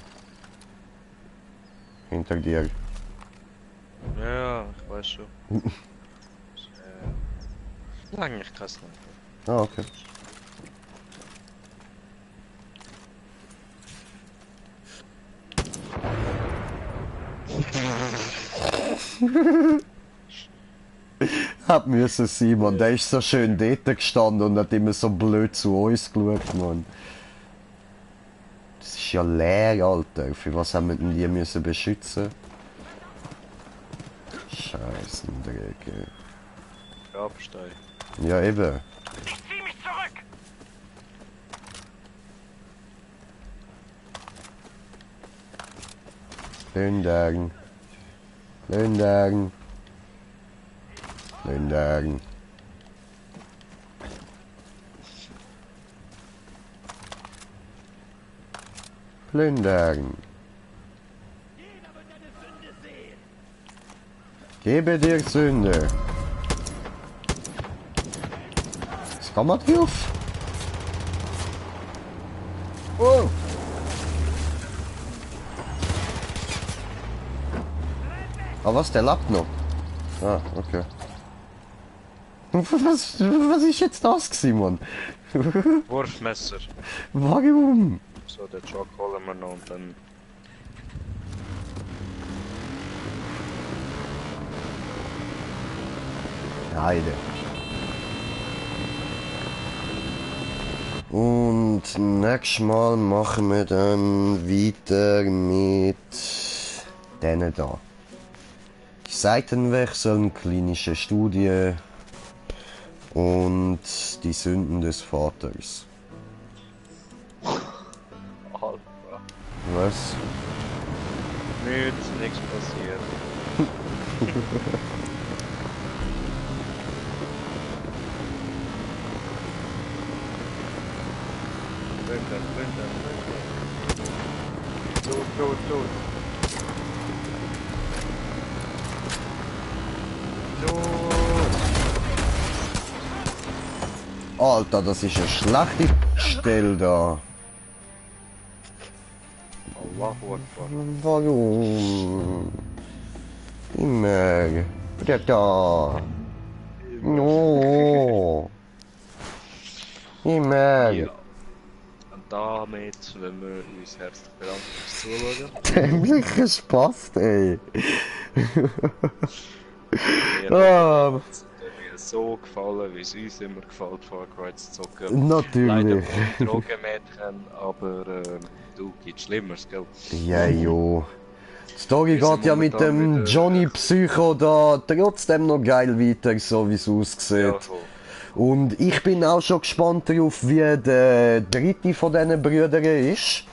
Ja, ich weiß schon. Lange ich kann es nicht. Ah, okay. Hat müssen sein, Mann. Der ist so schön dort gestanden und hat immer so blöd zu uns geschaut, Mann. Das ist ja leer, Alter. Für was haben wir denn die müssen beschützen? Scheiße, Dreck. Grabstein. Ja, eben. Ich zieh mich zurück! Lündagen. Lündagen. Lündagen. Plündern. Gebe dir Sünde. Was kann man drauf? Oh! Ah, was? Der lebt noch? Ah, okay. Was ist jetzt das gewesen, Mann? Wurfmesser. Warum? So, den Jock holen wir noch und dann... Heide. Und nächstes Mal machen wir dann weiter mit denen da. Seitenwechseln, klinische Studie und die Sünden des Vaters. Alter. Was? Nichts passiert. Blindern. Tot. Alter, das ist eine schlechte Stelle da. Allahu Akbar. Warum? Immer. Da. No. Immer. Ja. Und damit, wenn wir uns herzlich bedanken fürs Zuschauen. Dämlicher Spaß, ey. Mir hat es so gefallen, wie es uns immer gefällt, Far Cry zu zocken. Natürlich. Leider Drogenmädchen, aber du, gibt's Schlimmeres, gell? Ja, jo. Die Story Wir sind geht ja mit dem momentan wieder- Johnny Psycho da trotzdem noch geil weiter, so wie es aussieht. Ja, voll. Und ich bin auch schon gespannt darauf, wie der dritte von diesen Brüdern ist.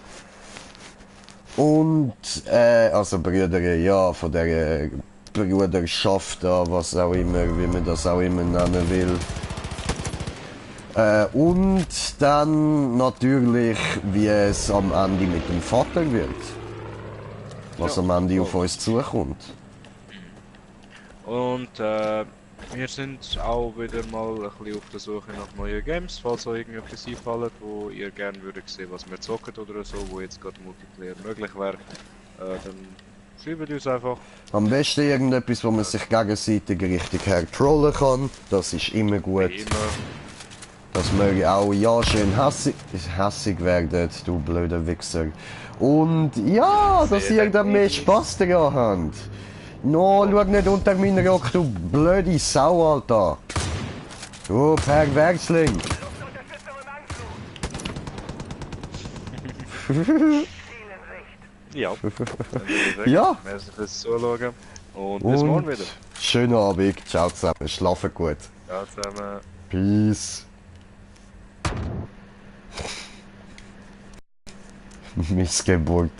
Und, also Brüder, ja, von der Bruderschaft da, was auch immer, wie man das auch immer nennen will. Und dann natürlich, wie es am Ende mit dem Vater wird. Was Ja, am Ende voll. auf uns zukommt. Und wir sind auch wieder mal ein bisschen auf der Suche nach neuen Games, falls euch irgendetwas einfällt, wo ihr gerne würdet sehen, was wir zocken oder so, wo jetzt gerade Multiplayer möglich wäre, dann schreibt uns einfach. Am besten irgendetwas, wo man sich gegenseitig richtig hertrollen kann. Das ist immer gut. Wie immer. Das möge auch ja schön hässig werden, du blöder Wichser. Und ja, dass ihr dann mehr Spaß daran habt. No, schau nicht unter meinen Rock, du blöde Sau, Alter. Du Perversling. Ja. Ja. Merci fürs Zuschauen und bis morgen wieder. Schönen Abend, ciao zusammen, schlafen gut. Ciao zusammen. Peace. Missgeburt.